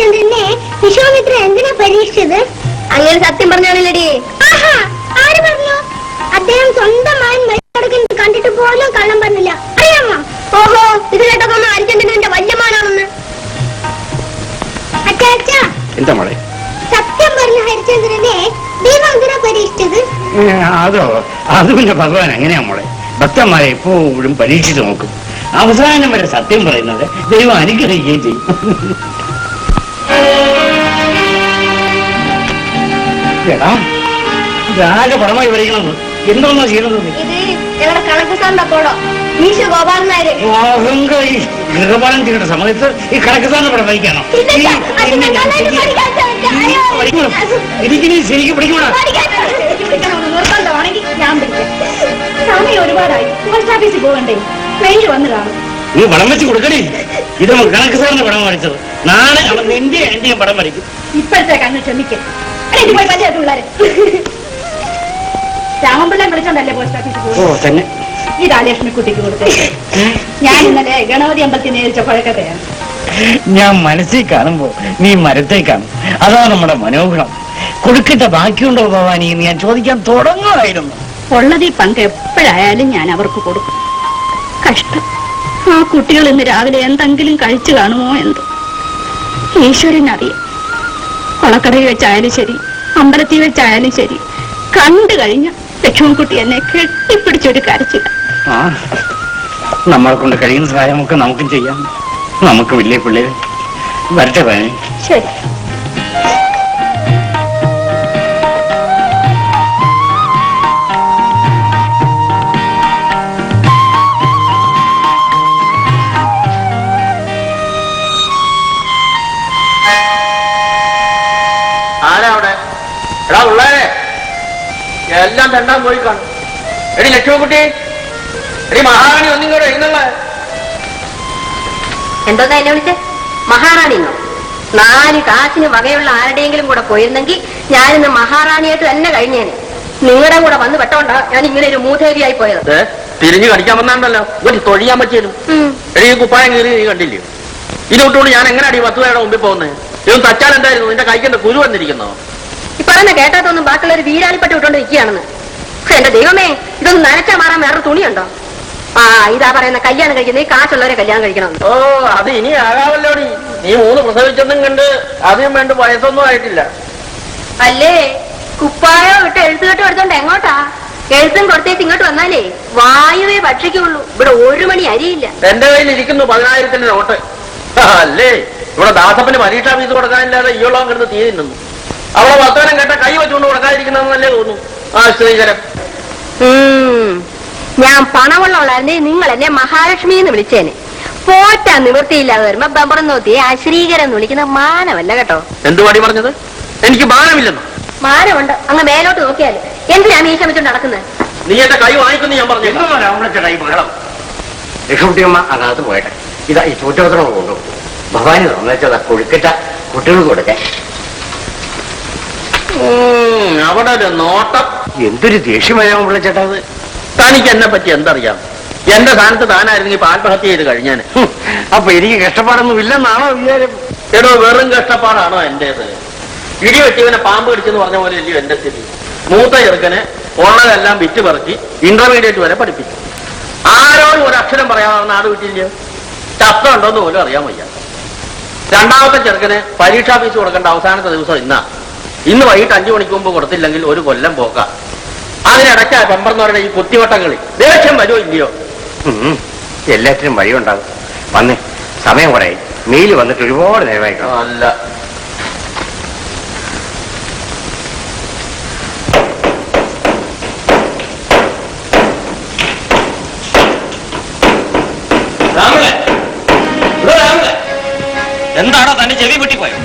ഹരിചന്ദ്രനെ വിശ്വാമിത്ര എന്തിനാ പരീക്ഷിച്ചത്? അങ്ങനെ സത്യം പറഞ്ഞാണല്ലടി. ആര് പറഞ്ഞു? അദ്ദേഹം സ്വന്തം മകൻ മരിച്ചടക്കുന്നത് കണ്ടിട്ട് പോലും കള്ളം പറഞ്ഞില്ല, അറിയാമോ? ഓഹോ, ഇത് കേട്ടപ്പോ ഹരിചന്ദ്രൻ എന്റെ വല്യമാനാണെന്ന്. അച്ഛാ, എന്താ മോളെ? സത്യം പറഞ്ഞ ഹരിചന്ദ്രനെ ദൈവം എന്തിനാ പരീക്ഷിച്ചത്? അതോ, അത് പിന്നെ ഭഗവാൻ എങ്ങനെയാ മോളെ? ഭക്തന്മാരെ എപ്പോഴും പരീക്ഷിച്ചു നോക്കും. അവസാനം വരെ സത്യം പറയുന്നത് ദൈവം അനുഗ്രഹിക്കുകയും ചെയ്യും. എടാ, ഇതാകെ പടമായി വരയ്ക്കണത് എന്തോന്നാ ചെയ്യണത്? ഗൃഹപാലം ചെയ്യുന്ന സമയത്ത് ഈ കണക്ക് സാറിന്റെ പടം വരയ്ക്കാണോ? എനിക്ക് ശരിക്കും പഠിക്കണം. ഒരുപാടായി പോസ്റ്റ് ഓഫീസിൽ പോകണ്ടേ? ട്രെയിനിൽ വന്ന് കാണും. നീ പടം വെച്ച് കൊടുക്കണേ. ഇത് കണക്ക് സാറിന്റെ പടം വരച്ചത്. നാളെ അവൻ എന്റെയും പടം വരയ്ക്കും. ഇപ്പോഴത്തെ കണ്ണ് ക്ഷമിക്കും. പോയി പഞ്ചായത്ത് പിള്ളേരെ രാമപിള്ളെ വിളിച്ചോണ്ടല്ലേ പോസ്റ്റ് ഓഫീസിൽ പോകും. ഈ രാജലക്ഷ്മിക്കുട്ടിക്ക് കൊടുത്തേ. ഞാൻ ഇന്നലെ ഗണപതി അമ്പലത്തിൽ നേരിച്ച പഴക്കത്തെയാണ്. ഞാൻ മനസ്സിൽ കാണുമ്പോ നീ മരത്തെ കാണും. അതാ നമ്മുടെ മനോഹരം. കൊടുക്കിട്ട ബാക്കിയുണ്ടോ ഭവാനി എന്ന് ഞാൻ ചോദിക്കാൻ തുടങ്ങുമായിരുന്നു. ഉള്ളതിൽ പങ്ക് എപ്പോഴായാലും ഞാൻ അവർക്ക് കൊടുക്കും. കഷ്ടം, ആ കുട്ടികൾ ഇന്ന് രാവിലെ എന്തെങ്കിലും കഴിച്ചു കാണുമോ എന്തോ. ഈശ്വരനറിയാം. കൊളക്കടയിൽ വെച്ചായാലും ശരി, അമ്പലത്തിൽ വെച്ചായാലും ശരി, കണ്ടു കഴിഞ്ഞ ലക്ഷ്മൺകുട്ടി എന്നെ കെട്ടിപ്പിടിച്ചൊരു കരച്ചില്ല. നമ്മളെ കൊണ്ട് കഴിയുന്ന സഹായമൊക്കെ നമുക്കും ചെയ്യാം. നമുക്ക് വലിയ പിള്ളേര് വരട്ടെ ഭവാനി. ശരി. എല്ലാം രണ്ടാം പോയി കാണും. എടി ലക്ഷ്മക്കുട്ടി, എടി മഹാറാണി ഒന്നും കൂടെ എഴുന്നള്ള. എന്തോന്നാ എന്നെ വിളിച്ചേ? മഹാറാണിന്നോ? 4 കാശിന് വകയുള്ള ആരുടെയെങ്കിലും കൂടെ പോയിരുന്നെങ്കിൽ ഞാനിന്ന് മഹാറാണിയായിട്ട് തന്നെ കഴിഞ്ഞേനെ. നിങ്ങളുടെ കൂടെ വന്ന് പെട്ടോണ്ടാ ഞാൻ ഇങ്ങനെ ഒരു മൂധേവിയായി പോയത്. തിരിഞ്ഞു കടിക്കാൻ വന്നാണ്ടല്ലോ ഒരു തൊഴിയാൻ പറ്റിയതും. എടി ഈ കുപ്പായം കീറി നീ കണ്ടില്ലയോ? ഇതൊട്ടുകൊണ്ട് ഞാൻ എങ്ങനെയാണ് ഈ 10 പേരുടെ മുമ്പിൽ പോകുന്നത്? ഇതൊന്നും തച്ചാൽ എന്തായിരുന്നു? നിന്റെ കൈക്കെന്താ കുരു വന്നിരിക്കുന്നോ? ഈ പറയുന്ന കേട്ടാത്തൊന്നും ബാക്കിയുള്ളൊരു വീരാളിപ്പെട്ട് വിട്ടോണ്ട് നിൽക്കുകയാണെന്ന്. എന്റെ ദൈവമേ, ഇതൊന്നും നനച്ചാ മാറാൻ വേറെ തുണിയുണ്ടോ? ഇതാ പറയുന്ന കല്യാണം കഴിക്കുന്നത് ഈ കാശുള്ളവരെ കല്യാണം കഴിക്കണം. ഓ, അത് ഇനി ആകാമല്ലോടി. നീ 3 പ്രസവിച്ചെന്നും കണ്ട് അതിനും വേണ്ട വയസ്സൊന്നും ആയിട്ടില്ല അല്ലേ? കുപ്പായോ വിട്ട് എഴുത്തുകെട്ട് എടുത്തോണ്ട് എങ്ങോട്ടാ? എഴുത്തും കൊടുത്തേച്ച് ഇങ്ങോട്ട് വന്നാലേ വായുവേ ഭക്ഷിക്കുള്ളൂ. ഇവിടെ 1 മണി അരിയില്ല. എന്റെ കയ്യിൽ ഇരിക്കുന്നു 10,000-ന്റെ നോട്ട്. അല്ലേ, ഇവിടെ ദാസപ്പന് പരീക്ഷാ ഫീസ് കൊടുക്കാനില്ലാതെ ഈയോളം കിടന്ന് തീ തിന്നുന്നു. അവളെ വർത്തമാനം കേട്ട കൈ വെച്ചുകൊണ്ട് കൊടുക്കാതിരിക്കുന്നതെന്നല്ലേ തോന്നുന്നു. ശ്രീകരം, ഞാൻ പണമുള്ളവളായിരുന്നേ നിങ്ങൾ എന്നെ മഹാലക്ഷ്മി എന്ന് വിളിച്ചേനെ. പോറ്റാൻ നിവൃത്തിയില്ലാതെ വരുമ്പോ ബമ്പറം നോത്തി ശ്രീകരം എന്ന് വിളിക്കുന്ന മാനമല്ല കേട്ടോ. എന്ത് പാടി പറഞ്ഞത്? എനിക്ക് മാനമില്ലെന്നോ? മാനമുണ്ട്. അങ്ങ് മേലോട്ട് നോക്കിയാല് എന്തിനാ മീശ വെച്ചോണ്ട് നടക്കുന്നത്? നീ എന്റെ കൈ വാങ്ങിക്കുന്നു ഞാൻ പറഞ്ഞു. ലക്ഷ്മിയമ്മ അകത്ത് പോയട്ടെ. ഇതാ ഈ ചൂറ്റോത്രം കൊണ്ടു ഭവാനി തന്നേച്ചതാ കൊഴുക്കിട്ട കുട്ടികൾക്ക് കൊടുക്കാൻ. അവിടെ ഒരു നോട്ടം. എന്തൊരു ദേഷ്യമായാവും വിളിച്ചേട്ടാ. തനിക്ക് എന്നെ പറ്റി എന്തറിയാം? എന്റെ സ്ഥാനത്ത് താനായിരുന്നെങ്കിൽ ആത്മഹത്യ ചെയ്ത് കഴിഞ്ഞാൻ. അപ്പൊ എനിക്ക് കഷ്ടപ്പാടൊന്നും ഇല്ലെന്നാണോ വിചാരം? എടോ, വെറും കഷ്ടപ്പാടാണോ എന്റേത്? ഇടി വെട്ടിവനെ പാമ്പ് കടിച്ചെന്ന് പറഞ്ഞ പോലെ ഇല്ലയോ എന്റെ സ്ഥിതി? മൂത്ത ചെറുക്കനെ ഉള്ളതെല്ലാം വിറ്റ് പറിച്ച് ഇന്റർമീഡിയറ്റ് വരെ പഠിപ്പിച്ചു. ആരോടും ഒരു അക്ഷരം പറയാതെ നാട് വിട്ടില്ലയോ? ശബ്ദം ഉണ്ടോന്ന് പോലും അറിയാൻ വയ്യ. രണ്ടാമത്തെ ചെറുക്കന് പരീക്ഷാ ഫീസ് കൊടുക്കേണ്ട അവസാനത്തെ ദിവസം ഇന്ന് വൈകിട്ട് 5 മണിക്ക് മുമ്പ് കൊടുത്തില്ലെങ്കിൽ 1 കൊല്ലം പോക്കാം. അതിനിടയ്ക്ക് പെമ്പർന്നവരുടെ ഈ കുത്തിവട്ടങ്ങളിൽ ദേഷ്യം വരുമോ ഇല്ലയോ? എല്ലാത്തിനും വഴിയുണ്ടാകും. വന്നേ, സമയം കുറേ. മെയിൽ വന്നിട്ട് ഒരുപാട് നേരമായിക്കണം. അല്ല, എന്താണോ തന്റെ ചെവി പൊട്ടിപ്പോയോ?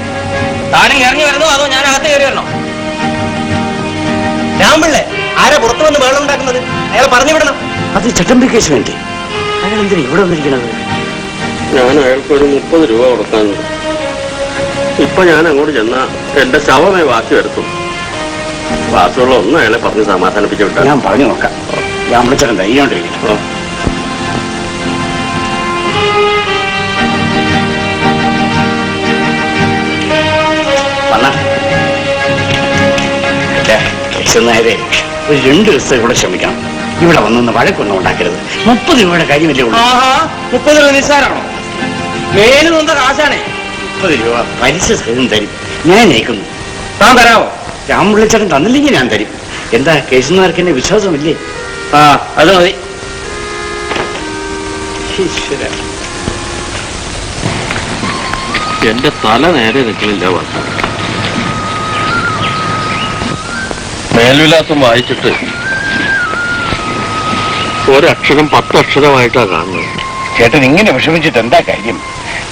താനും ഇറങ്ങി വരുന്നോ അതോ ഞാൻ അകത്ത് കയറി വരണോ? രാമ്പിള്ളേ, ആരാ പുറത്തു വന്ന് വെള്ളം ഉണ്ടാക്കുന്നത്? അയാൾ പറഞ്ഞു വിടണം. അത് ചട്ടമ്പി കേസ് വേണ്ടേ? അയാൾ എന്തിനാ ഇവിടെ വന്നിരിക്കണത്? ഞാൻ അയാൾക്ക് ഒരു 30 രൂപ കൊടുക്കാനുണ്ട്. ഇപ്പൊ ഞാൻ അങ്ങോട്ട് ചെന്നാ എന്റെ ശവമേ ബാക്കി വരുത്തും. ബാക്കിയുള്ള ഒന്നും അയാളെ പറഞ്ഞ് സമാധാനിപ്പിച്ചു വിട്ടാ. ഞാൻ പറഞ്ഞു നോക്കാം. ഞാൻ വിളിച്ചാൽ ധൈര്യമുണ്ടിരിക്കും. കേശവനായരെ ഒരു 2 ദിവസത്തെ കൂടെ ശ്രമിക്കണം. ഇവിടെ വന്നൊന്ന് വഴക്കൊന്നും ഉണ്ടാക്കരുത്. 30 രൂപയുടെ കാര്യമല്ലേ ഉള്ളൂ. 30 രൂപ നിസ്സാരാണോ? മേല് നൊന്ത കാശാണേ. 30 രൂപ പലിശ സഹിതം തരും. ഞാൻ നയിക്കുന്നു. താൻ തരാമോ? രാമുള്ളിച്ചേട്ടൻ തന്നില്ലെങ്കിൽ ഞാൻ തരും. എന്താ കേശവനാർക്ക് എന്നെ വിശ്വാസമില്ലേ? അത് മതി. ഈശ്വര, എന്റെ തല നേരെ നിൽക്കണില്ല. വാസു മേൽവിലാസം വായിച്ചിട്ട് ഒരക്ഷരം 10 അക്ഷരമായിട്ടാ കാണുന്നത്. ചേട്ടൻ ഇങ്ങനെ വിഷമിച്ചിട്ട് എന്താ കാര്യം?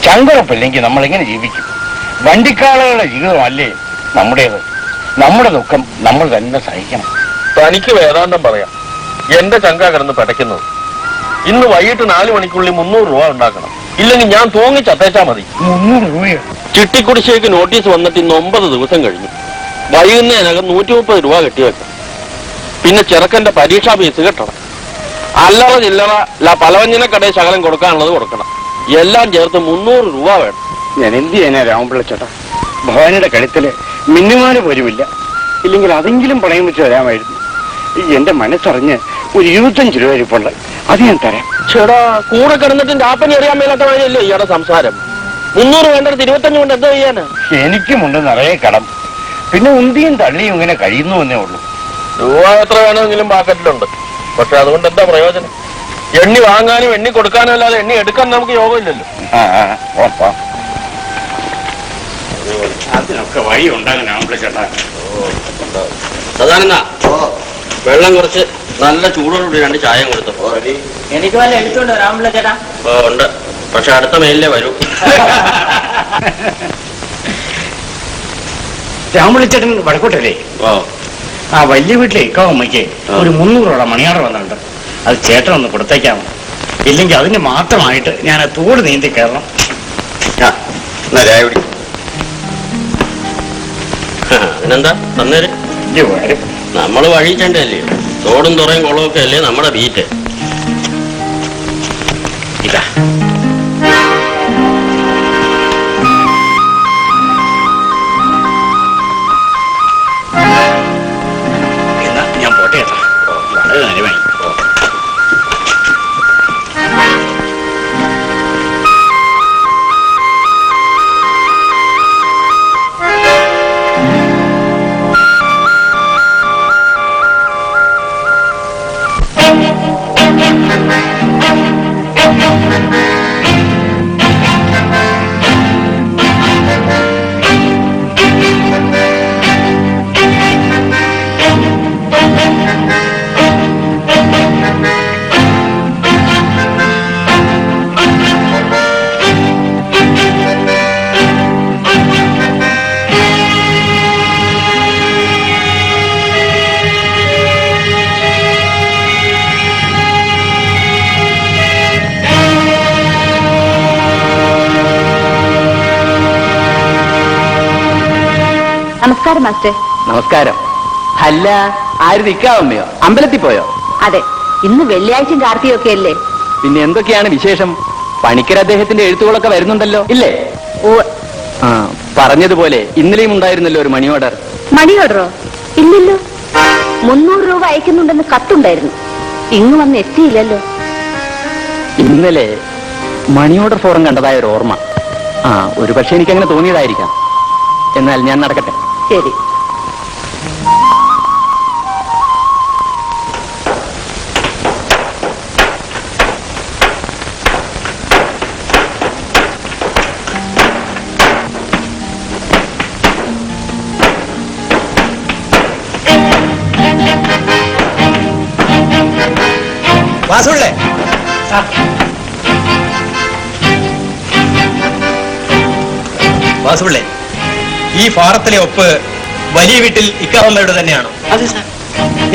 ചങ്കുറപ്പില്ലെങ്കിൽ നമ്മൾ എങ്ങനെ ജീവിക്കും? വണ്ടിക്കാളുകളുടെ ജീവിതമല്ലേ നമ്മുടേത്. നമ്മുടെ ദുഃഖം നമ്മൾ തന്നെ സഹിക്കണം. തനിക്ക് വേദാന്തം പറയാം. എന്റെ ചങ്ക കിടന്ന് പിടയ്ക്കുന്നത്. ഇന്ന് വൈകിട്ട് 4 മണിക്കുള്ളിൽ 300 രൂപ ഉണ്ടാക്കണം. ഇല്ലെങ്കിൽ ഞാൻ തൂങ്ങി ചത്തേച്ചാ മതി. 300 രൂപയോ? ചിട്ടിക്കുടിശ്ശേക്ക് നോട്ടീസ് വന്നിട്ട് ഇന്ന് 9 ദിവസം കഴിഞ്ഞു. വൈകുന്നതിനകം 130 രൂപ കെട്ടിവെക്കണം. പിന്നെ ചെറുക്കന്റെ പരീക്ഷാ ഫീസ് കെട്ടണം. അല്ലറ ചില്ലറ പലവഞ്ഞന കടയിൽ ശകലം കൊടുക്കാനുള്ളത് കൊടുക്കണം. എല്ലാം ചേർത്ത് 300 രൂപ വേണം. ഞാൻ എന്ത് ചെയ്യാനാ രാമപിള്ളച്ചേട്ടാ? ഭവാനിയുടെ കഴുത്തില് മിന്നുമാന് പോലുമില്ല. ഇല്ലെങ്കിൽ അതെങ്കിലും പണയം വെച്ച് തരാമായിരുന്നു. എന്റെ മനസ്സറിഞ്ഞ് ഒരു 25 രൂപ ഇരിപ്പുണ്ട്. അത് ഞാൻ തരാം. ചേടാ, കൂടെ കിടന്നിട്ട് രാപ്പനി അറിയാൻ മേലാത്ത വഴിയല്ലേ ഇയാളുടെ സംസാരം. 300 വേണ്ടത് 25 കൊണ്ട് എന്താ ചെയ്യാനാ? എനിക്കുമുണ്ട് നിറയെ കടം. പിന്നെ ഉന്തിയും തള്ളിയും ഇങ്ങനെ കഴിയുന്നു എന്നേ ഉള്ളൂ. രൂപ എത്ര വേണമെങ്കിലും പാക്കറ്റിലുണ്ട്. പക്ഷെ അതുകൊണ്ട് എന്താ പ്രയോജനം? എണ്ണി വാങ്ങാനും എണ്ണി കൊടുക്കാനും അല്ലാതെ എണ്ണി എടുക്കാൻ നമുക്ക് യോഗമില്ലല്ലോ. അതിനൊക്കെ വഴി ഉണ്ടാകും രാമപിള്ളച്ചേട്ടാ. സാധാരണ വെള്ളം കുറച്ച് നല്ല ചൂടോടുകൂടി 2 ചായ കൊടുത്തപ്പോ എനിക്ക് വല്ല എടുത്തോണ്ട് രാമുള്ള ചേട്ടാ? ഉണ്ട്. പക്ഷെ അടുത്ത മെയിലേ വരൂ. രാമപിള്ളച്ചേട്ടൻ വടക്കോട്ടല്ലേ? ആ വലിയ വീട്ടിലെ ഇക്കാവമ്മയ്ക്ക് ഒരു 300 രൂപ മണിയാറ് വന്നിട്ടുണ്ട്. അത് ചേട്ടൻ ഒന്ന് കൊടുത്തേക്കാമോ? ഇല്ലെങ്കിൽ അതിന് മാത്രമായിട്ട് ഞാൻ തോട് നീന്തി കയറണം. അതിനെന്താ തന്നേര്? നമ്മള് വഴിച്ചണ്ടല്ലേ. തോടും തുറയും കുളവും ഒക്കെ അല്ലേ നമ്മുടെ ബീറ്റ്. ഇതാ എന്നാ ഞാൻ പോട്ടെ ചേട്ടാ. വളരെ നേരമായി. നമസ്കാരം മാസ്റ്റർ. നമസ്കാരം. അല്ല, ആര് നിൽക്കാവമ്മയോ? അമ്പലത്തിൽ പോയോ? അതെ, ഇന്ന് വെള്ളിയാഴ്ചയും കാർത്തികയൊക്കെ അല്ലേ. പിന്നെ എന്തൊക്കെയാണ് വിശേഷം? പണിക്കർ അദ്ദേഹത്തിന്റെ എഴുത്തുകളൊക്കെ വരുന്നുണ്ടല്ലോ, ഇല്ലേ? ആ, പറഞ്ഞതുപോലെ ഇന്നലെയും ഉണ്ടായിരുന്നല്ലോ ഒരു മണി ഓർഡർ. മണി ഓർഡറോ? ഇല്ലല്ലോ. 300 രൂപ അയക്കുന്നുണ്ടെന്ന് കത്തുണ്ടായിരുന്നു. ഇങ്ങ് വന്ന് എത്തിയില്ലല്ലോ. ഇന്നലെ മണി ഓർഡർ ഫോറം കണ്ടതായ ഒരു ഓർമ്മ. ആ, ഒരു പക്ഷെ എനിക്കങ്ങനെ തോന്നിയതായിരിക്കാം. എന്നാൽ ഞാൻ നടക്കട്ടെ. ശരി. വാസുള്ളേ, വാസുള്ളേ, ഈ ഫാറത്തിലെ ഒപ്പ് വലിയ വീട്ടിൽ ഇക്കാവമ്മയുടെ തന്നെയാണോ? അതെ സാർ.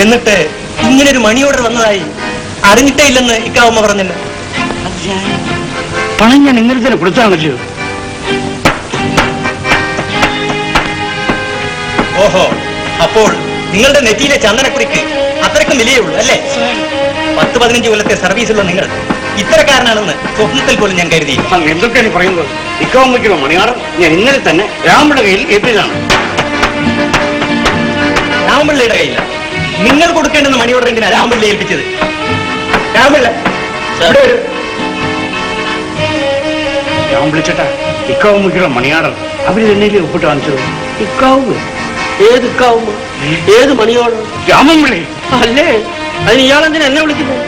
എന്നിട്ട് ഇങ്ങനെ ഒരു മണി ഓർഡർ വന്നതായി അറിഞ്ഞിട്ടേ ഇല്ലെന്ന് ഇക്കാവമ്മ പറഞ്ഞല്ലോ. പണം ഞാൻ ഇന്നലെ തന്നെ കൊടുത്താണല്ലോ. ഓഹോ, അപ്പോൾ നിങ്ങളുടെ നെറ്റിയിലെ ചന്ദനക്കുറിക്ക് അത്രയ്ക്കും വിലയേ ഉള്ളൂ അല്ലേ? 10-15 കൊല്ലത്തെ സർവീസുള്ള നിങ്ങൾ ഇത്തരക്കാരനാണെന്ന് സ്വപ്നത്തിൽ പോലും ഞാൻ കരുതി. എന്തൊക്കെയാണ് പറയുന്നത്? ഇക്കാവുമ്പയ്ക്കുള്ള മണിയാറ് ഞാൻ ഇന്നലെ തന്നെ രാമയുടെ കയ്യിൽ ഏൽപ്പിച്ചതാണ്. രാമപിള്ളയുടെ കയ്യിലാണ്. നിങ്ങൾ കൊടുക്കേണ്ടുന്ന മണി ഓർഡർ എന്തിനാ രാമപിള്ള ഏൽപ്പിച്ചത്? രാമപിള്ള രാമപിള്ളച്ചേട്ടാ, ഇക്കാവും മുഖ്യമുള്ള മണിയാടർ അവര് തന്നെയല്ലേ ഒപ്പിട്ട് കാണിച്ചത്? ഇക്കാവുമോ? ഏത് ഇക്കാവുമോ? ഏത് മണിയോടർ? രാമപിള്ളേ അല്ലേ? അതിന് ഇയാളെന്തിനാ എന്നെ വിളിക്കുന്നത്?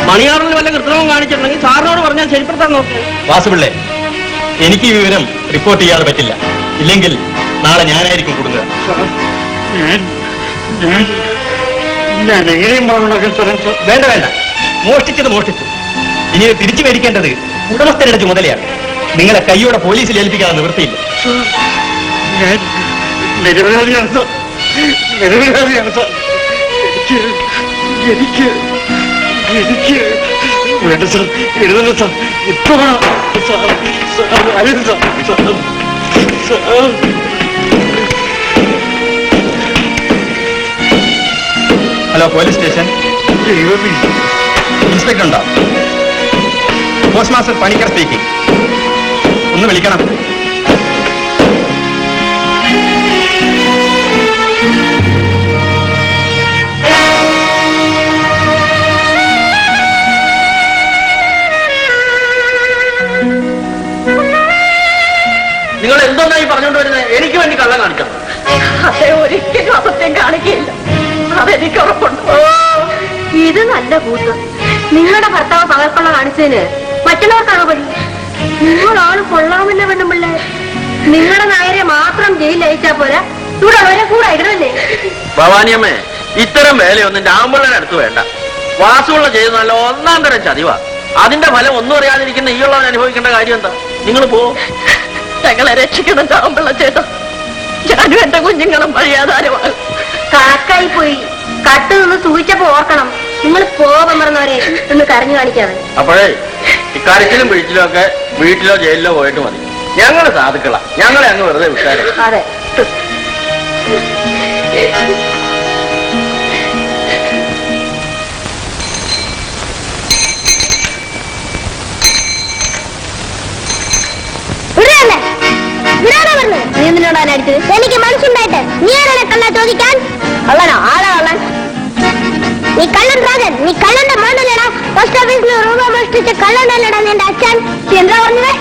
മണിയാറിൽ വല്ല കൃത്രിമം കാണിച്ചിട്ടുണ്ടെങ്കിൽ സാറിനോട് പറഞ്ഞാൽ ശരിപ്പെടുത്താൻ നോക്കുക. വാസുപിള്ളേ, എനിക്ക് ഈ വിവരം റിപ്പോർട്ട് ചെയ്യാതെ പറ്റില്ല. ഇല്ലെങ്കിൽ നാളെ ഞാനായിരിക്കും കൊടുക്കുക. ഞാൻ എങ്ങനെയും വേണ്ട വേണ്ട, മോഷ്ടിച്ചത് മോഷ്ടിച്ചു. ഇനി ഇത് തിരിച്ചു മേടിക്കേണ്ടത് ഉടമസ്ഥരുടെ ചുമതലയാണ്. നിങ്ങളെ കൈയോടെ പോലീസിൽ ഏൽപ്പിക്കാതെ നിവൃത്തിയില്ല. ഞാൻ നിരപരാധിയാണ് സാർ, നിരപരാധിയാണ് സാർ. എനിക്ക് എനിക്ക് വേണ്ട സാർ, എഴുതണ്ട സാർ, ഇപ്പൊ സാർ സാർ അരുത് sir sir sir. Hello, police station. Inspector ഉണ്ടോ? Post master Panicker speaking. ഒന്ന് വിളിക്കണം. നിങ്ങൾ എന്തൊന്നായി പറഞ്ഞുകൊണ്ട് വരുന്നത്? എനിക്ക് വേണ്ടി കള്ളം കാണിക്കണം. അതെ, ഒരിക്കലും അസത്യം കാണിക്കില്ല, അതെനിക്ക് ഉറപ്പുണ്ട്. ഓ, ഇത് നല്ല കൂട്ട്. നിങ്ങളുടെ ഭർത്താവ് പകർക്കൊള്ള കാണിച്ചതിന് മറ്റുള്ളവർക്കാണോ പണി? നിങ്ങളാണ് കൊള്ളാമില്ല പെണ്ണുമ്പിള്ളേ. നിങ്ങളുടെ നായരെ മാത്രം ജയിലിൽ അയച്ചാ പോരാ, ഇവിടെ അവരെ കൂടെ ഇടണല്ലേ? ഭവാനിയമ്മേ, ഇത്തരം വേലയൊന്നും രാമപിള്ളയുടെ അടുത്ത് വേണ്ട. വാസുള്ള ചെയ്ത് നല്ല ഒന്നാം തരം ചതിവാ. അതിന്റെ ഫലം ഒന്നും അറിയാതിരിക്കുന്ന ഈ ഉള്ളവൻ അനുഭവിക്കേണ്ട കാര്യം എന്താ? നിങ്ങൾ പോ. ഞങ്ങളെ രക്ഷിക്കണം രാമപിള്ള ചേട്ടാ. ഞാനും എന്റെ കുഞ്ഞുങ്ങളും വഴിയാധാരമാണ്. കാക്കായി പോയി കട്ട് നിന്ന് സൂചിച്ചപ്പോ ഓർക്കണം, നിങ്ങൾ പോകാൻ മറന്നവരെ ഒന്ന് കരഞ്ഞു കാണിക്കാതെ. അപ്പോഴേ ഇക്കാര്യത്തിലും പിഴിച്ചിലും ഒക്കെ വീട്ടിലോ ജയിലിലോ പോയിട്ട് മതി. ഞങ്ങള് സാധുക്കളാ, ഞങ്ങളെ അങ്ങ് വെറുതെ വിട്ടാരെ. അതെ. നീ എന്തിനോടാ അടിച്ചത്? എനിക്ക് മനസ്സുണ്ടായിട്ട് നീ ആരാണ് കള്ള ചോദിക്കാൻ? കള്ളനോ? ആളാ കള്ളൻ? നീ കള്ളൻ രാജൻ, നീ കള്ളന്റെ മോനല്ലേടാ. പോസ്റ്റ് ഓഫീസിൽ രൂപ മോഷ്ടിച്ച കള്ളനല്ലേടാ നിന്റെ അച്ഛൻ. എന്താ പറഞ്ഞത്?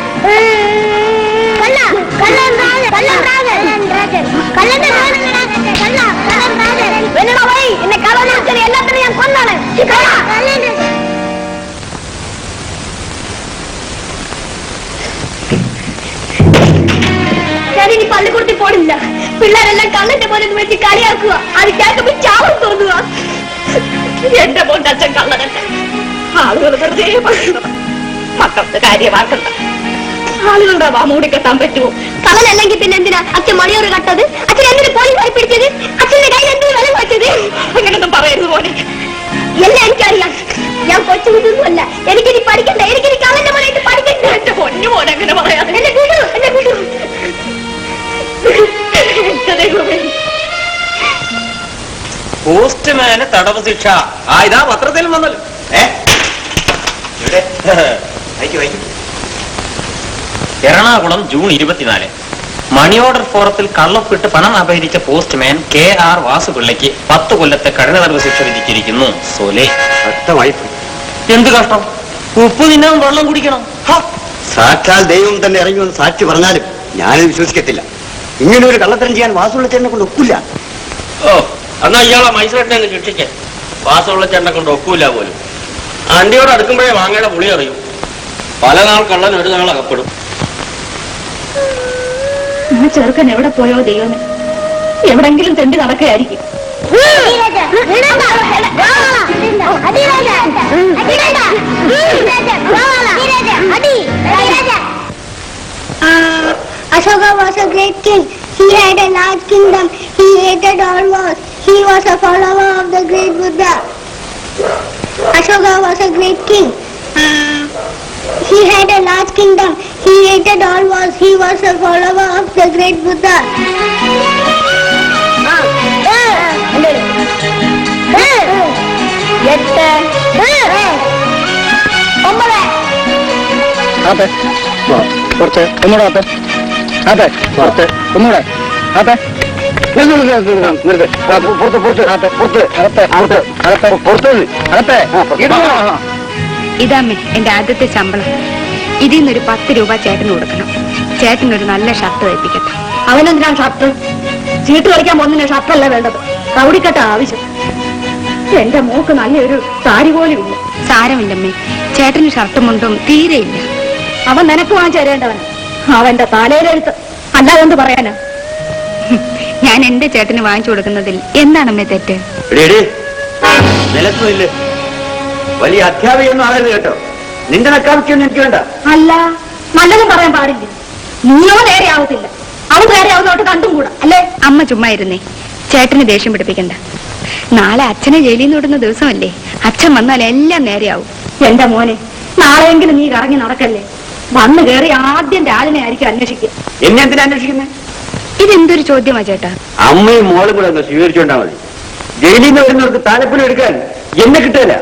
കള്ളൻ രാജൻ, കള്ളൻ രാജൻ, കള്ളന്റെ മോനല്ലേടാ കള്ള, കള്ളൻ രാജൻ. എന്നടാ പോയി, എന്നെ കള്ളനെ അച്ഛനെ എല്ലാത്തിനും ഞാൻ കൊന്നാണ്. ഞാനിനി പള്ളിക്കൂടത്തിൽ പോണില്ല. പിള്ളേരെല്ലാം കള്ളന്റെ പോലെ വെച്ച് കളിയാക്കുക. അത് കേൾക്കുമ്പോ ചാവും തോന്നുക. എന്റെ മോന്റെ അച്ഛൻ കള്ളനല്ല. ആളുകൾ വെറുതെ മക്കൾക്ക് കാര്യമാക്കണ്ട. ആളുകളുടെ വാ മൂടിക്കെട്ടാൻ പറ്റുമോ? കള്ളനല്ലെങ്കിൽ പിന്നെ എന്തിനാ അച്ഛൻ മണിയോറ് കട്ടത്? അച്ഛൻ എന്തിനു പോലീസായി പിടിച്ചത്? അച്ഛന്റെ കയ്യിൽ എന്തിനു വില വെച്ചത്? അങ്ങനൊന്നും പറയരുത് പോലെ. എല്ലാം എനിക്കറിയാം. ഞാൻ കൊച്ചു വിടുന്നല്ല. എനിക്കിനി പഠിക്കണ്ട. എനിക്കിനി കള്ളന്റെ പോലെ പഠിക്കണ്ട. എന്റെ പൊന്നു പോലെ അങ്ങനെ പറയാം. എന്നെ വിടൂ, എന്നെ വിടൂ. പോസ്റ്റ്മാന് തടവ് ശിക്ഷ. ഇതാ പത്രത്തിൽ വന്നല്ലോ. എറണാകുളം ജൂൺ 24. മണി ഓർഡർ ഫോറത്തിൽ കള്ളൊപ്പിട്ട് പണം അപഹരിച്ച പോസ്റ്റ്മാൻ KR വാസുപിള്ളയ്ക്ക് 10 കൊല്ലത്തെ കഠിന തടവ് ശിക്ഷ വിധിച്ചിരിക്കുന്നു. സോലെ, എന്ത് കഷ്ടം! ഉപ്പ് തിന്നാൻ വെള്ളം കുടിക്കണം. സാക്ഷാൽ ദൈവം തന്നെ ഇറങ്ങി വന്ന് സാക്ഷി പറഞ്ഞാലും ഞാനിത് വിശ്വസിക്കത്തില്ല. ഇങ്ങനെ ഒരു കള്ളത്തരം ചെയ്യാൻ വാസുള്ള ചേട്ടനെ കൊണ്ട് ഒക്കില്ല. ഓ, എന്നാ ഇയാളെ മൈസൂരിനെ ഒന്ന് ശിക്ഷിക്കാൻ. വാസമുള്ള ചേട്ടനെ കൊണ്ട് ഒക്കൂല പോലും. അണ്ടിയോട് അടുക്കുമ്പോഴേ വാങ്ങയുടെ പുളി അറിയും. പല നാൾ കള്ളൻ ഒരു നാൾ അകപ്പെടും. ആ ചെറുക്കൻ എവിടെ പോയോ ദൈവമേ? എവിടെങ്കിലും തെണ്ടി നടക്കുകയായിരിക്കും. Ashoka was a great king. He had a large kingdom. He hated all wars. He was a follower of the great Buddha. Ashoka was a great king. He had a large kingdom. He hated all wars. He was a follower of the great Buddha. കുറച്ച് ഒന്നുകൂടെ അതെ, കുറച്ച് ഒന്നുകൂടെ അതെ. ഇതാമ്മേ എന്റെ ആദ്യത്തെ ശമ്പളം. ഇതിൽ നിന്നൊരു 10 രൂപ ചേട്ടന് കൊടുക്കണം. ചേട്ടനൊരു നല്ല ഷർട്ട് തയ്പ്പിക്കട്ടെ. അവനെന്തിനാ ഷർട്ട്? ചീട്ട് കളിക്കാൻ പോകുന്ന ഷർട്ടല്ല വേണ്ടത്, കൗടിക്കട്ട ആവശ്യം. എന്റെ മോക്ക് നല്ലൊരു സാരി പോലും ഇല്ല. സാരമില്ലമ്മേ, ചേട്ടന് ഷർട്ടും മുണ്ടും തീരെയില്ല. അവൻ നിനക്ക് വാങ്ങിച്ചു തരേണ്ടവൻ. അവന്റെ തലയിലെഴുത്ത് അല്ലാതെ എന്ത് പറയാനാ? ഞാൻ എന്റെ ചേട്ടന് വാങ്ങിച്ചു കൊടുക്കുന്നതിൽ എന്താണമ്മേ തെറ്റ്? നിലത്തുമില്ല, വലിയ അധ്യാപികയൊന്നും ആകരുത് കേട്ടോ. നിന്റെ നക്കാമിക്കൊന്നും എനിക്ക് വേണ്ട. അല്ല, നല്ലതും പറയാൻ പാടില്ല. നീയോ നേരെ ആവത്തില്ല, അവൻ നേരെ ആവുന്നോട്ട് കണ്ടും കൂടാ അല്ലേ? അമ്മ ചുമ്മാ ഇരുന്നേ, ചേട്ടന് ദേഷ്യം പിടിപ്പിക്കണ്ട. നാളെ അച്ഛനെ ജയിലിൽ നിന്ന് വിടുന്ന ദിവസമല്ലേ? അച്ഛൻ വന്നാൽ എല്ലാം നേരെയാവും. എന്റെ മോനെ, നാളെയെങ്കിലും നീ കറങ്ങി നടക്കല്ലേ. വന്നു കയറി ആദ്യം രാജിനെ ആയിരിക്കും അന്വേഷിക്കുക. എന്നെ എന്തിനാ അന്വേഷിക്കുന്നത്? ഇതെന്തൊരു ചോദ്യമാ ചേട്ടാ? അമ്മയും മോളും കൂടെ ഒന്ന് സ്വീകരിച്ചോണ്ടാ മതി. ജയിലിൽ നിന്ന് വരുന്നവർക്ക് താലപ്പൊലി എടുക്കാൻ എന്നെ കിട്ടില്ല.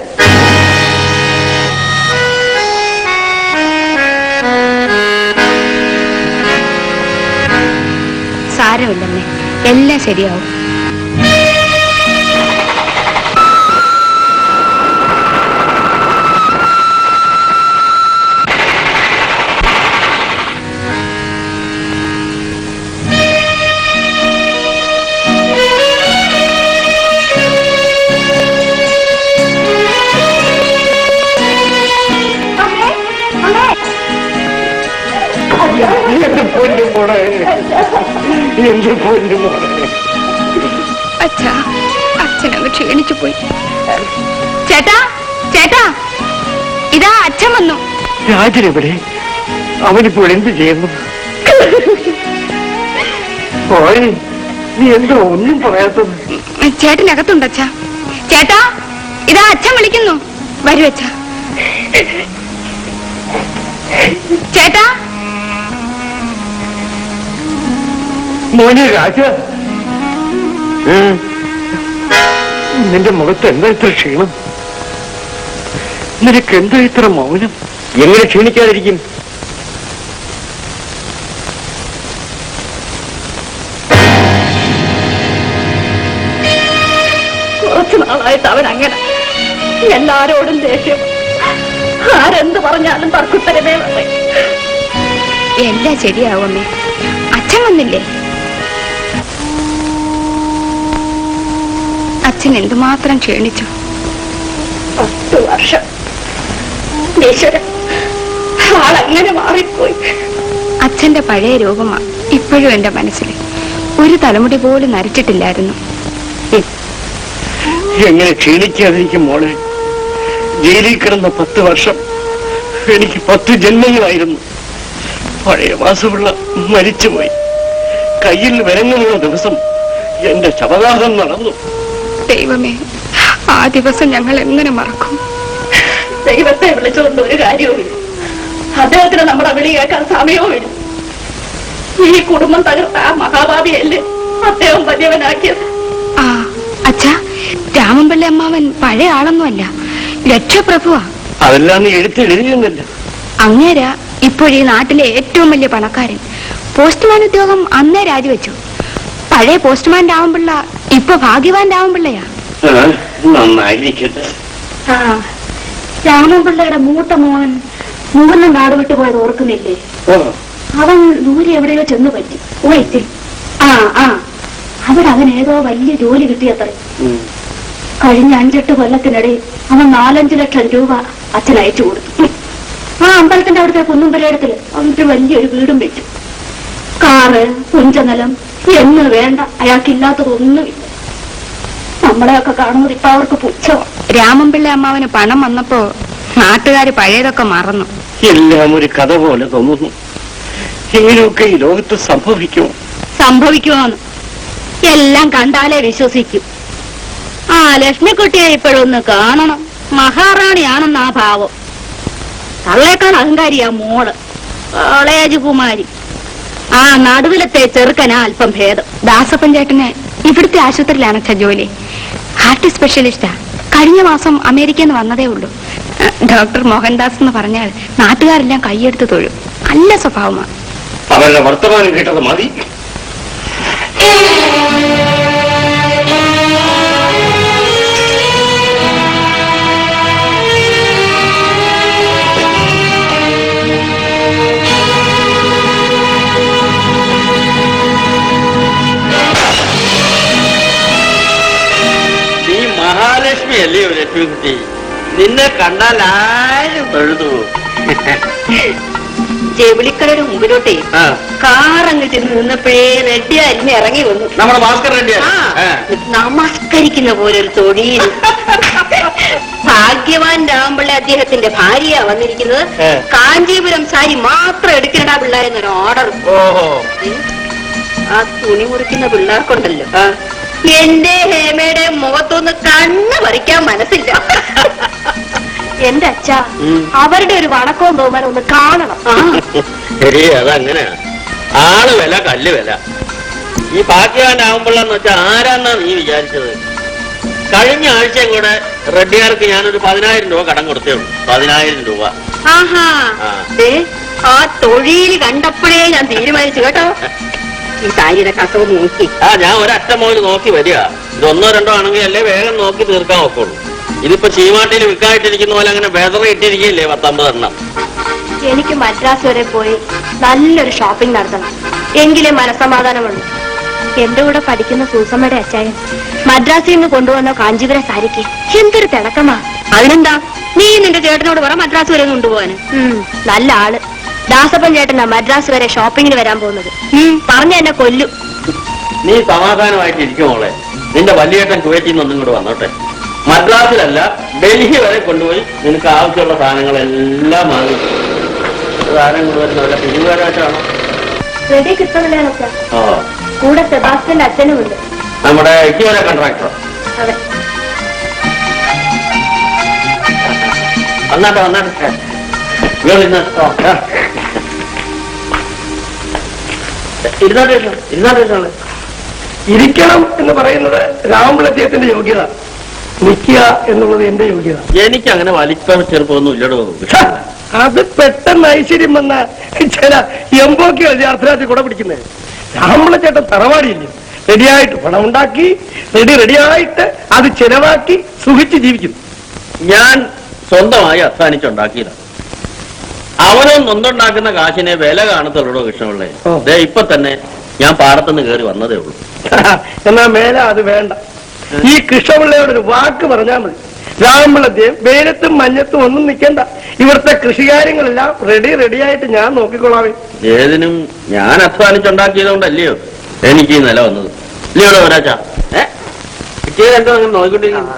സാരമില്ലമ്മേ, എല്ലാം ശരിയാവും. അച്ഛാ, അച്ഛനങ്ങ് ക്ഷീണിച്ചു പോയി. ചേട്ടാ, ചേട്ടാ, ഇതാ അച്ഛൻ വന്നു. രാജനെവിടെ? അവനിപ്പോൾ എന്ത് ചെയ്യുന്നു? പോയി, നീ എന്തോ ഒന്നും പറയാത്തത്? ചേട്ടനകത്തുണ്ട് അച്ഛാ. ചേട്ടാ, ഇതാ അച്ഛൻ വിളിക്കുന്നു. വരൂ അച്ഛാ. ചേട്ടാ, മോനെ രാജ, നിന്റെ മുഖത്ത് എന്താ ഇത്ര ക്ഷീണം? നിനക്ക് എന്താ ഇത്ര മൗനം? എങ്ങനെ ക്ഷീണിക്കാതിരിക്കും? കുറച്ചു നാളായിട്ട് അവൻ അങ്ങനെ എല്ലാരോടും ദേഷ്യം. ആരെന്ത് പറഞ്ഞാലും തർക്കുത്തരമേ വേണ്ടേ. എല്ലാം ശരിയാവുമേ. അച്ഛൻ വന്നില്ലേ? അച്ഛൻ എന്തുമാത്രം ക്ഷീണിച്ചു. 10 വർഷം ഈശ്വരൻ, ആളെങ്ങനെ മാറിപ്പോയി. അച്ഛന്റെ പഴയ രൂപമാ ഇപ്പോഴും എന്റെ മനസ്സിൽ. ഒരു തലമുടി പോലും നരച്ചിട്ടില്ലായിരുന്നു. എങ്ങനെ ക്ഷീണിക്കാതിരിക്കും മോളെ? ജയിലിൽ കിടന്ന 10 വർഷം എനിക്ക് 10 ജന്മങ്ങളായിരുന്നു. പഴയ വാസുപിള്ള മരിച്ചുപോയി. കയ്യിൽ വിലങ്ങുള്ള ദിവസം എന്റെ ശവദാഹം നടന്നു. ദൈവമേ, ആ ദിവസം ഞങ്ങൾ എങ്ങനെ മറക്കും? ദൈവത്തെ വിളിച്ചുകൊണ്ട് ഒരു കാര്യവുമില്ല. അദ്ദേഹത്തിന് നമ്മുടെ വിളി കേൾക്കാൻ സമയവുമില്ല. ഈ കുടുംബം തകർത്ത ആ മഹാഭാവിയല്ലേ അദ്ദേഹം വലിയവനാക്കിയത്. ആ അച്ഛാ, രാമൻപിള്ളി അമ്മാവൻ പഴയ ആളൊന്നുമല്ല, ലക്ഷപ്രഭുവാ. അതെല്ലാം നീ എഴുതിയെന്നില്ല. അങ്ങേരാ ഇപ്പോഴീ നാട്ടിലെ ഏറ്റവും വലിയ പണക്കാരൻ. പോസ്റ്റ്മാൻ ഉദ്യോഗം അന്നേ രാജിവെച്ചു. പഴയ പോസ്റ്റ്മാൻ രാമൻപിള്ള ഇപ്പൊ ഭാഗ്യവാൻ രാമൻപിള്ളയാ. നന്നായിരിക്കട്ടെ. ആ, രാമൻപിള്ളയുടെ മൂത്ത മോൻ മൂന്നും നാട് വിട്ടു പോയത് ഓർക്കുന്നില്ലേ? അവൻ ദൂരെ എവിടെയോ ചെന്ന് പറ്റി പോയിത്തി. അവിടെ അവൻ ഏതോ വലിയ ജോലി കിട്ടിയത്രേ. കഴിഞ്ഞ 5-8 കൊല്ലത്തിനിടയിൽ അവൻ 4-5 ലക്ഷം രൂപ അച്ഛൻ അയച്ചു കൊടുത്തു. ആ അമ്പലത്തിന്റെ അവിടുത്തെ കുന്നുംപുരയിടത്തില് അവർക്ക് വലിയൊരു വീടും വെച്ചു. കാറ്, പുഞ്ചനിലം എന്ന് വേണ്ട, അയാൾക്കില്ലാത്തതൊന്നുമില്ല. നമ്മളെയൊക്കെ കാണുന്നത് ഇപ്പൊ അവർക്ക് പുച്ഛമാണ്. രാമൻപിള്ള അമ്മാവന് പണം വന്നപ്പോ നാട്ടുകാര് പഴയതൊക്കെ മറന്നു. എല്ലാം ഒരു കഥ പോലെ തോന്നുന്നു. ഇങ്ങനെയൊക്കെ ഈ ലോകത്ത് സംഭവിക്കുമോ? സംഭവിക്കുമോന്ന് എല്ലാം കണ്ടാലേ വിശ്വസിക്കും. ആ ലക്ഷ്മിക്കുട്ടിയെ ഇപ്പോഴൊന്ന് കാണണം. മഹാറാണിയാണെന്നാ ഭാവം. തള്ളേക്കാൾ അഹങ്കാരിയാ മോള്, കോളേജ് കുമാരി. ആ നടുവിലത്തെ ചെറുക്കനാ അല്പം ഭേദം. ദാസപ്പൻ ചേട്ടന് ഇവിടുത്തെ ആശുപത്രിയിലാണ് അച്ഛാ ജോലി. ഹാർട്ട് സ്പെഷ്യലിസ്റ്റാ. കഴിഞ്ഞ മാസം അമേരിക്കയിൽ നിന്ന് വന്നതേ ഉള്ളൂ. ഡോക്ടർ മോഹൻദാസ് എന്ന് പറഞ്ഞാൽ നാട്ടുകാരെല്ലാം കൈയെടുത്ത് തൊഴും. നല്ല സ്വഭാവമാണ്. അവരുടെ വർത്തമാനം കേട്ടത് മതി. അങ്ങനെയല്ലേ ലക്ഷ്മിക്കുട്ടി, നിന്നെ കണ്ടാൽ ആരും തൊഴുതു. ജെവിളിക്കടയുടെ മുമ്പിലോട്ടേ ആ, കാറങ്ങ് ചെന്ന് നിന്നപ്പോഴേ റെഡ്ഡി അരിഞ്ഞ് ഇറങ്ങി വന്നു. നമ്മുടെ ഭാസ്കർ റെഡ്ഡിയാ. നമസ്കരിക്കുന്ന പോലെ ഒരു തൊഴിൽ. ഭാഗ്യവാൻ രാമപിള്ള അദ്ദേഹത്തിന്റെ ഭാര്യയാ വന്നിരിക്കുന്നത്. കാഞ്ചീപുരം സാരി മാത്രം എടുക്കണടാ പിള്ളേരെന്നൊരു ഓർഡർ. ഓഹോ, ആ തുണി മുറിക്കുന്ന പിള്ളേർക്കുണ്ടല്ലോ, എന്റെ ഹേമയുടെ മുഖത്തൊന്ന് കണ്ണ് പറിക്കാൻ മനസ്സില്ല. എന്റെ അച്ഛ, അവരുടെ ഒരു വണക്കവും ബഹുമാനം ഒന്ന് കാണണം. ശരി, അതങ്ങനെ ആള് വില കല്ല് വില. ഈ ഭാഗ്യവാനാവുമ്പോഴെന്ന് വെച്ചാൽ ആരാന്നാ നീ വിചാരിച്ചത്? കഴിഞ്ഞ ആഴ്ചയും കൂടെ റെഡ്ഡിയാർക്ക് ഞാനൊരു 10,000 രൂപ കടം കൊടുത്തേ ഉള്ളൂ. 10,000 രൂപ. ആഹാ, ആ തൊഴിൽ കണ്ടപ്പോഴേ ഞാൻ തീരുമാനിച്ചു കേട്ടോ. ഈ സാരിയുടെ കസവ് നോക്കി. ഞാൻ ഒരറ്റം മുതൽ നോക്കി വരിക. ഇത് 1 2 ആണെങ്കിൽ അല്ലേ വേഗം നോക്കി തീർക്കാൻ നോക്കുള്ളൂ. ഇതിപ്പോ ചീമാട്ടിയിൽ വിൽക്കായിട്ടിരിക്കുന്ന പോലെ അങ്ങനെ ബേദറ ഇട്ടിരിക്കുകയില്ലേ 10-50 എണ്ണം. എനിക്ക് മദ്രാസ് വരെ പോയി നല്ലൊരു ഷോപ്പിംഗ് നടത്തണം, എങ്കിലേ മനസ്സമാധാനമുള്ളൂ. എന്റെ കൂടെ പഠിക്കുന്ന സൂസമ്മയുടെ അച്ചായൻ മദ്രാസിൽ നിന്ന് കൊണ്ടുവന്ന കാഞ്ചീപുരം സാരിക്ക് എന്തൊരു തിളക്കമാ. അതിനെന്താ, നീ നിന്റെ ചേട്ടനോട് പറ മദ്രാസ് വരെ കൊണ്ടുപോകാന്. നല്ല ആള് ദാസപ്പൻ ചേട്ടനാ മദ്രാസ് വരെ ഷോപ്പിങ്ങിന് വരാൻ പോകുന്നത്. പറഞ്ഞ എന്നെ കൊല്ലും. നീ സമാധാനമായിട്ട് ഇരിക്കുമോളെ. നിന്റെ വലിയേട്ടൻ കുവൈറ്റിൽ നിന്ന് ഒന്നും കൂടെ വന്നോട്ടെ. മദ്രാസിലല്ല, ഡൽഹി വരെ കൊണ്ടുപോയി നിനക്ക് ആവശ്യമുള്ള സാധനങ്ങളെല്ലാം വാങ്ങി. സാധനം കൊണ്ടുവരുന്ന വല്ല പിരിവുകാരായിട്ടാണോ? റെഡി കിട്ടുന്നില്ല. കൂടെ സെബാസ്റ്റ്യന്റെ അച്ഛനുമുണ്ട്, നമ്മുടെ ഇക്കിയോല കോൺട്രാക്ടർ. അതെ. വന്നാട്ടെ വന്നാട്ടെ. ഇരുന്നാട്ടെ. ഇരിക്കണം എന്ന് പറയുന്നത് രാമപിള്ളത്തിന്റെ യോഗ്യത, നിൽക്കുക എന്നുള്ളത് എന്റെ യോഗ്യത. എനിക്ക് അങ്ങനെ വലിപ്പം ചെറുപ്പമൊന്നും ഇല്ലടോ. അത് പെട്ടെന്ന് ഐശ്വര്യം വന്ന ചില എംബോക്കികൾ അർദ്ധരാത്രി കൂടെ പിടിക്കുന്നത്. രാമപിള്ളച്ചേട്ടൻ തറവാടിയില്ലേ, റെഡിയായിട്ട് പണം ഉണ്ടാക്കി റെഡിയായിട്ട് അത് ചെലവാക്കി സുഖിച്ച് ജീവിക്കുന്നു. ഞാൻ സ്വന്തമായി അധ്വാനിച്ചുണ്ടാക്കിയതാണ്. അവനും നൊന്നുണ്ടാക്കുന്ന കാശിനെ വില കാണത്തുള്ളൂ കൃഷ്ണപിള്ളേ. ദേ ഇപ്പൊ തന്നെ ഞാൻ പാടത്തുനിന്ന് കയറി വന്നതേ ഉള്ളൂ. എന്നാ മേലെ അത് വേണ്ട. ഈ കൃഷ്ണപിള്ളയോടൊരു വാക്ക് പറഞ്ഞാൽ മതി. രാമപിള്ളദ്യം വെയിലത്തും മഞ്ഞത്തും ഒന്നും നിൽക്കണ്ട. ഇവിടുത്തെ കൃഷികാര്യങ്ങളെല്ലാം റെഡിയായിട്ട് ഞാൻ നോക്കിക്കൊള്ളാവേ. ഏതിനും ഞാൻ അധ്വാനിച്ചുണ്ടാക്കിയത് കൊണ്ടല്ലയോ എനിക്ക് ഈ നില വന്നത്. ഇല്ലയോടോ ഒരാച്ചാ കിട്ടിയതെന്തോ അങ്ങനെ നോക്കിക്കൊണ്ടിരിക്കുന്നു.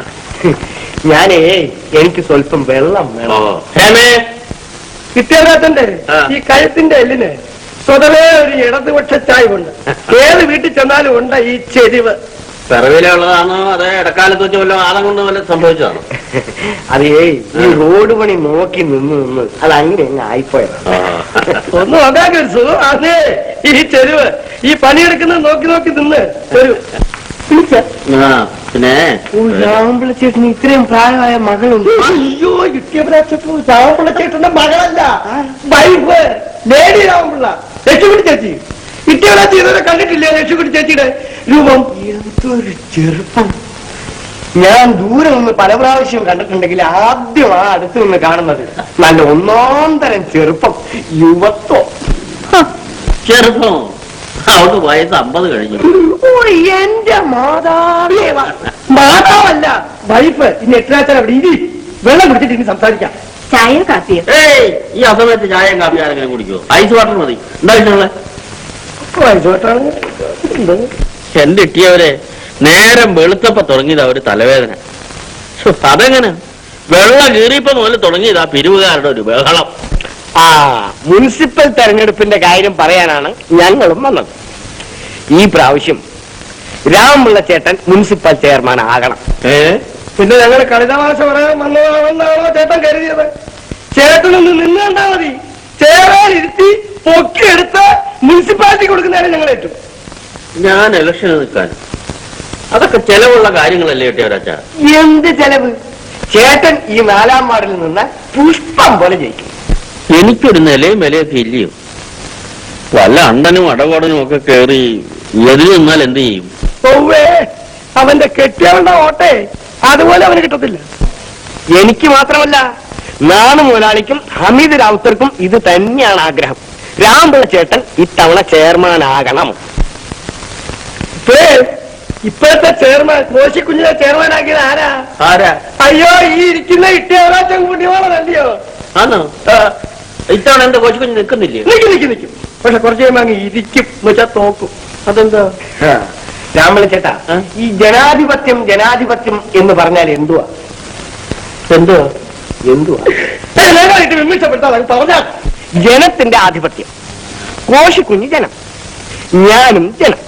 ഞാനേ എനിക്ക് സ്വല്പം വെള്ളം വേണം. ഹേമേ, വിദ്യാഭ്യാസന്റെ ഈ കഴുത്തിന്റെ എല്ലിന് സ്വതവേ ഒരു ഇടതുപക്ഷ ചായ്വുണ്ട്. ഏത് വീട്ടിൽ ചെന്നാലും ഉണ്ട് ഈ ചെരിവ്. പിറവിലുള്ളതാണോ അതേ ഇടക്കാലത്ത് വെച്ച് വല്ല ആദം കൊണ്ട് വല്ല സംഭവിച്ചതാണോ? അതേ ഈ റോഡ് പണി നോക്കി നിന്ന് അത് അങ്ങനെ അങ്ങ് ആയിപ്പോയതാണ്. ഒന്നും നോക്കാൻ ഒരു സുഖം. അതേ ഈ ചെരുവ് ഈ പണിയെടുക്കുന്നത് നോക്കി നിന്ന് ഒരു പിന്നെ രാമപിള്ളച്ചേട്ടന് ഇത്രയും പ്രായമായ മകളുണ്ട്. അയ്യോ ഇട്ടിയപ്പോ രാമപിള്ളച്ചേട്ടന്റെ മകളല്ല, വൈഫ് ലേഡി രാമപിള്ള, ലക്ഷ്മിക്കുട്ടി ചേച്ചി. ഇട്ടിയവരാച്ചി ഇതുവരെ കണ്ടിട്ടില്ലേ ലക്ഷ്മിക്കുട്ടി ചേച്ചിയുടെ രൂപം? എന്തൊരു ചെറുപ്പം. ഞാൻ ദൂരെ നിന്ന് പല പ്രാവശ്യം കണ്ടിട്ടുണ്ടെങ്കിൽ ആദ്യം ആ അടുത്ത് നിന്ന് കാണുന്നത് നല്ല 1 തരം ചെറുപ്പം, യുവത്വം. ചെറുപ്പം അവൾക്ക് വയസ്സ് 50 കഴിഞ്ഞു. എന്റെ മാതാവല്ല വൈഫ്. ഇനി എട്ടാച്ചാൽ അവിടെ ഇരി, വെള്ളം കുടിച്ചിട്ട് ഇനി സംസാരിക്കാം. ചായ കാപ്പിയോ? ഏയ്, ഈ അസമയത്ത് ചായയും കാപ്പി ആരെങ്കിലും കുടിക്കുമോ? ഐസ് വാട്ടർ മതി. എന്താ വെച്ചുള്ള എന്റെ ഇട്ടിയവരെ നേരം വെളുത്തപ്പോ തുടങ്ങിയതാ ഒരു തലവേദന. അതെങ്ങനെ വെള്ളം കീറിയപ്പോ മുതൽ തുടങ്ങിയതാ പിരിവുകാരുടെ ഒരു ബഹളം. മുനിസിപ്പൽ തെരഞ്ഞെടുപ്പിന്റെ കാര്യം പറയാനാണ് ഞങ്ങളും വന്നത്. ഈ പ്രാവശ്യം രാമപിള്ളച്ചേട്ടൻ മുനിസിപ്പൽ ചെയർമാൻ ആകണം. പിന്നെ ഞങ്ങൾ കളിതമാശ പറയാൻ വന്നതാണെന്നാണോ ചേട്ടൻ കരുതിയത്? ചേട്ടനൊന്ന് നിന്ന് കണ്ടാ മതി. ചേരാനിരുത്തി പൊക്കിയെടുത്ത് മുനിസിപ്പാലിറ്റി കൊടുക്കുന്നതിന് ഞങ്ങൾ ഏറ്റു. ഞാൻ ഇലക്ഷന് നിൽക്കാൻ അതൊക്കെ ചെലവുള്ള കാര്യങ്ങളല്ലേ കേട്ടിയവരാച്ചാ? എന്ത് ചെലവ്? ചേട്ടൻ ഈ 4-ാം വാർഡിൽ നിന്ന് പുഷ്പം പോലെ ജയിക്കും. എനിക്കൊരു നിലയും വിലയൊക്കെ ഇല്ലയോ? വല്ല അണ്ടനും അടകോടനും ഒക്കെ കയറി എതിര് നിന്നാൽ എന്ത് ചെയ്യും? അവന്റെ കെട്ടിയവന്റെ ഓട്ടെ അതുപോലെ അവന് കിട്ടത്തില്ല. എനിക്ക് മാത്രമല്ല, നാണു മുതലാളിക്കും ഹമീദ് റാവുത്തർക്കും ഇത് തന്നെയാണ് ആഗ്രഹം. രാമപിള്ള ചേട്ടൻ ഇത്തവണ ചെയർമാൻ ആകണം. ഇപ്പോഴത്തെ ചെയർമാൻ കോശിക്കുഞ്ഞിനെ ചെയർമാനാക്കിയത് ആരാ? ആരാ? അയ്യോ, ഈ ഇരിക്കുന്ന ഇട്ടിയാവരാച്ചൻ കുട്ടിയോളല്ലയോ? ആണോ? ഇത്തവണ എന്താ കോശിക്കുഞ്ഞ് നിൽക്കുന്നില്ലേ? നിൽക്കും. പക്ഷെ കുറച്ച് കഴിയുമ്പോ അങ്ങ് ഇരിക്കും വെച്ചാ തോക്കും. അതെന്താ? രാമല ചേട്ടാ, ഈ ജനാധിപത്യം എന്ന് പറഞ്ഞാൽ എന്തുവാ? വിമർശപ്പെടുത്താൻ പറഞ്ഞാൽ ജനത്തിന്റെ ആധിപത്യം. കോശിക്കുഞ്ഞ് ജനം, ഞാനും ജനം.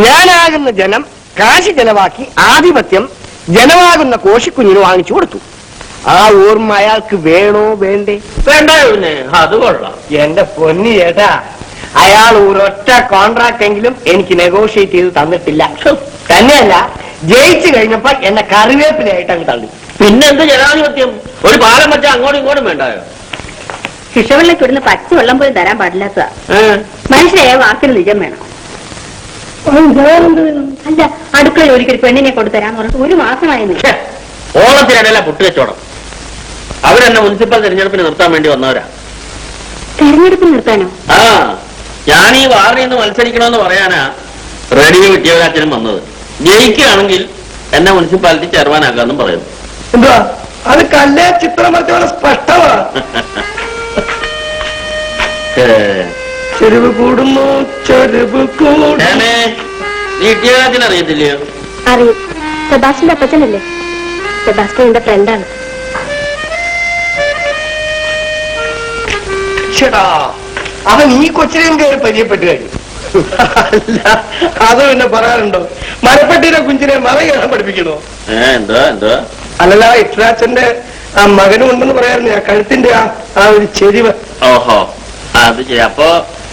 ഞാനാകുന്ന ജനം കാശി ചെലവാക്കി ആധിപത്യം ജനമാകുന്ന കോശിക്കുഞ്ഞിന് വാങ്ങിച്ചു കൊടുത്തു. ആ ഓർമ്മ അയാൾക്ക് വേണോ വേണ്ടേ? വേണ്ടായോ? പിന്നെ അത് കൊള്ളാം. എന്റെ പൊന്നി ചേട്ടാ, അയാൾ ഒരൊറ്റ കോൺട്രാക്ട് എങ്കിലും എനിക്ക് നെഗോഷിയേറ്റ് ചെയ്ത് തന്നിട്ടില്ല. തന്നെയല്ല, ജയിച്ചു കഴിഞ്ഞപ്പോ എന്നെ കറിവേപ്പിലായിട്ട് അങ്ങ് തള്ളി. പിന്നെന്ത് ജനാധിപത്യം? ഒരു പാലം വെച്ചാൽ അങ്ങോട്ടും ഇങ്ങോട്ടും വേണ്ടായോ? ശിക്ഷവെള്ളക്ക് ഇവിടുന്ന് പച്ചവെള്ളം പോലും തരാൻ പാടില്ലാത്ത മനുഷ്യരെ വാക്കിന് നിജം വേണം. അല്ല, അടുക്കള ജോലിക്ക് ഒരു പെണ്ണിനെ കൊടുത്തരാന്ന് പറഞ്ഞിട്ട് 1 മാസമായിരുന്നു. ഓണത്തിനിടയില പുട്ടുകച്ചവടം. അവരെന്നെ മുനിസിപ്പൽ തെരഞ്ഞെടുപ്പിന് നിർത്താൻ വേണ്ടി വന്നവരാ. തെരഞ്ഞെടുപ്പ് നിർത്താനോ? ആ, ഞാൻ ഈ വാർഡിൽ നിന്ന് മത്സരിക്കണമെന്ന് പറയാനാ റേഡിയോ വിദ്യാഭ്യാസത്തിനും വന്നത്. ജയിക്കുകയാണെങ്കിൽ എന്നെ മുനിസിപ്പാലിറ്റി ചെയർമാനാക്കാന്നും പറയുന്നു. എന്താ അത്? കല്ലേ ചിത്രം വരച്ച സ്പഷ്ടമാ. ചെരുവ് കൂടുന്നു, ചെരുവ് കൂടുന്നു. നീ വിദ്യാഭ്യാസത്തിന് അറിയത്തില്ലയോ? അറിയും. സെബാസ്റ്റിന്റെ അപ്പച്ചനല്ലേ? സെബാസ്റ്റ്യൻ എന്റെ ഫ്രണ്ടാണ്. ചേട്ടാ, അവൻ ഈ കൊച്ചിനെയും കയറി പരിചയപ്പെട്ടു കഴിഞ്ഞു. അല്ല, അത് പിന്നെ പറയാറുണ്ടോ? മരപ്പെട്ടിയുടെ കുഞ്ചിനെ മറകേറാൻ പഠിപ്പിക്കണോ? എന്താ? അല്ലല്ല, ഇഷ്ടാച്ചന്റെ ആ മകനും ഉണ്ടെന്ന് പറയാറുണ്ട്. ആ കഴുത്തിന്റെ ആ ഒരു ചെരിവ്. ഓഹോ, അത് ശരി. അപ്പൊ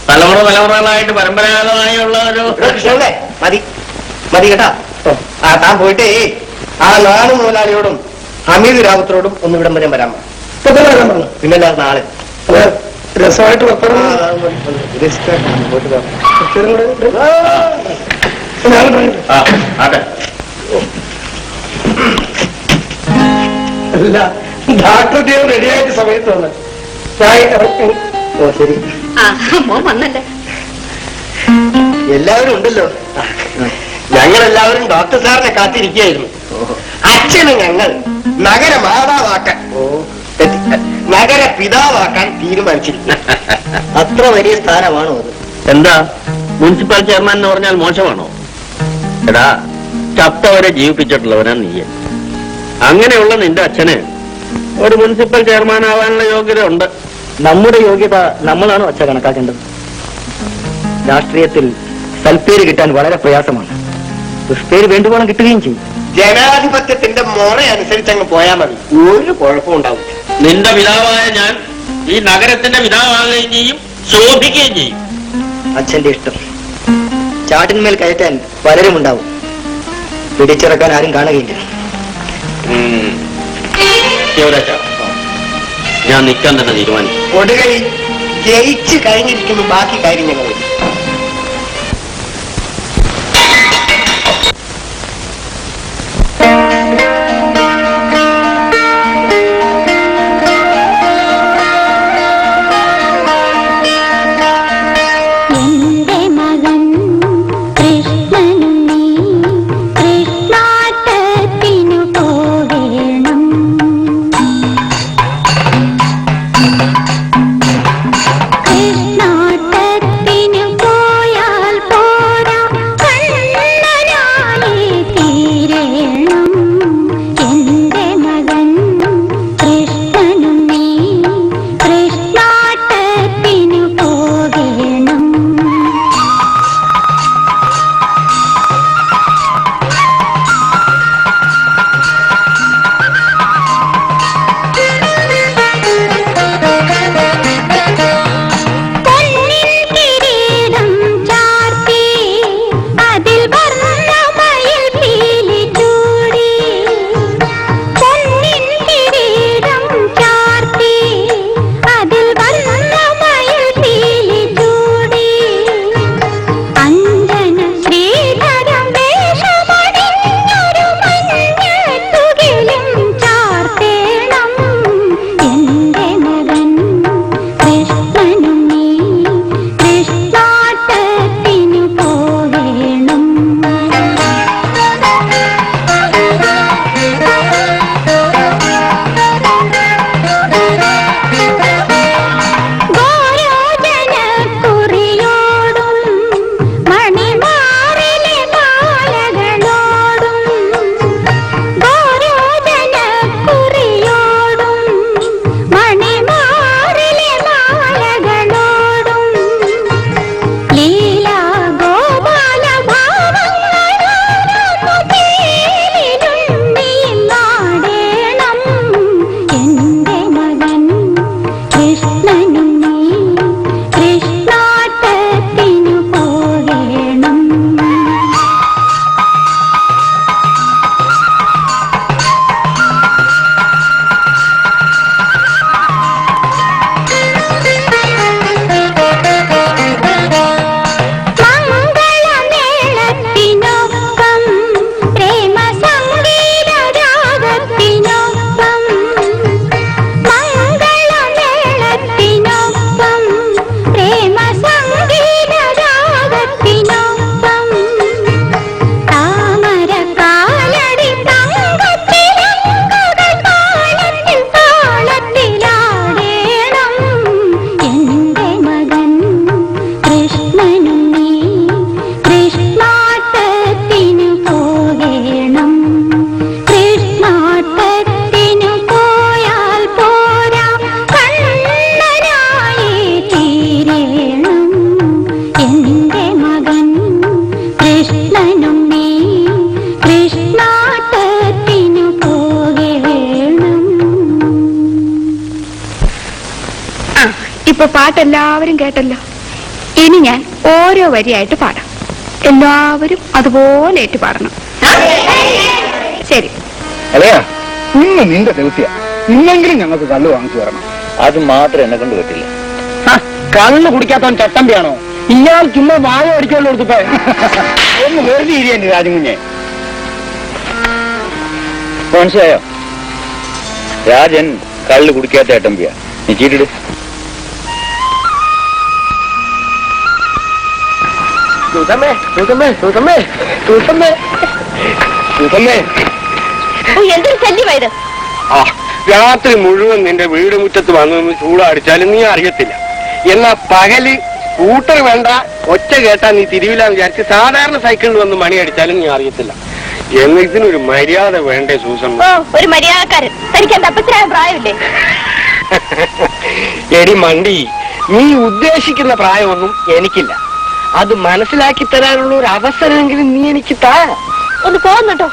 തലമുറകളായിട്ട് പരമ്പരാഗതമായുള്ള ഒരു മതി കേട്ടാ. ആ, താൻ പോയിട്ടേ ആ നാണു മുതലാളിയോടും ഹമീദ് രാവത്തിനോടും ഒന്ന് ഇവിടം വരെ വരാൻ പറഞ്ഞു. പിന്നല്ല, നാളെ രസമായിട്ട് അല്ല, ഡാക്ടർ ദേവ് റെഡിയായിട്ട് സമയത്ത് വന്ന്. ഓ ശരി, വന്നല്ലേ? എല്ലാവരും ഉണ്ടല്ലോ. ഞങ്ങളെല്ലാവരും ഡോക്ടർ സാറിനെ കാത്തിരിക്കുകയായിരുന്നു. അച്ഛന് ഞങ്ങൾ നഗര മാതാവാക്കാൻ, നഗര പിതാവാക്കാൻ തീരുമാനിച്ചിരിക്കുന്നു. അത്ര വലിയ സ്ഥാനമാണോ അത്? എന്താ, മുനിസിപ്പൽ ചെയർമാൻ എന്ന് പറഞ്ഞാൽ മോശമാണോ? എടാ, ചത്തവരെ ജീവിപ്പിച്ചിട്ടുള്ളവനാ നീ. അങ്ങനെയുള്ള നിന്റെ അച്ഛന് ഒരു മുനിസിപ്പൽ ചെയർമാൻ ആവാനുള്ള യോഗ്യത ഉണ്ട്. നമ്മുടെ യോഗ്യത നമ്മളാണോ അച്ഛ കണക്കാക്കേണ്ടത്? രാഷ്ട്രീയത്തിൽ സൽപ്പേര് കിട്ടാൻ വളരെ പ്രയാസമാണ്. ദുഷ്പേര് വേണ്ടുവോളം കിട്ടുകയും ചെയ്യും. ജനാധിപത്യത്തിന്റെ മുറ അനുസരിച്ച് അങ്ങ് പോയാൽ മതി, ഒരു കുഴപ്പവും ഉണ്ടാവില്ല. നിന്റെ പിതാവായ ഞാൻ ഈ നഗരത്തിന്റെ പിതാവാകുകയും ചെയ്യും, ശോഭിക്കുകയും ചെയ്യും. അച്ഛന്റെ ഇഷ്ടം. ചാട്ടിന്മേൽ കയറ്റാൻ പലരും ഉണ്ടാവും, പിടിച്ചിറക്കാൻ ആരും കാണുകയില്ല. ഞാൻ നിൽക്കാൻ തന്നെ തീരുമാനിച്ചു. ഒടുകൈ ജയിച്ചു കഴിഞ്ഞിരിക്കുന്നു, ബാക്കി കാര്യം ഞങ്ങൾ. കൃഷ്ണാട്ടത്തിനു ഇപ്പൊ പാട്ടെല്ലാവരും കേട്ടല്ലോ. ഇനി ഞാൻ ഓരോ വരിയായിട്ട് പാടാം. എല്ലാവരും അതുപോലെ ഏറ്റു പാടണം. ശരി. അല്ലയാ, ഇന്ന് നിന്റെ ദിവസിയ, ഇന്നെങ്കിലും ഞങ്ങൾക്ക് കള്ളു വാങ്ങിച്ചു തരണം. അത് മാത്രം എന്നെ കൊണ്ട് പറ്റില്ല. കള്ളു കുടിക്കാത്തവൻ ചട്ടമ്പിയാണോ? ഇയാൾ ചുമ്മാ വാഴ അടിച്ചോണ്ട് കൊടുത്തപ്പോ ഒന്ന് വെറുതെ ഇരിയന്റെ രാജൻകുഞ്ഞെ. മനസ്സിലായോ? രാജൻ കള്ളു കുടിക്കാത്ത ചട്ടമ്പിയാ. നീ ചീട്ടിട്. എന്തൊരു ശല്യമായത്! രാത്രി മുഴുവൻ നിന്റെ വീട് മുറ്റത്ത് വന്നു ചൂടടിച്ചാലും നീ അറിയത്തില്ല. എന്നാ പകല് സ്കൂട്ടർ വേണ്ട, ഒച്ച കേട്ടാ നീ തിരിവില്ല വിചാരിച്ച് സാധാരണ സൈക്കിളിൽ വന്ന് മണി അടിച്ചാലും നീ അറിയത്തില്ല. എന്നതിനൊരു മര്യാദ വേണ്ടേ സൂസൻ? ഒരു മര്യാദക്കാരൻ. തനിക്ക് എന്താ അപ്പച്ചനായ പ്രായമില്ലേ? എടി മണ്ടി, നീ ഉദ്ദേശിക്കുന്ന പ്രായമൊന്നും എനിക്കില്ല. അത് മനസ്സിലാക്കി തരാനുള്ള ഒരു അവസരമെങ്കിലും നീ എനിക്ക് താ. ഒന്ന് പോകുന്നുട്ടോ,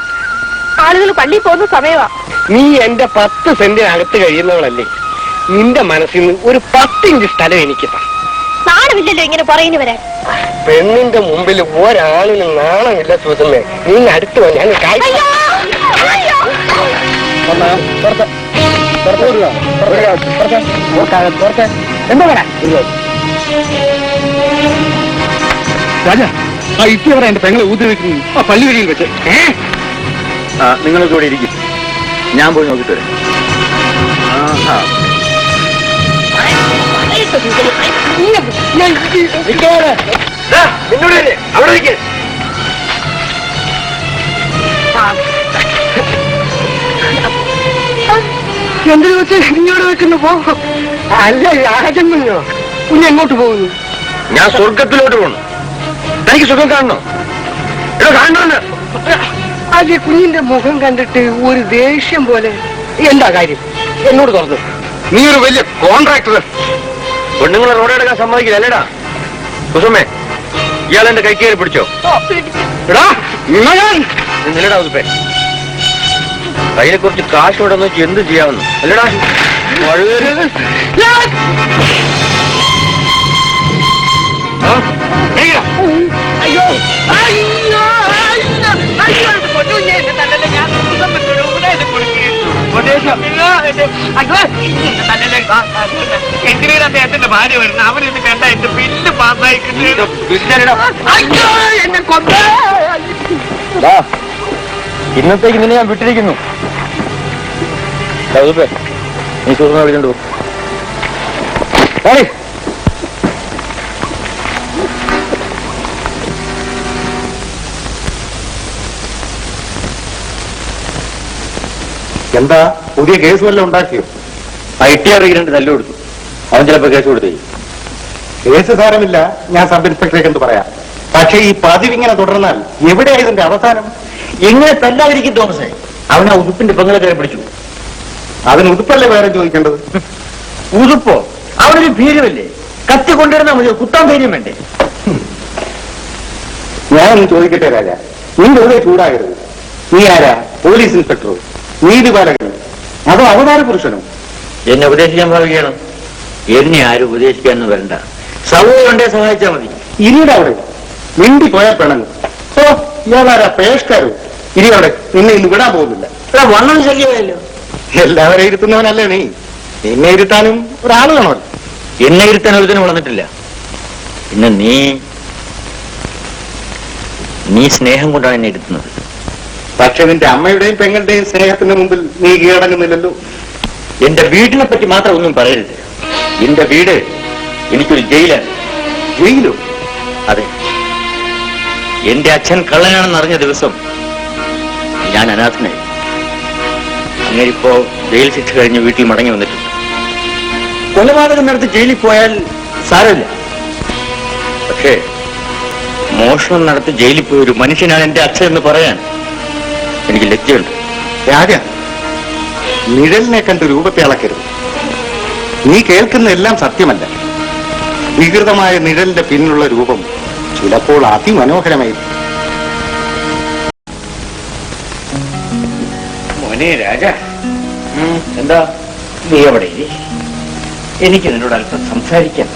ആളുകൾ പള്ളിയിൽ പോകുന്ന സമയമാ. നീ എന്റെ 10 സെന്റിനകത്ത് കഴിയുന്നവളല്ലേ. നിന്റെ മനസ്സിൽ നിന്ന് ഒരു 10 ഇഞ്ച് സ്ഥലം എനിക്ക് താ. നാണമില്ലല്ലോ ഇങ്ങനെ പറയുന്നു വരാൻ. പെണ്ണിന്റെ മുമ്പിൽ ഒരാളിനും നാണമില്ല സൂസമ്മേ. നീ അടുത്ത് വാ, ഞാൻ രാജാ, ആ ഇട്ടിയവരെ എന്റെ പെങ്ങളെ ഊതി വെക്കുന്നു ആ പള്ളി വഴിയിൽ വെച്ച്. നിങ്ങളൊക്കെ ഇവിടെ ഇരിക്കും, ഞാൻ പോയി നോക്കിട്ട് വരാം. എന്തിനു വെച്ച് ഇങ്ങോട്ട് വെക്കുന്നു? പോ. അല്ല രാജൻ കുഞ്ഞോ, കുഞ്ഞ് എങ്ങോട്ട് പോകുന്നു? ഞാൻ സ്വർഗത്തിലോട്ട് പോകണം. തനിക്ക് സുഖം കാണണോ? കാണണമെന്ന്. അത് കുഞ്ഞിന്റെ മുഖം കണ്ടിട്ട് ഒരു ദേഷ്യം പോലെ. എന്താ കാര്യം? എന്നോട് തുറന്നു. നീ ഒരു വലിയ കോൺട്രാക്ടർ. പെണ്ണുങ്ങളെ റോഡെടുക്കാൻ സമ്മതിക്കില്ല അല്ലേടാ? സുഷമേ, ഇയാൾ എന്റെ കൈക്കേറി പിടിച്ചോ? നില്ലടാ ഉതുപ്പേ, കയ്യിലെ കുറച്ച് കാശ് ഇവിടെ നോക്കി എന്ത് ചെയ്യാമെന്ന് അല്ലടാ? എന്തിനാ അദ്ദേഹത്തിന്റെ ഭാര്യ വരുന്നത്? അവരിന്ന് കണ്ട എന്റെ ബില്ല് പാസ്സായി. ഇന്നത്തേക്ക് നിന്നെ ഞാൻ വിട്ടിരിക്കുന്നു. നീ സുഹൃത്തിനെ വിളിച്ചോണ്ടു. എന്താ പുതിയ കേസ് വല്ലതും ഉണ്ടാക്കിയോ? ഐ.ടി.ആർ. 2 തല്ലു കൊടുത്തു. അവൻ ചിലപ്പോ കേസ് കൊടുത്തേ. കേസ് സാരമില്ല, ഞാൻ സബ് ഇൻസ്പെക്ടറേക്ക് എന്ത് പറയാം. പക്ഷേ ഈ പതിവിങ്ങനെ തുടർന്നാൽ എവിടെയാ ഇതിന്റെ അവസാനം? എങ്ങനെ തല്ലാതിരിക്കും തോമസേ? അവൻ ആ ഉതുപ്പിന്റെ പെങ്ങളെ കയറി പിടിച്ചു. അതിന് ഉതുപ്പല്ലേ വേറെ ചോദിക്കേണ്ടത്? ഉതുപ്പോ? അവനൊരു ഭീരുവല്ലേ? കത്തി കൊണ്ടുവരുന്ന മതി, കുത്താൻ ധൈര്യം വേണ്ടേ? ഞാനൊന്ന് ചോദിക്കട്ടെ രാജ, നീ വെറുതെ ചൂടാകരുത്. നീ ആരാ? പോലീസ് ഇൻസ്പെക്ടറോ, നീതിപാലകനോ, അതോ അവതാര പുരുഷനോ? എന്നെ ഉപദേശിക്കാൻ ഭാവിക്കണം. എന്നെ ആരും ഉപദേശിക്കാന്ന് വരണ്ട. സൗകര്യം ഉണ്ടേ സഹായിച്ചാൽ മതി. ഇരിയുടെ അവിടെ മിണ്ടി പോയാൽ പിണങ്ങും. ഓ, ഇയാളാരാ? പേഷ്കാരോ? ഇരി അവിടെ, നിന്നെ ഇന്ന് വിടാൻ പോകുന്നില്ല. വണ്ണം ശല്യമല്ലോ. എല്ലാവരെയും ഇരുത്തുന്നവനല്ലേ നീ? നിന്നെ ഇരുത്താനും ഒരാൾ കാണുമല്ലോ. എന്നെ ഇരുത്താൻ ഒരുത്തിനും വളർന്നിട്ടില്ല. പിന്നെ നീ സ്നേഹം കൊണ്ടാണ് എന്നെ ഇരുത്തുന്നത്. പക്ഷെ നിന്റെ അമ്മയുടെയും പെങ്ങളുടെയും സ്നേഹത്തിന് മുമ്പിൽ നീ കീഴടങ്ങുന്നില്ലല്ലോ. എന്റെ വീടിനെ പറ്റി മാത്രം ഒന്നും പറയരുത്. എന്റെ വീട് എനിക്കൊരു ജയിലാണ്. ജയിലോ? അതെ, എന്റെ അച്ഛൻ കള്ളനാണെന്ന് അറിഞ്ഞ ദിവസം ഞാൻ അനാഥനായി. അങ്ങനെ ഇപ്പോ ജയിൽ ശിക്ഷ കഴിഞ്ഞ് വീട്ടിൽ മടങ്ങി വന്നിട്ടുണ്ട്. കൊലപാതകം നടത്തി ജയിലിൽ പോയാൽ സാരമില്ല. പക്ഷേ മോഷണം നടത്തി ജയിലിൽ പോയ ഒരു മനുഷ്യനാണ് എന്റെ അച്ഛൻ എന്ന് പറയാൻ എനിക്ക് ലജ്ജയുണ്ട്. രാജ, നിഴലിനെ കണ്ട് രൂപത്തെ അളക്കരുത്. നീ കേൾക്കുന്ന എല്ലാം സത്യമല്ല. വികൃതമായ നിഴലിന്റെ പിന്നിലുള്ള രൂപം ചിലപ്പോൾ അതിമനോഹരമായിരിക്കും. മോനെ രാജ, എന്താ നീ എവിടെ? എനിക്ക് നിന്നോട് അല്പം സംസാരിക്കാം.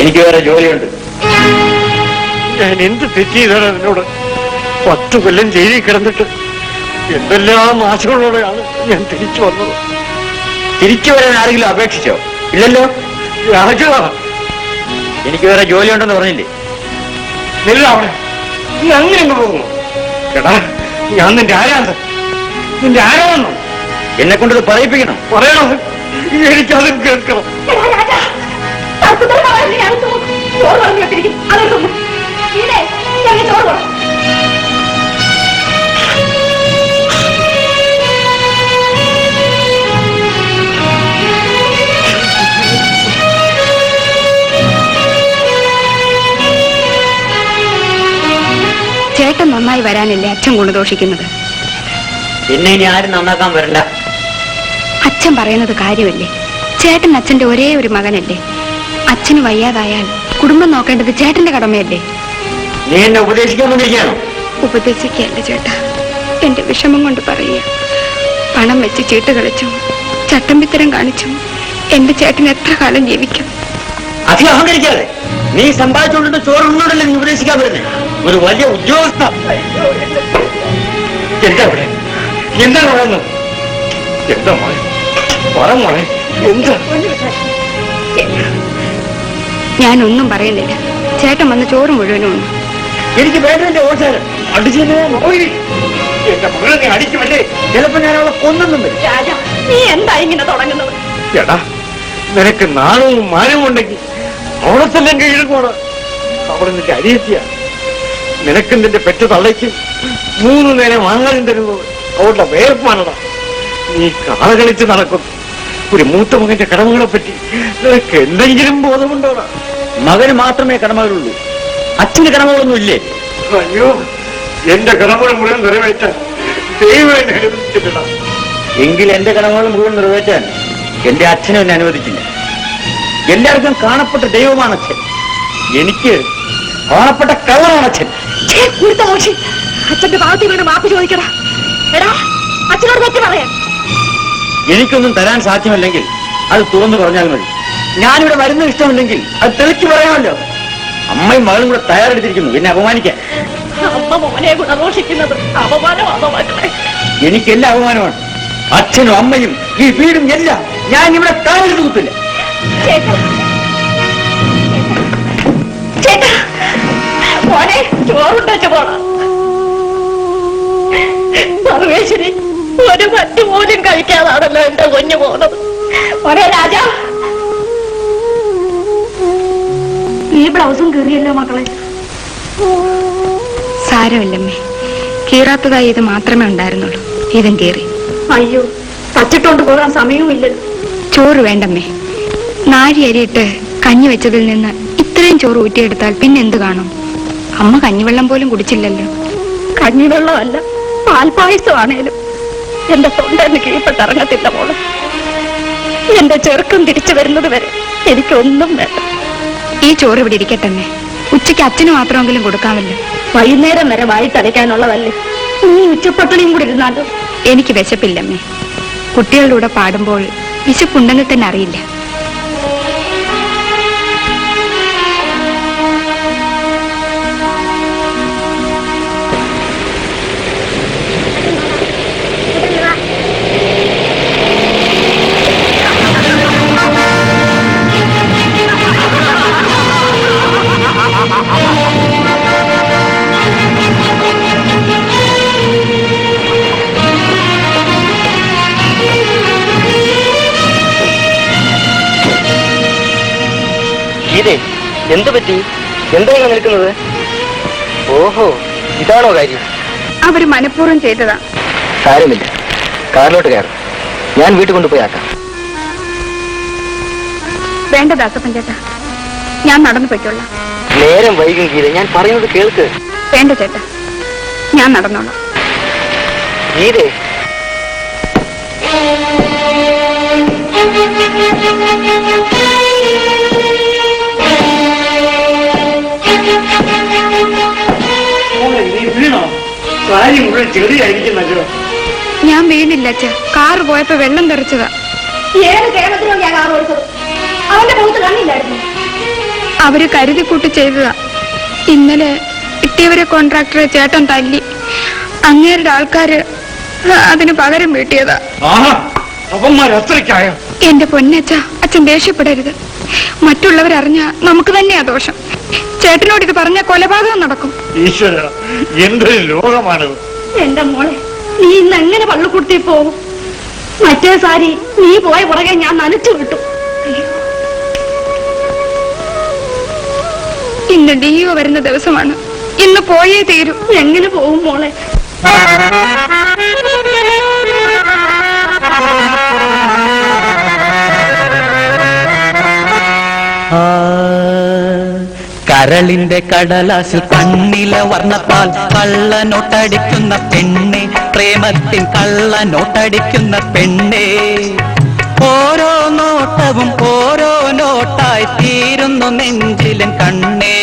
എനിക്ക് വേറെ ജോലിയുണ്ട്. ഞാൻ എന്ത് തെറ്റ് ചെയ്താണ് നിന്നോട്? 10 കൊല്ലം ജയിലിൽ കിടന്നിട്ട് എന്തെല്ലാം ആശകളോടെയാണ് ഞാൻ തിരിച്ചു വന്നത്. തിരിച്ചു വരാൻ ആരെങ്കിലും അപേക്ഷിച്ചോ? ഇല്ലല്ലോ. രാജ, എനിക്ക് വേറെ ജോലിയുണ്ടെന്ന് പറഞ്ഞില്ലേ? അവിടെ നീ അങ്ങനെ അങ്ങ് പോകുന്നു. എടാ, ഞാൻ നിന്റെ ആരാണ്? നിന്റെ ആരാണെന്നോ? എന്നെ കൊണ്ടത് പറയിപ്പിക്കണം. പറയണോ? എനിക്കത് കേൾക്കണം. ചോറ് പറഞ്ഞു വെച്ചിരിക്കും. അതൊന്നും ചോറ് വേണം. ചേട്ടൻ നന്നായി വരാനല്ലേ അച്ഛൻ ഗുണദോഷിക്കുന്നത്? പിന്നെ ഇനി ആരും നന്നാക്കാൻ വരണ്ട. അച്ഛൻ പറയുന്നത് കാര്യമല്ലേ? ചേട്ടൻ അച്ഛന്റെ ഒരേ ഒരു മകനല്ലേ? അച്ഛന് വയ്യാതായാൽ കുടുംബം നോക്കേണ്ടത് ചേട്ടന്റെ കടമയല്ലേ? നീ എന്നെ ഉപദേശിക്കാൻ വന്നിരിക്കുകയാണോ? ഉപദേശിക്കല്ലേ ചേട്ടാ, എന്റെ വിഷമം കൊണ്ട് പറയുക. പണം വെച്ച് ചീട്ട് കളിച്ചും ചട്ടമ്പിത്തരം കാണിച്ചും എന്റെ ചേട്ടൻ എത്ര കാലം ജീവിക്കും? അധികം അഹങ്കരിക്കാതെ. നീ സമ്പാദിച്ചുകൊണ്ടിട്ട് ചോറുണ്ടല്ലേ നീ ഉപദേശിക്കാൻ വരുന്നേ? ഒരു വലിയ ഉദ്യോഗസ്ഥ. എന്താ ഇവിടെ? എന്താ പറയുന്നത്? എന്താ മോളെ? പറ മോളെ, എന്താ? ഞാനൊന്നും പറയുന്നില്ല. ചേട്ടൻ വന്ന് ചോറ് മുഴുവനും ഉണ്ട്. എനിക്ക് വേണ്ടതിന്റെ ഓച്ചാരം അടിച്ചു. എന്റെ മകളെ നീ അടിക്കുമല്ലേ? ചിലപ്പോ ഞാൻ അവളെ കൊന്നൊന്നും വരും. രാജ, നീ എന്താ ഇങ്ങനെ തുടങ്ങുന്നത്? എടാ, നിനക്ക് നാണവും മാനവും ഉണ്ടെങ്കിൽ അവളത്തെല്ലാം കീഴക്കോട്. അവിടെ നിന്റെ അരിയെത്തിയ നിനക്കും നിന്റെ പെറ്റ തള്ളയ്ക്കും 3 നേരം ആഹാരം തരുന്നത് അവളുടെ വേർപ്പാനടാ. നീ കാള കളിച്ച് നടക്കുന്നു. ഒരു മൂത്ത മകന്റെ കടമകളെ പറ്റി നിനക്ക് എന്തെങ്കിലും ബോധമുണ്ടോടാ? മകന് മാത്രമേ കടമകളുള്ളൂ. അച്ഛന്റെ കടമകളൊന്നും ഇല്ലേ? അയ്യോ, എന്റെ കടമകൾ മുഴുവൻ നിറവേറ്റാൻ ദൈവം എന്നെ അനുവദിച്ചിട്ടില്ല. എങ്കിൽ എന്റെ കടമകൾ മുഴുവൻ നിറവേറ്റാൻ എന്റെ അച്ഛനും എന്നെ അനുവദിച്ചില്ല. എല്ലാവർക്കും കാണപ്പെട്ട ദൈവമാണ് അച്ഛൻ. എനിക്ക് കാണപ്പെട്ട കള്ളമാണ് അച്ഛൻ. അച്ഛന്റെ ഭാഗത്തിൽ വീണ് മാപ്പ് ചോദിക്കടാ. എടാ, അച്ഛനോട് പറ്റി പറയാൻ. എനിക്കൊന്നും തരാൻ സാധ്യമല്ലെങ്കിൽ അത് തുറന്നു പറഞ്ഞാൽ മതി. ഞാനിവിടെ വരുന്നത് ഇഷ്ടമില്ലെങ്കിൽ അത് തെളിച്ചു പറയാമല്ലോ. അമ്മയും മകളും കൂടെ തയ്യാറെടുത്തിരിക്കുന്നു എന്നെ അപമാനിക്കാൻ. അമ്മ മോനെ ഗുണദോഷിക്കുന്നത് അപമാനം. എനിക്കെല്ലാം അപമാനമാണ്. അച്ഛനും അമ്മയും ഈ വീടും എല്ലാം ഞാൻ ഇവിടെ കാലിൽ കുത്തില്ല. ചേട്ടാ, മോനെ ചോറുണ്ടച്ച പോണ. സർവേശ്വരി, ഒരു പറ്റു പോലും കഴിക്കാതാണല്ലോ എന്റെ കുഞ്ഞു പോകുന്നത്. ഒരേ രാജ, ഈ ബ്ലൗസും കീറിയല്ലോ മക്കളെ. സാരമില്ലമ്മേ, കീറാത്തതായി ഇത് മാത്രമേ ഉണ്ടായിരുന്നുള്ളൂ. ഇതും കീറി. അയ്യോ, പച്ചിട്ടോണ്ട് പോകാൻ സമയവുമില്ലല്ലോ. ചോറ് വേണ്ടമ്മേ. നാഴി അരിയിട്ട് കഞ്ഞി വെച്ചതിൽ നിന്ന് ഇത്രയും ചോറ് ഊറ്റിയെടുത്താൽ പിന്നെ എന്ത് കാണും? അമ്മ കഞ്ഞിവെള്ളം പോലും കുടിച്ചില്ലല്ലോ. കഞ്ഞിവെള്ളമല്ല, പാൽപ്പായസമാണേലും എന്റെ തൊണ്ടെന്ന് കീഴ്പ്പെട്ടിറങ്ങത്തില്ല മോള്. എന്റെ ചെറുക്കം തിരിച്ചു വരുന്നത് വരെ എനിക്കൊന്നും വേണ്ട. ഈ ചോറ് ഇവിടെ ഇരിക്കട്ടെ. ഉച്ചയ്ക്ക് അച്ഛന് മാത്രമെങ്കിലും കൊടുക്കാമല്ലോ. വൈകുന്നേരം വരെ വായിട്ടടയ്ക്കാനുള്ളതല്ലേ. നീ ഉച്ചപ്പട്ടണിയും കൂടി ഇരുന്നാലോ? എനിക്ക് വിശപ്പില്ലമ്മേ. കുട്ടികളുടെ കൂടെ പാടുമ്പോൾ വിശപ്പുണ്ടെന്ന് തന്നെ അറിയില്ല. ഇതേ എന്തു പറ്റി? എന്താണ് നിൽക്കുന്നത്? ഓഹോ, ഇതാണോ കാര്യം? അവര് മനഃപൂർവ്വം ചെയ്തതാ. സാരമില്ല, കാറിലോട്ട് കയറും. ഞാൻ വീട്ടിൽ കൊണ്ടുപോയി ആക്കാം. വേണ്ട ദാസപ്പൻ ചേട്ടാ, ഞാൻ നടന്നു പോയിക്കൊള്ളാം. നേരം വൈകും ഗീത, ഞാൻ പറയുന്നത് കേൾക്ക്. വേണ്ട ചേട്ടാ, ഞാൻ നടന്നോളാം. ഗീതേ, നീ വീണോ? കാര്യം മുഴുവൻ ചെറിയായിരിക്കുന്നല്ലോ. ഞാൻ വീണില്ല അച്ഛ. കാറ് പോയപ്പോ വെള്ളം തെറിച്ചതാ. ഏത് കേരളത്തിലോ ഞാൻ കാർ ഓടിച്ചത്? അവന്റെ മുഖത്ത് കണ്ണില്ലായിരുന്നു. അവര് കരുതി കൂട്ടി ചെയ്തതാ. ഇന്നലെ കിട്ടിയവരെ കോൺട്രാക്ടറെ ചേട്ടൻ തല്ലി. അങ്ങേരുടെ ആൾക്കാര് അതിന് പകരം വീട്ടിയതാ. അവന്മാരത്രയ്ക്കായോ? എന്റെ പൊന്നച്ഛ, അച്ഛൻ ദേഷ്യപ്പെടരുത്. മറ്റുള്ളവരറിഞ്ഞ നമുക്ക് തന്നെയാ ദോഷം. ചേട്ടനോട് ഇത് പറഞ്ഞ കൊലപാതകം നടക്കും. ഈശ്വര, എന്തൊരു ലോകമാണത്. എന്റെ മോളെ, നീ ഇന്ന് എങ്ങനെ പള്ളിക്കുട്ടി പോകും? മറ്റേ സാരി നീ പോയ പുറകെ ഞാൻ നനച്ചു വിട്ടു. ഇന്ന് ഡിഒ വരുന്ന ദിവസമാണ്. ഇന്ന് പോയേ തീരൂ. എങ്ങനെ പോകും മോളെ? കരളിന്റെ കടലാസിൽ കണ്ണിലെ വർണ്ണത്താൽ കള്ളനോട്ടടിക്കുന്ന പെണ്ണെ, പ്രേമത്തിൻ കള്ളനോട്ടടിക്കുന്ന പെണ്ണെ. ഓരോ നോട്ടവും ഓരോ നോട്ടായി തീരുന്നു നെഞ്ചിലൻ കണ്ണേ.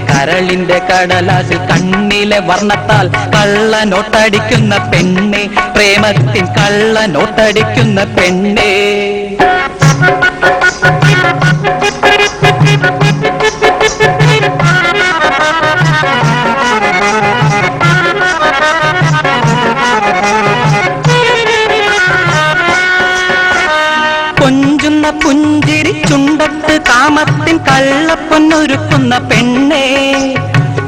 കരളിന്റെ കടലാസിൽ കണ്ണിലെ വർണ്ണത്താൽ കള്ളനോട്ടടിക്കുന്ന പെണ്ണെ, പ്രേമത്തിൻ കള്ളനോട്ടടിക്കുന്ന പെണ്ണെ. കൊഞ്ചുന്ന പുഞ്ചിരി ചുണ്ടത്ത് കാമത്തിൻ കള്ളപ്പൊന്നൊരുക്കുന്ന പെണ്ണെ.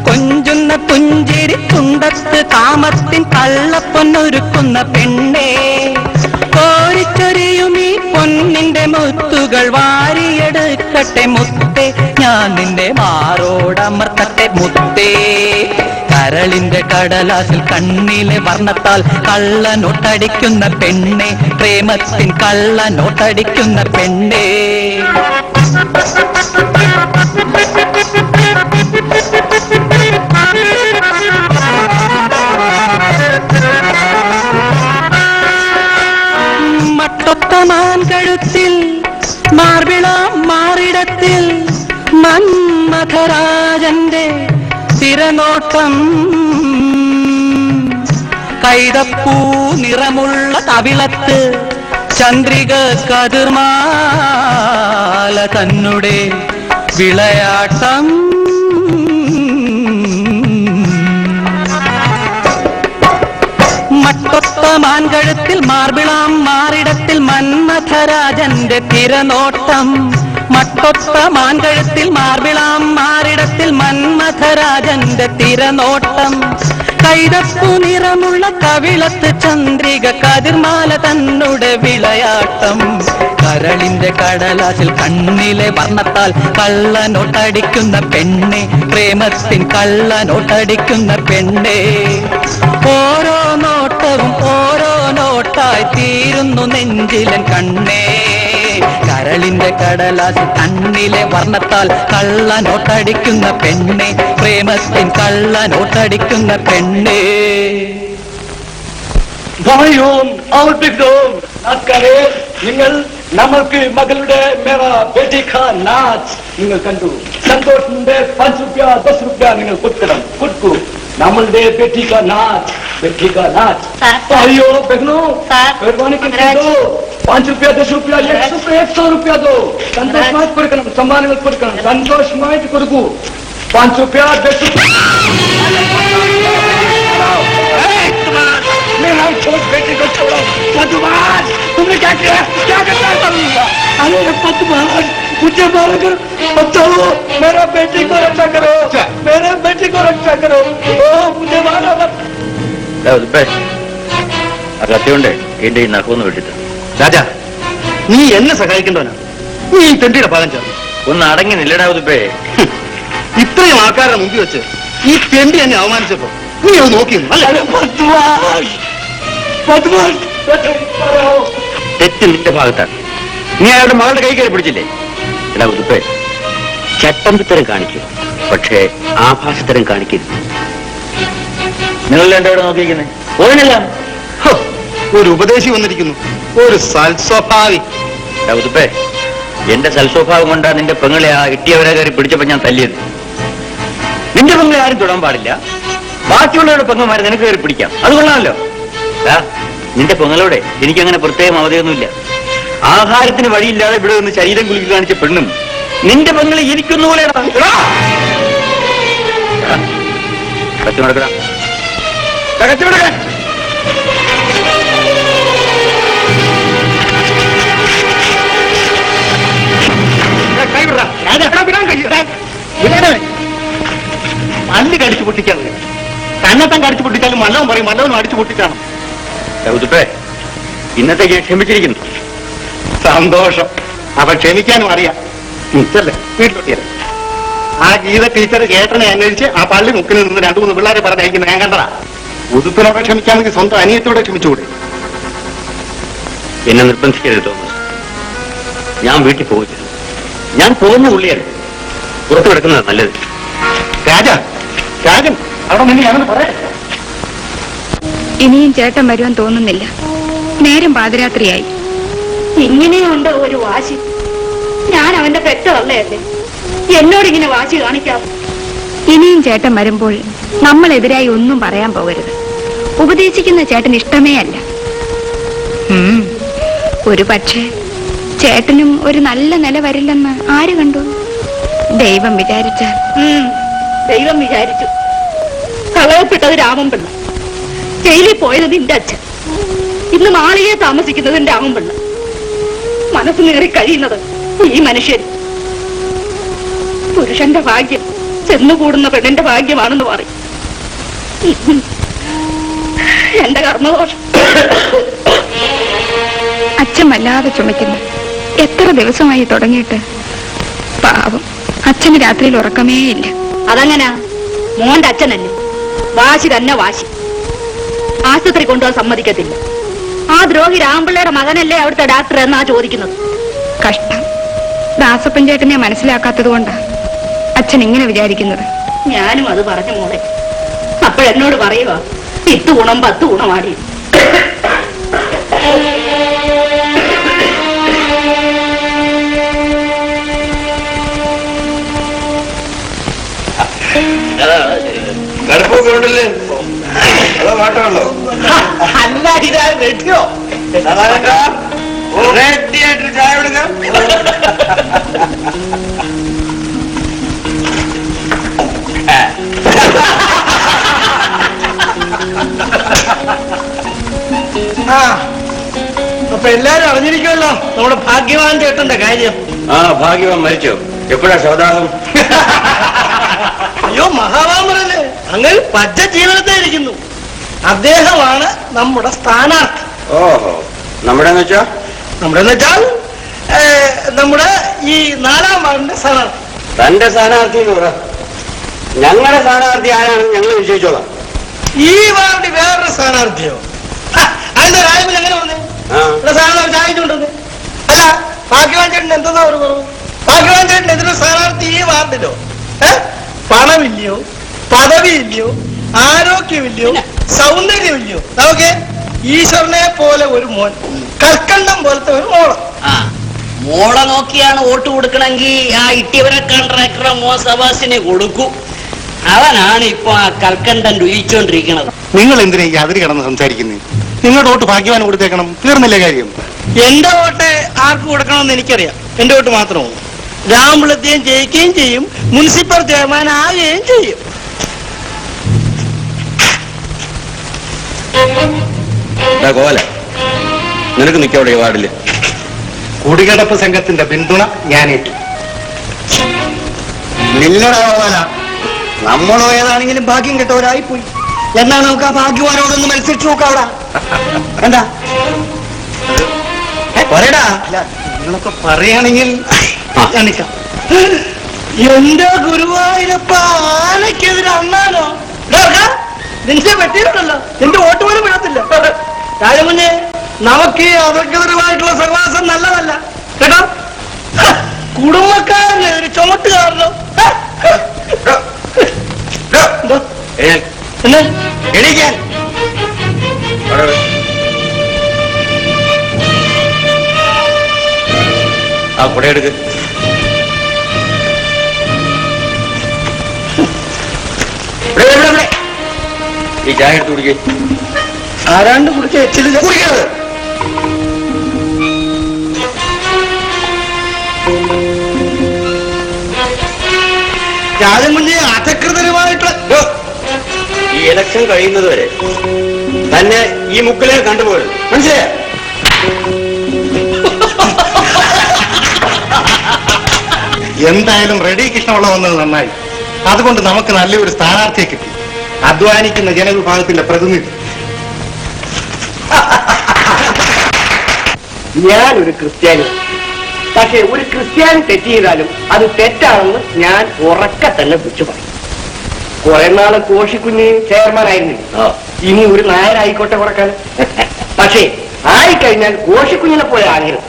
കൊഞ്ചുന്ന പുഞ്ചിരി ചുണ്ടത്ത് കാമത്തിൻ കള്ളപ്പൊന്നൊരുക്കുന്ന പെണ്ണെ. കോരിച്ചൊരിയുമീ പൊന്നിന്റെ മുത്തുകൾ വാരിയെടുക്കട്ടെ മുത്തേ, ഞാൻ നിന്റെ മാറോടമർത്തട്ടെ മുത്തേ. കരളിന്റെ കടലാസിൽ കണ്ണിലെ വർണ്ണത്താൽ കള്ളനോട്ടടിക്കുന്ന പെണ്ണെ, പ്രേമത്തിൻ കള്ളനോട്ടടിക്കുന്ന പെണ്ണെ. മട്ടൊത്ത മാൻകഴുത്തിൽ മാർവിളാം മാറിടത്തിൽ മന്മഥരാജന്റെ തിരനോട്ടം. കൈതപ്പൂ നിറമുള്ള കവിളത്ത് ചന്ദ്രിക കതിർമാല തന്നുടെ വിളയാട്ടം. മട്ടൊത്ത മാൻകഴുത്തിൽ മാർവിളാം മാറിടത്തിൽ മന്മഥരാജന്റെ തിരനോട്ടം. മട്ടൊത്ത മാൻകഴുത്തിൽ മാർവിളാം മാറിടത്തിൽ മന്മഥരാജന്റെ തിരനോട്ടം. കൈതപ്പൂ നിറമുള്ള കവിളത്ത് ചന്ദ്രിക കതിർമാല തന്നുടെ വിളയാട്ടം. കരളിന്റെ കടലാസിൽ കണ്ണിലെ വർണ്ണത്താൽ കള്ളനോട്ടടിക്കുന്ന പെണ്ണെ, പ്രേമത്തിൻ കള്ളനോട്ടടിക്കുന്ന പെണ്ണെ. ഓരോ നോട്ടവും ഓരോ നോട്ടായി തീരുന്നു നെഞ്ചിലൻ കണ്ണേ. കരളിന്റെ കടലാസിൽ കണ്ണിലെ വർണ്ണത്താൽ കള്ളനോട്ടടിക്കുന്ന പെണ്ണെ, പ്രേമത്തിൻ കള്ളനോട്ടടിക്കുന്ന പെണ്ണെ. നിങ്ങൾ നമ്മൾക്ക് മകളുടെ മേറ ബേട്ടി കാ നാച്ച് നിങ്ങൾ കണ്ടു. സന്തോഷിന്റെ 5 രൂപ 10 രൂപ നിങ്ങൾ കൊടുക്കണം, കൊടുക്കൂ. നമ്മളുടെ ബേട്ടി കാ നാച്ച്, ബേട്ടി കാ നാച്ച്. അയ്യോ ബഹനോ, मेहरबानी करके दो. 5 രൂപ 10 രൂപ 100 രൂപ दो. സന്തോഷമായി കൊടുക്കണം, സമ്മാനങ്ങൾ കൊടുക്കണം, സന്തോഷമായിട്ട് കൊടുക്കൂ. 5 രൂപ 10 രൂപ. मेरा बेटे को छोड़ो पद्मान, तुमने क्या किया? क्या करना है करूंगा? अरे पद्मान, मुझे मारकर बचाओ, मेरा बेटे को रक्षा करो, मेरे बेटे को रक्षा करो. ओ मुझे मारा मत. കത്തിയുണ്ട് എന്റെ ഈ നഖമൊന്ന് വിട്ടിട്ട്. രാജാ, നീ എന്നെ സഹായിക്കേണ്ടവനാ. നീ ഈ തെണ്ടിയുടെ പാലം ചേർന്നു. ഒന്ന് അടങ്ങി നില്ലടാ ഉതുപ്പേ. ഇത്രയും ആൾക്കാരുടെ മുമ്പിൽ വെച്ച് ഈ തെണ്ടി എന്നെ അവമാനിച്ചപ്പോ നീ അത് നോക്കിയിരുന്നു അല്ലേ? തെറ്റ് നിന്റെ ഭാഗത്താണ്. നീ അയാളുടെ മകളുടെ കൈ കയറി പിടിച്ചില്ലേ? എടാ ഉതുപ്പേ, ചട്ടമ്പിത്തരം കാണിക്കും, പക്ഷേ ആഭാസത്തരം കാണിക്കരുത്. നിങ്ങൾ രണ്ടോടെ നോക്കിയിരിക്കുന്നേ ഓരനല്ല. ഒരു ഉപദേശി വന്നിരിക്കുന്നു, ഒരു സൽസ്വഭാവി. എടാ ഉതുപ്പേ, എന്റെ സൽസ്വഭാവം കൊണ്ടാ നിന്റെ പെങ്ങളെ ആ കിട്ടിയവരെ കയറി പിടിച്ചപ്പോ ഞാൻ തല്ലിയത്. നിന്റെ പെങ്ങളെ ആരും തൊടാൻ പാടില്ല, ബാക്കിയുള്ളവരുടെ പെങ്ങന്മാരെ നിനക്ക് കയറി പിടിക്കാം, അത് കൊള്ളാമല്ലോ. നിന്റെ പെങ്ങളോടെ എനിക്കങ്ങനെ പ്രത്യേകം അവധിയൊന്നുമില്ല. ആഹാരത്തിന് വഴിയില്ലാതെ ഇവിടെ നിന്ന് ശരീരം കുലുക്കി കാണിച്ച പെണ്ണും നിന്റെ പെങ്ങളെ ഇരിക്കുന്ന പോലെയാണ്. കച്ചവടക്കാ കച്ചവടക്കാൻ പല്ല് കടിച്ചു പൊട്ടിക്കാൻ തന്നെത്താൻ കടിച്ചു പൊട്ടിച്ചാലും മല്ലവും പറയും മല്ലവനും അടിച്ചു പൊട്ടിച്ചാണ്. ഉതുപ്പേ ഇന്നത്തേക്ക് ക്ഷമിച്ചിരിക്കുന്നു. സന്തോഷം. അപ്പൊ ക്ഷമിക്കാനും അറിയാം. ടീച്ചറല്ലേ വീട്ടിലൊട്ടിയത് ആ ഗീത ടീച്ചർ കേട്ടനെ അന്വേഷിച്ച് ആ പള്ളി മുക്കിൽ നിന്ന് 2-3 പിള്ളേരെ പറഞ്ഞയക്കുന്നത് ഞാൻ കണ്ടതാ. ഉതുപ്പിനോടെ ക്ഷമിക്കാമെങ്കിൽ സ്വന്തം അനിയത്തോടെ ക്ഷമിച്ചുകൂടെ? എന്നെ നിർബന്ധിക്കരുത് തോമസ്. ഞാൻ വീട്ടിൽ പോയില്ല. ഞാൻ പോകുന്ന പുള്ളിയാണ്. പുറത്തു കിടക്കുന്നത് നല്ലത്. രാജൻ അവിടെ നിന്ന് ഞാനൊന്ന് പറയാം. ഇനിയും ചേട്ടൻ വരുവാൻ തോന്നുന്നില്ല. നേരം പാതിരാത്രിയായി. ഇങ്ങനെയുണ്ട് ഒരു വാശി. ഞാൻ അവന്റെ പെറ്റതള്ളയല്ലേ, എന്നോടിങ്ങനെ വാശി കാണിക്കാം. ഇനിയും ചേട്ടൻ വരുമ്പോൾ നമ്മളെതിരായി ഒന്നും പറയാൻ പോകരുത്. ഉപദേശിക്കുന്ന ചേട്ടൻ ഇഷ്ടമേ അല്ല. ഒരു പക്ഷേ ചേട്ടനും ഒരു നല്ല നില വരില്ലെന്ന് ആര് കണ്ടു? ദൈവം വിചാരിച്ചാൽ. ദൈവം വിചാരിച്ചു. കളയപ്പെട്ടത് രാമൻപിള്ള, ജയിലിൽ പോയത് നിന്റെ അച്ഛൻ, ഇന്ന് മാളികയെ താമസിക്കുന്നത് രാമൻപിള്ള, മനസ്സ് നേറി കഴിയുന്നത് ഈ മനുഷ്യൻ. പുരുഷന്റെ ഭാഗ്യം ചെന്നുകൂടുന്ന പെണ്ണിന്റെ ഭാഗ്യമാണെന്ന് പറയും. എന്റെ കർമ്മദോഷം. അച്ഛൻ വല്ലാതെ ചുമക്കുന്നു. എത്ര ദിവസമായി തുടങ്ങിയിട്ട്. പാവം അച്ഛന് രാത്രിയിൽ ഉറക്കമേ ഇല്ല. അതെങ്ങനാ? മോന്റെ അച്ഛനല്ലേ, വാശി തന്നെ വാശി. ആശുപത്രി കൊണ്ടുപോകാൻ സമ്മതിക്കത്തില്ല. ആ ദ്രോഹി രാമപിള്ളയുടെ മകനല്ലേ അവിടുത്തെ ഡാക്ടർ എന്നാ ചോദിക്കുന്നത്. കഷ്ടം. ദാസപ്പൻ ചേട്ടനെ മനസ്സിലാക്കാത്തത് കൊണ്ടാണ് അച്ഛൻ ഇങ്ങനെ വിചാരിക്കുന്നത്. ഞാനും അത് പറഞ്ഞു മോളെ. അപ്പോഴെന്നോട് പറയുക 10 ഗുണം 10 ഗുണമാടി. കടുപ്പൊക്കെ ഉണ്ടല്ലേ? അതോ മാറ്റമുള്ളോ? അല്ല ഇതാ റെഡിയോ? റെഡിയായിട്ട് ചായ കൊടുക്കാം. അപ്പൊ എല്ലാരും അറിഞ്ഞിരിക്കുമല്ലോ നമ്മുടെ ഭാഗ്യവാൻ ചേട്ടന്റെ കാര്യം. ഭാഗ്യവാൻ മരിച്ചോ? എപ്പോഴാ ശവദാഹം? അയ്യോ മഹാവാമനല്ലേ, അങ്ങനെ പച്ച ജീവിതത്തെ ഇരിക്കുന്നു. അദ്ദേഹമാണ് നമ്മുടെ സ്ഥാനാർത്ഥി. ഓഹോ, നമ്മുടെ വെച്ചാൽ നമ്മുടെ ഈ 4-ാം വാർഡിന്റെ സ്ഥാനാർത്ഥി. തന്റെ സ്ഥാനാർത്ഥി എന്ന് പറ. ഞങ്ങളുടെ സ്ഥാനാർത്ഥി ആരാണെന്ന് ഞങ്ങൾ നിശ്ചയിച്ചോളാം. ഈ വാർഡിൽ വേറൊരു സ്ഥാനാർത്ഥിയോ? അതിന്റെ രാജ്യം എങ്ങനെ പറഞ്ഞു സ്ഥാനാർത്ഥി ചായച്ചുകൊണ്ടത്? അല്ല, ഭാഗ്യവാൻ ചേട്ടൻ എന്തെന്നാ ഒരു കുറവ്? ഭാഗ്യവാൻ ചേട്ടൻ എതിരെ സ്ഥാനാർത്ഥി ഈ വാർഡിലോ? പണമില്ലയോ, പദവിയില്ലയോ, ആരോഗ്യമില്ലയോ, സൗന്ദര്യമില്ലയോ? നമുക്ക് ഈശ്വരനെ പോലെ ഒരു മോൻ, കൽക്കണ്ടം പോലത്തെ ഒരു മോള്. മോളെ നോക്കിയാണ് വോട്ട് കൊടുക്കണമെങ്കിൽ ആ ഇട്ടിയവരെ കോൺട്രാക്ടറെ മോസബാസിനെ കൊടുക്കൂ. അവനാണ് ഇപ്പൊ ആ കൽക്കണ്ടം രുചിച്ചോണ്ടിരിക്കുന്നത്. നിങ്ങൾ എന്തിനാ ഈ അതിര് കിടന്ന് സംസാരിക്കുന്നത്? നിങ്ങളുടെ വോട്ട് ഭാഗ്യവാൻ കൊടുത്തേക്കണം, തീർന്നില്ലേ കാര്യം? എന്റെ വോട്ട് ആർക്ക് കൊടുക്കണമെന്ന് എനിക്കറിയാം. എന്റെ വോട്ട് മാത്രമോ? രാമപിള്ളത്തെയും ജയിക്കുകയും ചെയ്യും, മുനിസിപ്പൽ ചെയർമാൻ ആകുകയും ചെയ്യും. കോല നിനക്ക് നിൽക്കവിടെ ഈ വാർഡില്. കുടികിടപ്പ് സംഘത്തിന്റെ പിന്തുണ ഞാനേറ്റു. നിന്നോടാ കോല, നമ്മളോ ഏതാണെങ്കിലും ഭാഗ്യം കെട്ടവരായിപ്പോയി. എന്നാ നമുക്ക് ആ ഭാഗ്യവാനോടൊന്ന് മത്സരിച്ചു നോക്കാം. അവിടെ എന്താ പറയടാ? നിങ്ങളൊക്കെ പറയുകയാണെങ്കിൽ കാണിക്കാം. എന്റെ ഗുരുവായൂരപ്പ, ആനയ്ക്കെതിരെ അണ്ണാനോ? നിന്റെ പറ്റിയിട്ടുണ്ടല്ലോ, എന്റെ വോട്ട് പോലും വിടത്തില്ല. രാജമുഞ്ഞെ, നമുക്ക് ഈ അവർക്കെതിരുമായിട്ടുള്ള സഹവാസം നല്ലതല്ല കേട്ടോ. കുടുംബക്കാരന് ഒരു ചുമട്ടുകാരനോ? എന്നെ എണീക്കാൻ ആ കുടയെടുക്ക്. ഈ ചായ എടുത്ത് കുടിക്കേ. ആരാണ്ട് കുടിച്ച് എച്ചിൽ കുടിക്കരുത്. രാജൻ കുഞ്ഞ് അധികൃതരുമായിട്ടുള്ള ഈ ഇലക്ഷൻ കഴിയുന്നത് വരെ തന്നെ ഈ മുക്കിലെ കണ്ടുപോകരുത്, മനസ്സിലായോ? എന്തായാലും റെഡി കൃഷ്ണപിള്ള വന്നത് നന്നായി. അതുകൊണ്ട് നമുക്ക് നല്ലൊരു സ്ഥാനാർത്ഥിയെ കിട്ടി, അധ്വാനിക്കുന്ന ജനവിഭാഗത്തിന്റെ പ്രതിനിധി. ഞാനൊരു ക്രിസ്ത്യാനി, പക്ഷെ ഒരു ക്രിസ്ത്യാനി തെറ്റ് ചെയ്താലും അത് തെറ്റാണെന്ന് ഞാൻ ഉറക്കെ തന്നെ പിടിച്ചു പറയും. കുറെ നാള് കോഷിക്കുഞ്ഞ് ചെയർമാനായിരുന്നു, ഇനി ഒരു നായരായിക്കോട്ടെ കുറക്കാൻ. പക്ഷേ ആയിക്കഴിഞ്ഞാൽ കോഷിക്കുഞ്ഞിനെ പോലെ ആകരുത്.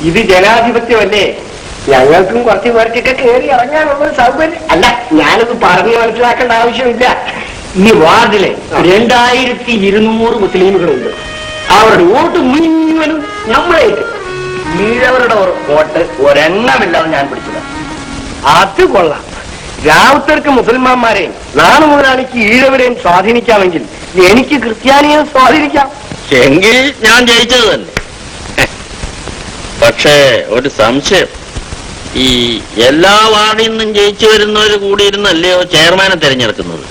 ഇത് ജനാധിപത്യമല്ലേ, ഞങ്ങൾക്കും കുറച്ച് പേർക്കൊക്കെ കയറി ഇറങ്ങാനുള്ള സൗകര്യം. അല്ല, ഞാനത് പറഞ്ഞു മനസ്സിലാക്കേണ്ട ആവശ്യമില്ല. ഈ വാർഡിലെ 2200 മുസ്ലിമുകളുണ്ട്. അവരുടെ വോട്ട് മുഴുവനും നമ്മളേക്ക്. ഈഴവരുടെ വോട്ട് ഒരെണ്ണമില്ലാതെ ഞാൻ പിടിച്ചത്. അത് കൊള്ളാം. രാവുത്തർക്ക് മുസൽമാന്മാരെയും നാളെ മുതലാളിക്ക് ഈഴവരെയും സ്വാധീനിക്കാമെങ്കിൽ എനിക്ക് ക്രിസ്ത്യാനിയെ സ്വാധീനിക്കാം. എങ്കിൽ ഞാൻ ജയിച്ചത് തന്നെ. പക്ഷേ ഒരു സംശയം, ഈ എല്ലാ വാർഡിൽ നിന്നും ജയിച്ചു വരുന്നവര് കൂടിയിരുന്നല്ലയോ ചെയർമാനെ തിരഞ്ഞെടുക്കുന്നത്?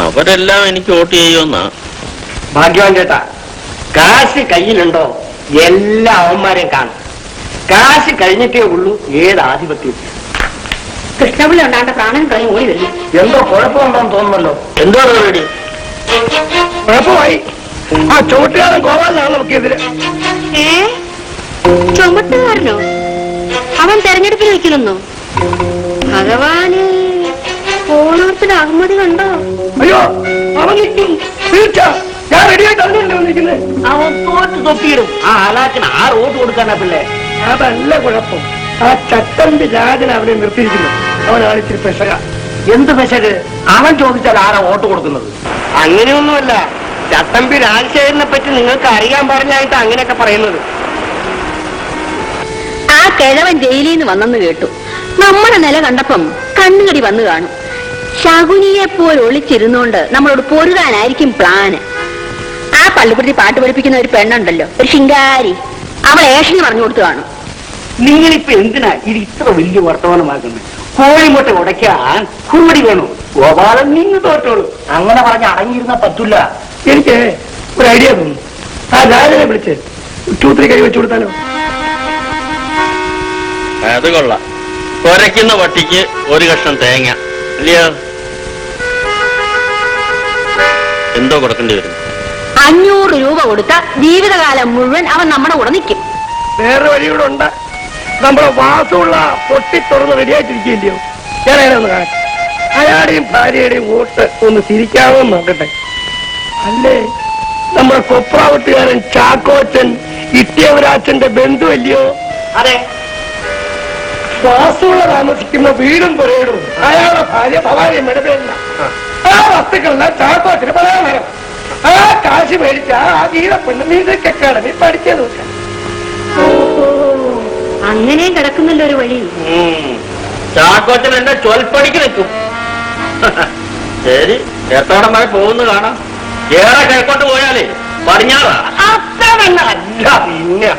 അവരെല്ലാം എനിക്ക് വോട്ട് ചെയ്യുമെന്നാ. ഭാഗ്യവാൻ ചേട്ടാ, കാശ് കയ്യിലുണ്ടോ എല്ലാ അവന്മാരെയും കാണും. കാശ് കഴിഞ്ഞിട്ടേ ഉള്ളൂ ഏത് ആധിപത്യം. കൃഷ്ണപിള്ള ഉണ്ടാണ്ട പ്രാണൻ കഴിഞ്ഞ് ഓടി വരുന്നു. എന്തോ കുഴപ്പമുണ്ടോന്ന് തോന്നുന്നല്ലോ. എന്തോ പരിപാടി? കുഴപ്പമായി. ആ ചുവട്ടുകാരൻ ഗോപാലനാണ് നമുക്കെതിരെ. ചുമട്ടുകാരനോ? അവൻ തെരഞ്ഞെടുപ്പിൽ വെക്കലെന്നോ? ഭഗവാന്, ഓണത്തിന് അഹമ്മദ് കണ്ടോ? അയ്യോ, അവൻ നിൽക്കും. തീർച്ച ഞാൻ റെഡിയായിട്ട് അറിഞ്ഞല്ലോ നിൽക്കുന്നത്. അവൻ തോറ്റ് തൊപ്പിയിടും. ആ ആലാക്കിന് 6 വോട്ട് കൊടുക്കാനാ പിള്ളേ. അതല്ല കുഴപ്പം, ആ ചട്ടമ്പി രാജൻ അവനെ നിർത്തിയിരിക്കുന്നു. അവനാണ് ഇച്ചിരി പെശക. എന്ത് പെശക്? അവൻ ചോദിച്ചാൽ ആരാ വോട്ട് കൊടുക്കുന്നത്? അങ്ങനെയൊന്നുമല്ല, ചട്ടമ്പി രാജശേഖരനെ പറ്റി നിങ്ങൾക്ക് അറിയാൻ പറഞ്ഞായിട്ട് അങ്ങനെയൊക്കെ പറയുന്നത്. ആ കിഴവൻ ജയിലിൽ നിന്ന് വന്നെന്ന് കേട്ടു. നമ്മുടെ നില കണ്ടപ്പം കണ്ണുകടി വന്നു കാണും. ശകുനിയെ പോലെ ഒളിച്ചിരുന്നോണ്ട് നമ്മളോട് പൊരുകാനായിരിക്കും പ്ലാന്. ആ പള്ളിപ്പുറത്തി പാട്ട് പഠിപ്പിക്കുന്ന ഒരു പെണ്ണുണ്ടല്ലോ, ഒരു ശിങ്കാരി, അവൾ ഏഷന് പറഞ്ഞു കൊടുത്തു കാണും. നിങ്ങളിപ്പോ എന്തിനാ ഇത് ഇത്ര വലിയ വർത്തമാനമാക്കുന്നത്? കോഴിമുട്ട ഉടയ്ക്കാൻ കുറുമടി വേണു. ഗോപാലൻ നിങ്ങൾ തോറ്റോളൂ. അങ്ങനെ പറഞ്ഞ് അടങ്ങിയിരുന്ന പറ്റില്ല. എനിക്ക് ഒരു ഐഡിയ തോന്നുന്നു. ആ രാജനെ വിളിച്ച് ചൂത്തിരി കൈ വെച്ചു കൊടുത്താലോ? അത് കൊള്ളാം. കുരയ്ക്കുന്ന പട്ടിക്ക് ഒരു കഷ്ണം തേങ്ങ ഇല്ലയോ? എന്തോ കൊടുക്കേണ്ടി വരും? 500 രൂപ കൊടുത്ത ജീവിതകാലം മുഴുവൻ അവൻ നമ്മുടെ കൂടെ നിൽക്കും. വേറെ വഴിയൂടെ ഉണ്ട്. നമ്മളെ വാസമുള്ള പൊട്ടി തുറന്ന് റെഡിയായിട്ടിരിക്കുകയില്ലയോ? ഞാൻ അതിനെ ഒന്ന് കാണട്ടെ. അയാളുടെയും ഭാര്യയുടെയും വോട്ട് ഒന്ന് തിരിക്കാമോ നോക്കട്ടെ. അല്ലേ, നമ്മുടെ കൊപ്രാവട്ടുകാരൻ ചാക്കോച്ചൻ ഇട്ടിയവരാച്ചന്റെ ബന്ധുവല്ലയോ? അതെ, വാസമുള്ള താമസിക്കുന്ന വീടും പുരയിടും അയാളുടെ ഭാര്യ ഭവാനി മെടപേരില്ല. ആ വസ്തുക്കളെല്ലാം ചാക്കോച്ചന് പറയാൻ. ആ കാശ് മേടിച്ച ആ ഗീതപ്പെണ്ണ് മ്യൂസിക് അക്കാഡമി പഠിച്ചത്. അങ്ങനെയും കിടക്കുന്നല്ലോ ഒരു വഴി. ചാക്കോച്ചൻ എന്റെ ചൊൽപ്പടിക്ക് നിൽക്കും. ശരി, എത്രടം വരെ പോകുന്നു കാണാം. ഏറെ കിഴക്കോട്ട് പോയാലേ പടിഞ്ഞാറാ. അല്ല പിന്നെ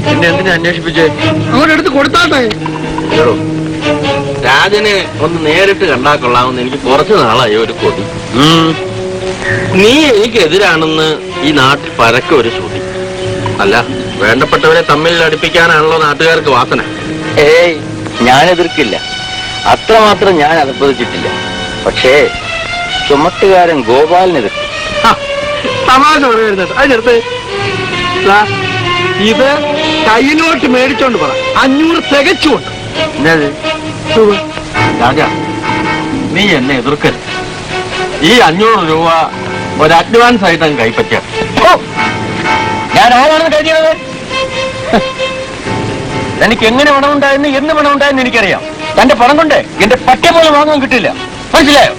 പിന്നെ എന്തിനാ അന്വേഷിപ്പിച്ചേ? അവനെടുത്ത് കൊടുത്താട്ടെ. രാജനെ ഒന്ന് നേരിട്ട് കണ്ടാ കൊള്ളാമെന്ന് എനിക്ക് കുറച്ചു നാളായി ഒരു കൊതി. നീ എനിക്കെതിരാണെന്ന് ഈ നാട്ടിൽ പരക്കെ ഒരു ശ്രുതി. അല്ല, വേണ്ടപ്പെട്ടവരെ തമ്മിൽ അടുപ്പിക്കാനാണല്ലോ നാട്ടുകാർക്ക് വാസന. ഏയ്, ഞാൻ എതിർക്കില്ല, അത്രമാത്രം ഞാൻ അനുഭവിച്ചിട്ടില്ല. പക്ഷേ ചുമട്ടുകാരൻ ഗോപാലിനെതിർക്കും. തമാശ പറയുന്നത് അതിനടുത്ത് ഇത് കയ്യിലോട്ട് മേടിച്ചോണ്ട് പറ. 500 തികച്ചുകൊണ്ട്. രാജ, നീ എന്നെ എതിർക്കരുത്. ഈ 500 രൂപ ഒരു അഡ്വാൻസ് ആയിട്ട് അങ്ങ് കൈപ്പറ്റാം. ഞാൻ ആരാണെന്ന് കരുതിയത്? എനിക്ക് എങ്ങനെ പണമുണ്ടായെന്ന് എന്ന് പണമുണ്ടായെന്ന് എനിക്കറിയാം. തന്റെ പണം കൊണ്ട് എന്റെ പട്ടിയ പോലെ വാങ്ങാൻ കിട്ടില്ല, മനസ്സിലായോ?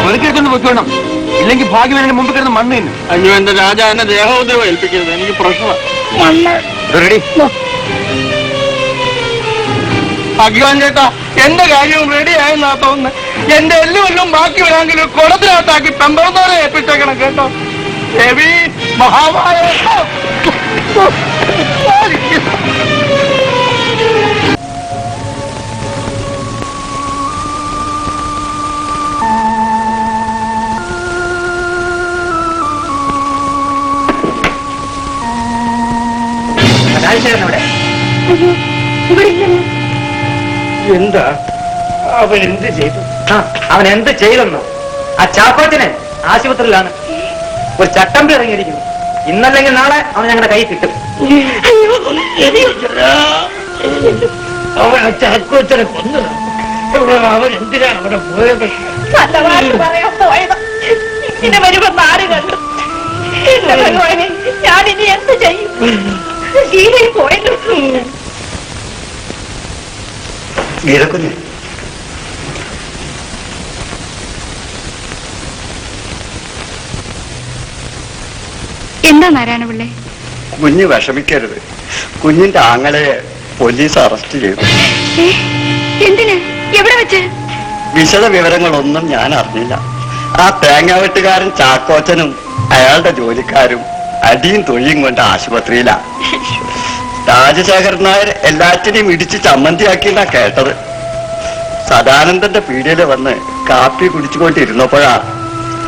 ഒരിക്കലും വെക്കണം, ഇല്ലെങ്കിൽ ഭാഗ്യം എന്റെ മുമ്പിൽ കിടന്ന് മണ്ണ് തന്നെ. അയ്യോ, എന്റെ രാജ എന്നെ ദേഹോദ്രവം ഏൽപ്പിക്കരുത്, എനിക്ക് പ്രശ്നമാണ്. റെഡി? ഭഗവാൻ ചേട്ടാ, എന്റെ കാര്യവും റെഡി ആയെന്നാ തോന്നുന്നത്. എന്റെ എല്ലും ബാക്കി വരാമെങ്കിലും കുളത്തിനകത്താക്കി പെമ്പറന്നോരെ ഏൽപ്പിച്ചേക്കണം കേട്ടോ. ദേവി മഹാമായ എന്താ അവൻ എന്ത് ചെയ്തു? അവൻ എന്ത് ചെയ്തെന്നോ? ആ ചാക്കോച്ചനെ ആശുപത്രിയിലാണ്. ഒരു ചട്ടമ്പി ഇറങ്ങിയിരിക്കുന്നു. ഇന്നല്ലെങ്കിൽ നാളെ അവൻ ഞങ്ങളുടെ കൈ കിട്ടും. അവൻ ആ ചാക്കോച്ചനെ കൊന്നതാ. അവൻ എന്തിനാ അവിടെ പോയത്? നല്ല വാക്ക് പറയാൻ പോയത് ഇങ്ങനെ വരുമെന്ന് ആര് കണ്ടു? എന്റെ ഭഗവാനെ, ഞാനിനി എന്ത് ചെയ്യും? ജീവൻ പോയല്ലോ. ഗീതക്കുഞ്ഞ്, എന്താ നാരായണപിള്ളേ? കുഞ്ഞ് വിഷമിക്കരുത്. കുഞ്ഞിന്റെ ആങ്ങളെ പോലീസ് അറസ്റ്റ് ചെയ്തു. എന്തിന്? എവിടെ വെച്ച്? വിശദ വിവരങ്ങളൊന്നും ഞാൻ അറിഞ്ഞില്ല. ആ തേങ്ങാവെട്ടുകാരൻ ചാക്കോച്ചനും അയാളുടെ ജോലിക്കാരും അടിയും തൊഴിയും കൊണ്ട് ആശുപത്രിയിലാ. രാജശേഖരൻ നായർ എല്ലാറ്റിനെയും ഇടിച്ച് ചമ്മന്തിയാക്കിയെന്നാ കേട്ടത്. സദാനന്ദന്റെ പീടികയില് വന്ന് കാപ്പി കുടിച്ചുകൊണ്ടിരുന്നപ്പോഴാ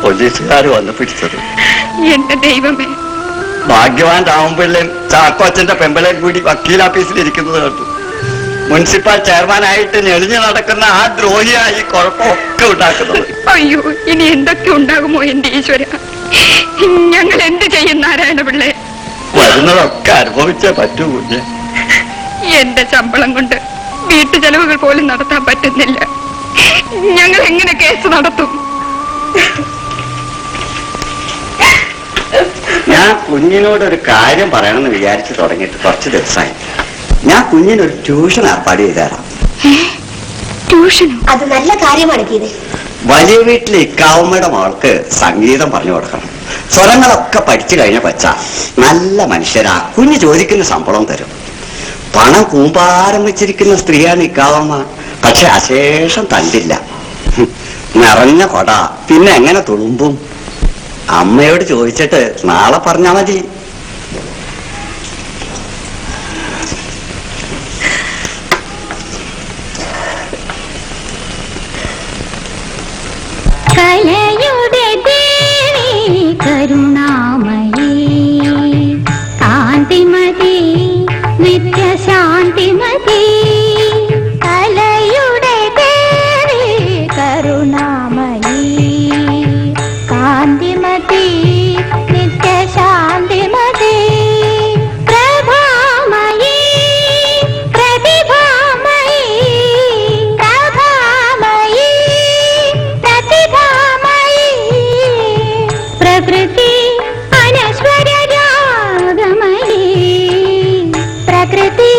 പോലീസുകാർ വന്ന് പിടിച്ചത്. എന്റെ ദൈവമേ! ഭാഗ്യവാൻ രാമപിള്ളയും ചാക്കോച്ചന്റെ പെമ്പളയും കൂടി വക്കീലാഫീസിൽ ഇരിക്കുന്നത് കണ്ടു. മുനിസിപ്പൽ ചെയർമാനായിട്ട് ഞെളിഞ്ഞു നടക്കുന്ന ആ ദ്രോഹിയായി കുഴപ്പമൊക്കെ ഉണ്ടാക്കുന്നത്. അയ്യോ, ഇനി എന്തൊക്കെ ഉണ്ടാകുമോ എന്റെ ഈശ്വര! ഞങ്ങൾ എന്ത് ചെയ്യും നാരായണപിള്ളേ? വരുന്നതൊക്കെ അനുഭവിച്ചേ പറ്റൂ കുഞ്ഞ്. എന്റെ ശമ്പളം കൊണ്ട് വീട്ടു ചെലവുകൾ പോലും നടത്താൻ പറ്റുന്നില്ല. ഞങ്ങൾ എങ്ങനെ കേസ് നടത്തും? ഞാൻ കുഞ്ഞിനോടൊരു കാര്യം പറയണമെന്ന് വിചാരിച്ചു തുടങ്ങിയിട്ട് കുറച്ച് ദിവസമായി. ഞാൻ കുഞ്ഞിനൊരു ട്യൂഷൻ ഏർപ്പാട് ചെയ്തുതരാം. ട്യൂഷനോ? അത് നല്ല കാര്യമാണ് ഗീത. വലിയ വീട്ടിലെ ഇക്കാവുമ്മയുടെ മകൾക്ക് സംഗീതം പറഞ്ഞു കൊടുക്കണം. സ്വരങ്ങളൊക്കെ പഠിച്ചു കഴിഞ്ഞ കൊച്ച നല്ല മനുഷ്യരാ. കുഞ്ഞ് ചോദിക്കുന്ന ശമ്പളം തരും. പണം കൂമ്പാരം വെച്ചിരിക്കുന്ന സ്ത്രീയാണ് ഇക്കാവമ്മ. പക്ഷെ അശേഷം തണ്ടില്ല. നിറഞ്ഞ കൊട, പിന്നെ എങ്ങനെ തുളുമ്പും? അമ്മയോട് ചോദിച്ചിട്ട് നാളെ പറഞ്ഞാ മതി. കലയുടെ ദേവി കരുണാമയീ കാന്തിമതി നിത്യശാന്തിമതി. കലയുടെ ദേവി കരുണാമയീ കാന്തിമതി നിത്യശാന്തിമതി. പ്രഭാമയീ പ്രതിഭാമയീ പ്രഭാമയീ പ്രതിഭാമയീ. പ്രകൃതി അനശ്വര രാഗമയീ പ്രകൃതി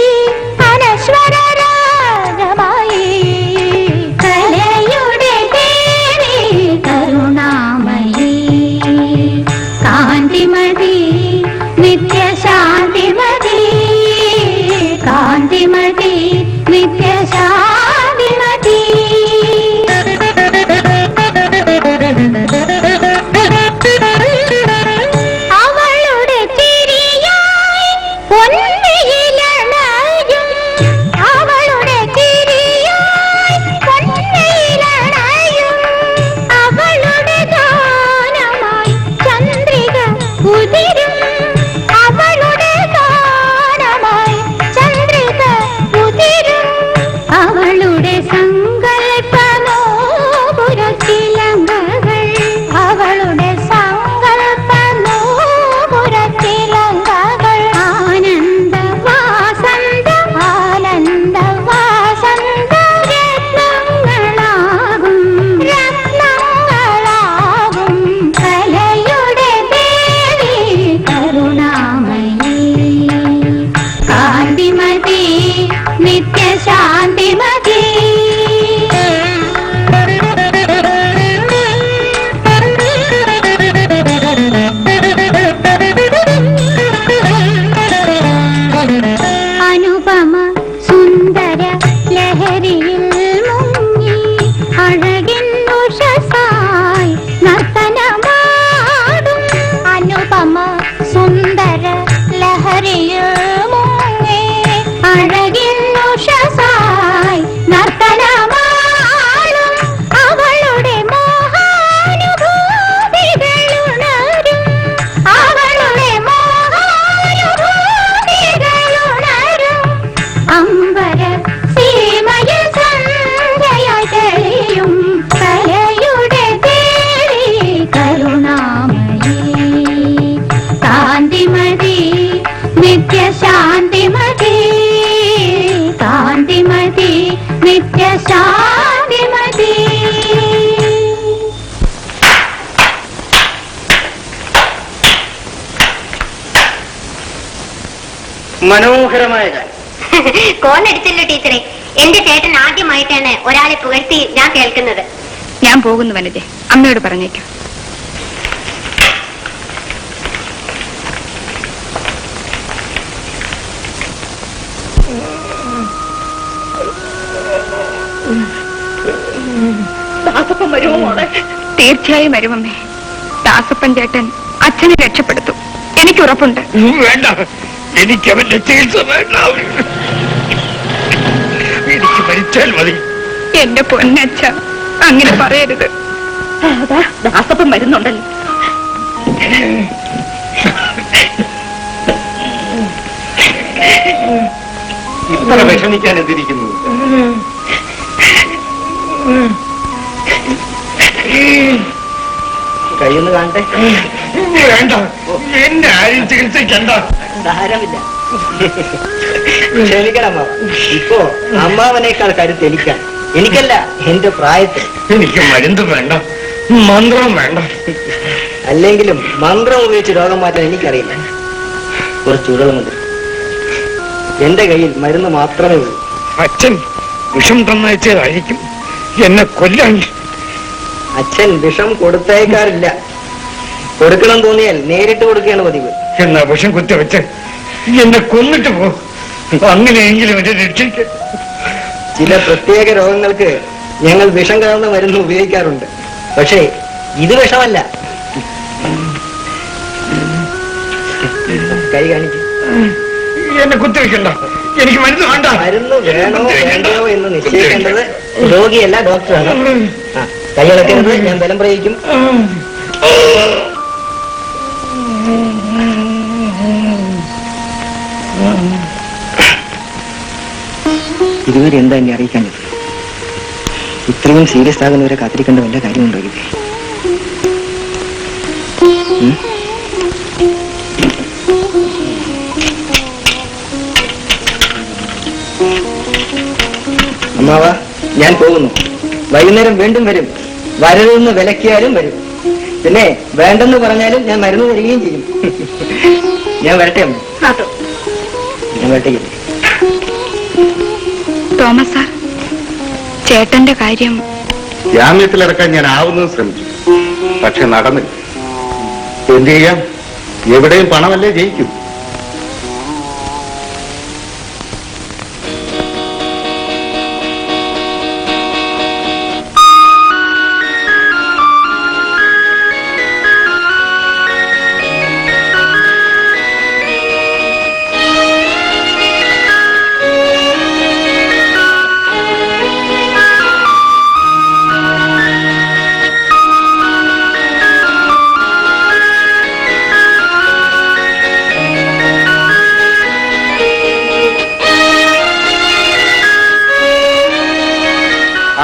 മനോഹരമായ കോലടിച്ചല്ലോ ടീച്ചറെ. എന്റെ ചേട്ടൻ ആദ്യമായിട്ടാണ് ഒരാളെ പുകഴ്ത്തി ഞാൻ കേൾക്കുന്നത്. ഞാൻ പോകുന്നു വനജെ, അമ്മയോട് പറഞ്ഞേക്കാം. ദാസപ്പൻ വരുമോ മോളെ? തീർച്ചയായും വരുമമ്മേ. ദാസപ്പൻ ചേട്ടൻ അച്ഛനെ രക്ഷപ്പെടുത്തും, എനിക്ക് ഉറപ്പുണ്ട്. വേണ്ട, എനിക്ക് അവന്റെ ചികിത്സ വേണ്ട. എനിക്ക് മരിച്ചാൽ മതി. എന്റെ പൊന്നച്ഛ, അങ്ങനെ പറയരുത്. അതാ ദാസപ്പൻ വരുന്നുണ്ടല്ലോ. ഇത്ര വിഷമിക്കാൻ എന്തിരിക്കുന്നു? കയ്യൊന്ന് കാണട്ടെ. വേണ്ട, എന്നെ ആരും ചികിത്സിക്കണ്ട. ധാരമില്ല, ക്ഷമിക്കണം അമ്മാവ. ഇപ്പോ അമ്മാവനേക്കാൾ കരുത്ത് എനിക്കാണ്. എനിക്കല്ല, എന്റെ പ്രായത്തിൽ. എനിക്ക് മരുന്ന് വേണ്ട, മന്ത്രം വേണ്ട. അല്ലെങ്കിലും മന്ത്രം ഉപയോഗിച്ച് രോഗം മാറ്റാൻ എനിക്കറിയില്ല. കുറച്ച് ഉടളുമുണ്ട്. എന്റെ കയ്യിൽ മരുന്ന് മാത്രമേ ഉള്ളൂ. അച്ഛൻ വിഷം തന്നയച്ചതായിരിക്കും എന്നെ കൊല്ലാൻ. അച്ഛൻ വിഷം കൊടുത്തയക്കാറില്ല. കൊടുക്കണം തോന്നിയാൽ നേരിട്ട് കൊടുക്കുകയാണ് പതിവ്. എന്നാ വിഷം കുത്തിവെച്ച് എന്നെ കൊന്നിട്ട് പോ. അങ്ങനെയെങ്കിലും എന്നെ രക്ഷിക്ക. ചില പ്രത്യേക രോഗങ്ങൾക്ക് ഞങ്ങൾ വിഷം കലർന്ന മരുന്ന് ഉപയോഗിക്കാറുണ്ട്. പക്ഷേ ഇത് വിഷമല്ല. കൈ കാണിക്കും. എന്നെ കുത്തിവെക്കണ്ട, എനിക്ക് മരുന്ന് വേണ്ട. മരുന്ന് വേണോ വേണ്ടയോ എന്ന് നിശ്ചയിക്കേണ്ടത് രോഗിയല്ല, ഡോക്ടറാണ്. കൈ അടയ്ക്കുന്നത് ഞാൻ ബലം പ്രയോഗിക്കും. ഇതുവരെ എന്താ എന്നെ അറിയിക്കാഞ്ഞത്? ഇത്രയും സീരിയസ് ആകുന്നവരെ കാത്തിരിക്കേണ്ട വല്ല കാര്യമുണ്ടോ ഇത്? അമ്മാവ, ഞാൻ പോകുന്നു. വൈകുന്നേരം വീണ്ടും വരും. വരരുതെന്ന് വിലക്കിയാലും വരും. പിന്നെ വേണ്ടെന്ന് പറഞ്ഞാലും ഞാൻ മരുന്ന് തരികയും ചെയ്യും. ഞാൻ വരട്ടെ അമ്മ. ഞാൻ വരട്ടെ. തോമസ് സാർ, ചേട്ടന്റെ കാര്യം ജാമ്യത്തിലിറക്കാൻ ഞാൻ ആവുന്നത് ശ്രമിച്ചു, പക്ഷെ നടന്നില്ല. എന്ത് ചെയ്യാം? എവിടെയും പണമല്ലേ ജയിക്കും.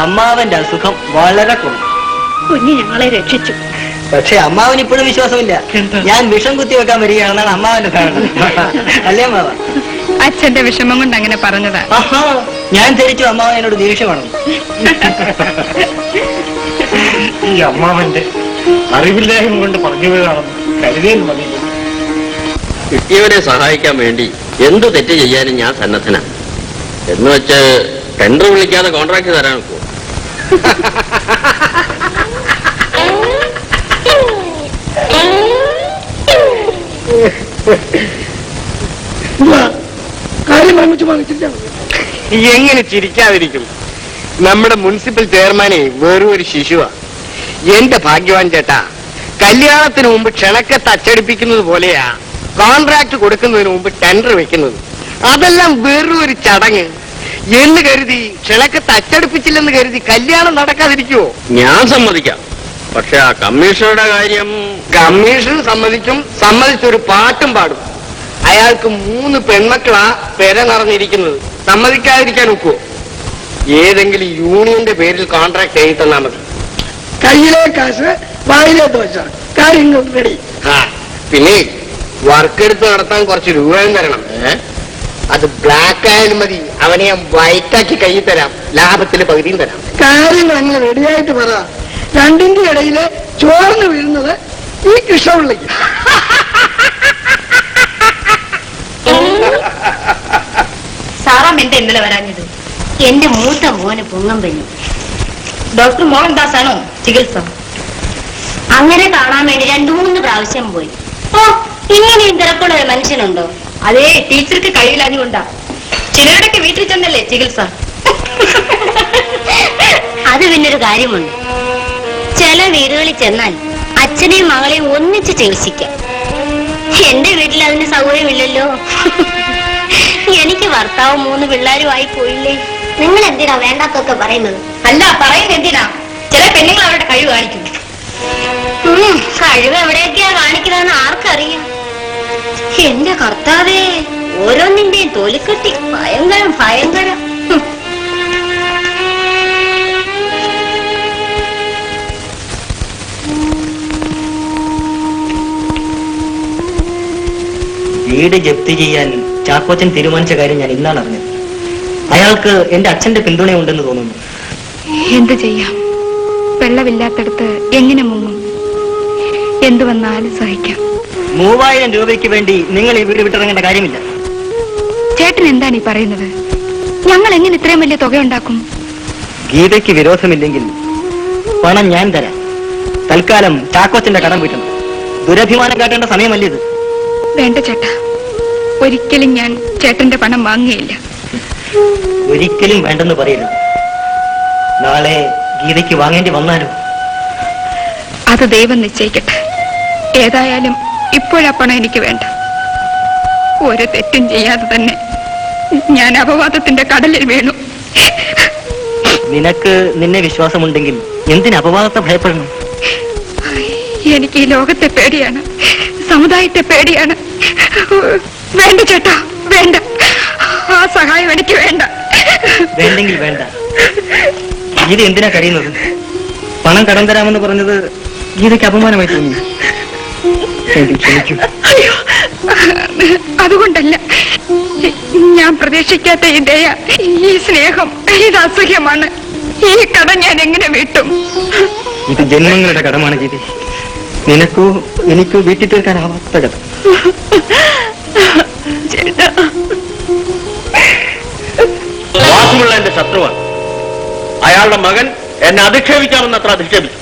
അമ്മാവന്റെ അസുഖം വളരെ കുറഞ്ഞു. കുഞ്ഞ് ഞങ്ങളെ രക്ഷിച്ചു. പക്ഷെ അമ്മാവൻ ഇപ്പോഴും വിശ്വാസമില്ല. ഞാൻ വിഷം കുത്തി വെക്കാൻ വരികയാണെന്നാണ് അമ്മാവന്റെ ധാരണ. അല്ലേ അമ്മാവ? അച്ഛന്റെ വിഷമം കൊണ്ട് അങ്ങനെ പറഞ്ഞതാ. ഞാൻ ധരിച്ചു അമ്മാവൻ എന്നോട് ദേഷ്യമാണോ? ഈ അമ്മാവന്റെ അറിവില്ലായ്മ കൊണ്ട് പറഞ്ഞതാണെന്ന് കരുതിയാൽ മതി. കിട്ടിയവരെ സഹായിക്കാൻ വേണ്ടി എന്ത് തെറ്റ് ചെയ്യാനും ഞാൻ സന്നദ്ധനാണ്. എന്ന് വെച്ച് ടെൻഡർ വിളിക്കാതെ കോൺട്രാക്ട് തരാൻ നോക്കൂ. എങ്ങനെ ചിരിക്കാതിരിക്കും? നമ്മുടെ മുനിസിപ്പൽ ചെയർമാനെ വെറും ഒരു ശിശുവാ. എന്റെ ഭാഗ്യവാൻ ചേട്ടാ, കല്യാണത്തിന് മുമ്പ് ക്ഷണക്കത്ത് അച്ചടിപ്പിക്കുന്നത് പോലെയാ കോൺട്രാക്ട് കൊടുക്കുന്നതിന് മുമ്പ് ടെൻഡർ വെക്കുന്നത്. അതെല്ലാം വെറും ഒരു ചടങ്ങ് എന്ന് കരുതി ക്ഷണക്കത്ത് അച്ചടിപ്പിച്ചില്ലെന്ന് കരുതി കല്യാണം നടക്കാതിരിക്കുവോ? ഞാൻ സമ്മതിക്കാം. പക്ഷെ ആ കമ്മീഷണറുടെ കാര്യം... കമ്മീഷൻ സമ്മതിച്ചൊരു പാട്ടും പാടും. അയാൾക്ക് 3 പെൺമക്കളാ പെര നിറഞ്ഞിരിക്കുന്നത്. സമ്മതിക്കാതിരിക്കാൻ ഒക്കുവോ? ഏതെങ്കിലും യൂണിയന്റെ പേരിൽ കോൺട്രാക്ട് എഴുതി തന്നാ മതി. കയ്യിലെ കാശ് വായിലെ ദോശ, കാര്യങ്ങൾ റെഡി. പിന്നെ വർക്ക് എടുത്ത് നടത്താൻ കുറച്ച് രൂപയും തരണം. അത് ബ്ലാക്ക് ആയാലും മതി. അവനെ ഞാൻ വൈറ്റാക്കി കയ്യിൽ തരാം. ലാഭത്തിന് പകുതിയും തരാം. കാര്യങ്ങൾ അങ്ങനെ റെഡിയായിട്ട് പറ. രണ്ടിന്റെ ഇടയില് ചോർന്ന് വീഴുന്നത് ഈ കൃഷ്ണപിള്ളിക്ക്. അമ്മാമ്മ എന്താ ഇന്നലെ വരാഞ്ഞത്? എന്റെ മൂത്ത മോന് പൊങ്ങം പനി. ഡോക്ടർ മോഹൻദാസ് ആണോ ചികിത്സ? അങ്ങനെ കാണാൻ വേണ്ടി 2-3 പ്രാവശ്യം പോയി. ഓ, ഇങ്ങനെയും തിരക്കുള്ള ഒരു മനുഷ്യനുണ്ടോ? അതേ, ടീച്ചർക്ക് കഴിയില്ലാഞ്ഞുകൊണ്ടാ. ചിലരുടെയൊക്കെ വീട്ടിൽ ചെന്നല്ലേ ചികിത്സ. അത് പിന്നൊരു കാര്യമുണ്ട്. ചില വീടുകളിൽ ചെന്നാൽ അച്ഛനെയും മകളെയും ഒന്നിച്ച് ചികിത്സിക്കാം. എന്റെ വീട്ടിൽ അതിന് സൗകര്യമില്ലല്ലോ. എനിക്ക് ഭർത്താവ് 3 പിള്ളേരും ആയി പോയില്ലേ. നിങ്ങൾ എന്തിനാ വേണ്ടാത്തൊക്കെ പറയുന്നത്? അല്ല, പറയുന്നത് എന്തിനാ? ചില പെണ്ണുങ്ങൾ അവരുടെ കഴിവ് കാണിക്കും. കഴിവ് എവിടെയൊക്കെയാ കാണിക്കുന്നതെന്ന് ആർക്കറിയാം. എന്റെ കർത്താവേ, ഓരോന്നിന്റെയും തൊലിക്കെട്ടി ഭയങ്കരം ഭയങ്കരം. വീട് ജപ്തി ചെയ്യാൻ ചാക്കോച്ചൻ തീരുമാനിച്ച കാര്യം ഞാൻ ഇന്നാണ് അറിഞ്ഞത്. അയാൾക്ക് എന്റെ അച്ഛന്റെ പിന്തുണയുണ്ടെന്ന് തോന്നുന്നു. എന്തു ചെയ്യാം? വെള്ളമില്ലാത്തടത്ത് എങ്ങനെ മുങ്ങും? എന്തു വന്നാലും സഹിക്കാം. 3000 രൂപയ്ക്ക് വേണ്ടി നിങ്ങൾ ഈ വീട് വിട്ടിറങ്ങേണ്ട കാര്യമില്ല. ചേട്ടൻ എന്താണ് ഈ പറയുന്നത്? ഞങ്ങൾ എങ്ങനെ ഇത്രയും വലിയ തുക ഉണ്ടാക്കും? ഗീതയ്ക്ക് വിരോധമില്ലെങ്കിൽ പണം ഞാൻ തരാം. തൽക്കാലം ചാക്കോച്ചന്റെ കടം വീട്ടണം. ദുരഭിമാനം കാട്ടേണ്ട സമയമല്ലേ ഇത്? വേണ്ട ചേട്ടാ, ഒരിക്കലും ഞാൻ ചേട്ടന്റെ പണം വാങ്ങുകയില്ല. ഒരിക്കലും വേണ്ടെന്ന് പറയരുത്. നാളെ ഗീതയ്ക്ക് വാങ്ങേണ്ടി വന്നാലോ? അത് ദൈവം നിശ്ചയിക്കട്ടെ. ഏതായാലും ഇപ്പോഴാ പണം എനിക്ക് വേണ്ട. ഒരു തെറ്റും ചെയ്യാതെ തന്നെ ഞാൻ അപവാദത്തിന്റെ കടലിൽ വീണു. നിനക്ക് നിന്നെ വിശ്വാസമുണ്ടെങ്കിൽ എന്തിന് അപവാദത്തെ ഭയപ്പെടണം? എനിക്ക് ഈ ലോകത്തെ പേടിയാണ്, സമുദായത്തെ പേടിയാണ്. വേണ്ട ചേട്ടാ, വേണ്ട. ആ സഹായം എനിക്ക് വേണ്ട. വേണ്ടെങ്കിൽ വേണ്ട. ഗീത എന്തിനാ കഴിയുന്നത്? പണം കടം തരാമെന്ന് പറഞ്ഞത് ഗീതയ്ക്ക് അപമാനമായി തോന്നി. ക്ഷമിക്കൂ. അതുകൊണ്ടല്ല, ഞാൻ പ്രതീക്ഷിക്കാത്ത ഈ ദയ, ഈ സ്നേഹം, ഇത് അസഹ്യമാണ്. ഈ കടം ഞാൻ എങ്ങനെ വീട്ടും? ഇത് ജന്മങ്ങളുടെ കടമാണ് ഗീത. നിനക്കോ എനിക്കോ വീട്ടിൽ തീർക്കാനാവാത്ത കടം. വാസുമുള്ള എന്റെ ശത്രുവാണ്. അയാളുടെ മകൻ എന്നെ അധിക്ഷേപിക്കാമെന്നത്ര അധിക്ഷേപിച്ചു.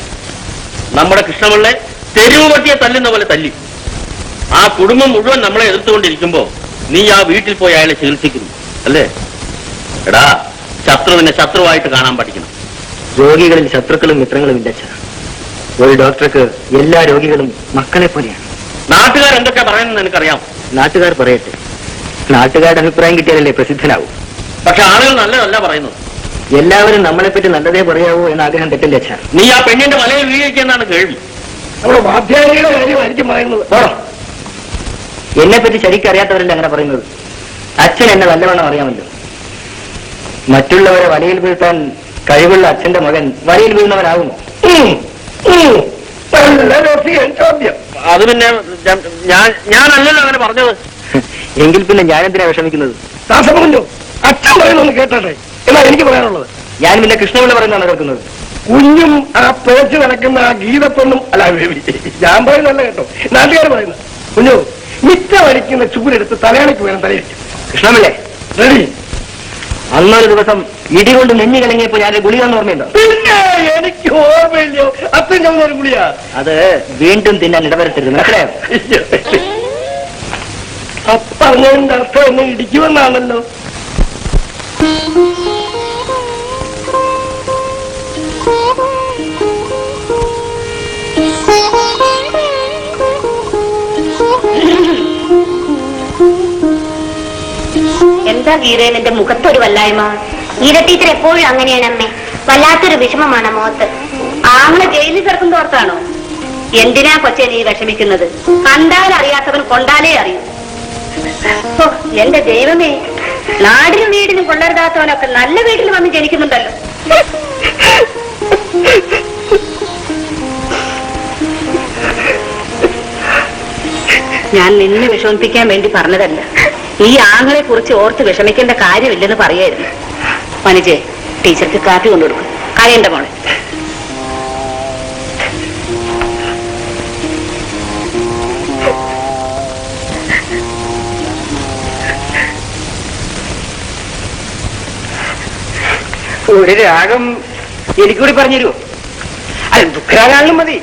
നമ്മുടെ കൃഷ്ണപിള്ളെ തെരുവ് പട്ടിയെ തല്ലുന്ന പോലെ തല്ലി. ആ കുടുംബം മുഴുവൻ നമ്മളെ എതിർത്തുകൊണ്ടിരിക്കുമ്പോ നീ ആ വീട്ടിൽ പോയി അയാളെ ചികിത്സിക്കുന്നു അല്ലേ? എടാ, ശത്രുവിനെ ശത്രുവായിട്ട് കാണാൻ പഠിക്കണം. രോഗികളിൽ ശത്രുക്കളും മിത്രങ്ങളും ഇല്ല. ഒരു ഡോക്ടർക്ക് എല്ലാ രോഗികളും മക്കളെ പോലെയാണ്. നാട്ടുകാർ എന്തൊക്കെ പറയുന്നത് എനിക്കറിയാം. നാട്ടുകാർ പറയട്ടെ. നാട്ടുകാരുടെ അഭിപ്രായം കിട്ടിയാലല്ലേ പ്രസിദ്ധനാവും. പക്ഷെ ആളുകൾ നല്ലതല്ല പറയുന്നത്. എല്ലാവരും നമ്മളെപ്പറ്റി നല്ലതേ പറയാവൂ എന്ന ആഗ്രഹം തെറ്റില്ല അച്ഛാ. നീ ആ പെണ്ണിന്റെ വലയിൽ വീഴിക്കുന്നാണ് കേൾവി. നമ്മുടെ വാദ്യാരിയുടെ കാര്യമായിരിക്കും പറയുന്നത്. എന്നെ പറ്റി ശരിക്കും അറിയാത്തവരല്ല അങ്ങനെ പറയുന്നത്. അച്ഛൻ എന്നെ നല്ലവണ്ണം അറിയാമല്ലോ. മറ്റുള്ളവരെ വലയിൽ വീഴ്ത്താൻ കഴിവുള്ള അച്ഛന്റെ മകൻ വലയിൽ വീഴുന്നവനാകുമോ? ചോദ്യം. അത് പിന്നെ ഞാനല്ലല്ലോ അങ്ങനെ പറഞ്ഞത്. എങ്കിൽ പിന്നെ ഞാനെന്തിനാ വിഷമിക്കുന്നത്? ദാസമല്ലോ, അച്ഛൻ പറയുന്നൊന്ന് കേട്ടെ. എന്നാ എനിക്ക് പറയാനുള്ളത്. ഞാൻ പിന്നെ കൃഷ്ണപിള്ള പറയുന്നതാണ് കേൾക്കുന്നത്. കുഞ്ഞും ആ പിഴച്ചു നടക്കുന്ന ആ ഗീതത്തൊന്നും അല്ല, ഞാൻ പറയുന്നല്ല കേട്ടോ, നാട്ടുകാർ പറയുന്നത്. കുഞ്ഞു മിച്ചം അടിക്കുന്ന ചൂരെടുത്ത് തലയാണിക്ക് വേണം തലയിരിക്കും. കൃഷ്ണപിള്ളേ റെഡി. അന്നൊരു ദിവസം ഇടികൊണ്ട് നെഞ്ഞു കലങ്ങിയപ്പോ ഞാൻ ഗുളിക എന്ന് ഓർമ്മയുണ്ടോ? പിന്നെ എനിക്ക് ഓർമ്മയില്ലോ, അച്ഛൻ ചുമന്നൊരു ഗുളിയാ. അത് വീണ്ടും തിന്നാൻ ഇടവരത്തരുത്, മനസ്സിലായോ? അപ്പറഞ്ഞതിന്റെ അർത്ഥം എന്നെ ഇടിക്കുമെന്നാണല്ലോ. എന്താ ഗീതയിൽ എന്റെ മുഖത്തൊരു വല്ലായ്മ? ഗീത ടീച്ചർ എപ്പോഴും അങ്ങനെയാണ് അമ്മേ. വല്ലാത്തൊരു വിഷമമാണ് മുഖത്ത്. ആങ്ങളെ ജയിലിൽ കിടക്കുന്ന ഓർത്താണോ? എന്തിനാ കൊച്ചെ നീ വിഷമിക്കുന്നത്? കണ്ടാൽ അറിയാത്തവൻ കൊണ്ടാലേ അറിയൂ. ഓ എന്റെ ദൈവമേ, നാടിനും വീടിനും കൊള്ളരുതാത്തവനൊക്കെ നല്ല വീട്ടിൽ വന്ന് ജനിക്കുന്നുണ്ടല്ലോ. ഞാൻ നിന്നെ വിഷമിപ്പിക്കാൻ വേണ്ടി പറഞ്ഞതല്ല. ഈ ആങ്ങളെ കുറിച്ച് ഓർത്ത് വിഷമിക്കേണ്ട കാര്യമില്ലെന്ന് പറയായിരുന്നു. മനുജെ, ടീച്ചർക്ക് കാപ്പി കൊണ്ടുകൊടുക്കും. കരയണ്ട മോളെ. ഒരു രാഗം എനിക്കൂടി പറഞ്ഞുതരുമോ? അത് ദുഃഖരാഗാണെങ്കിലും മതി.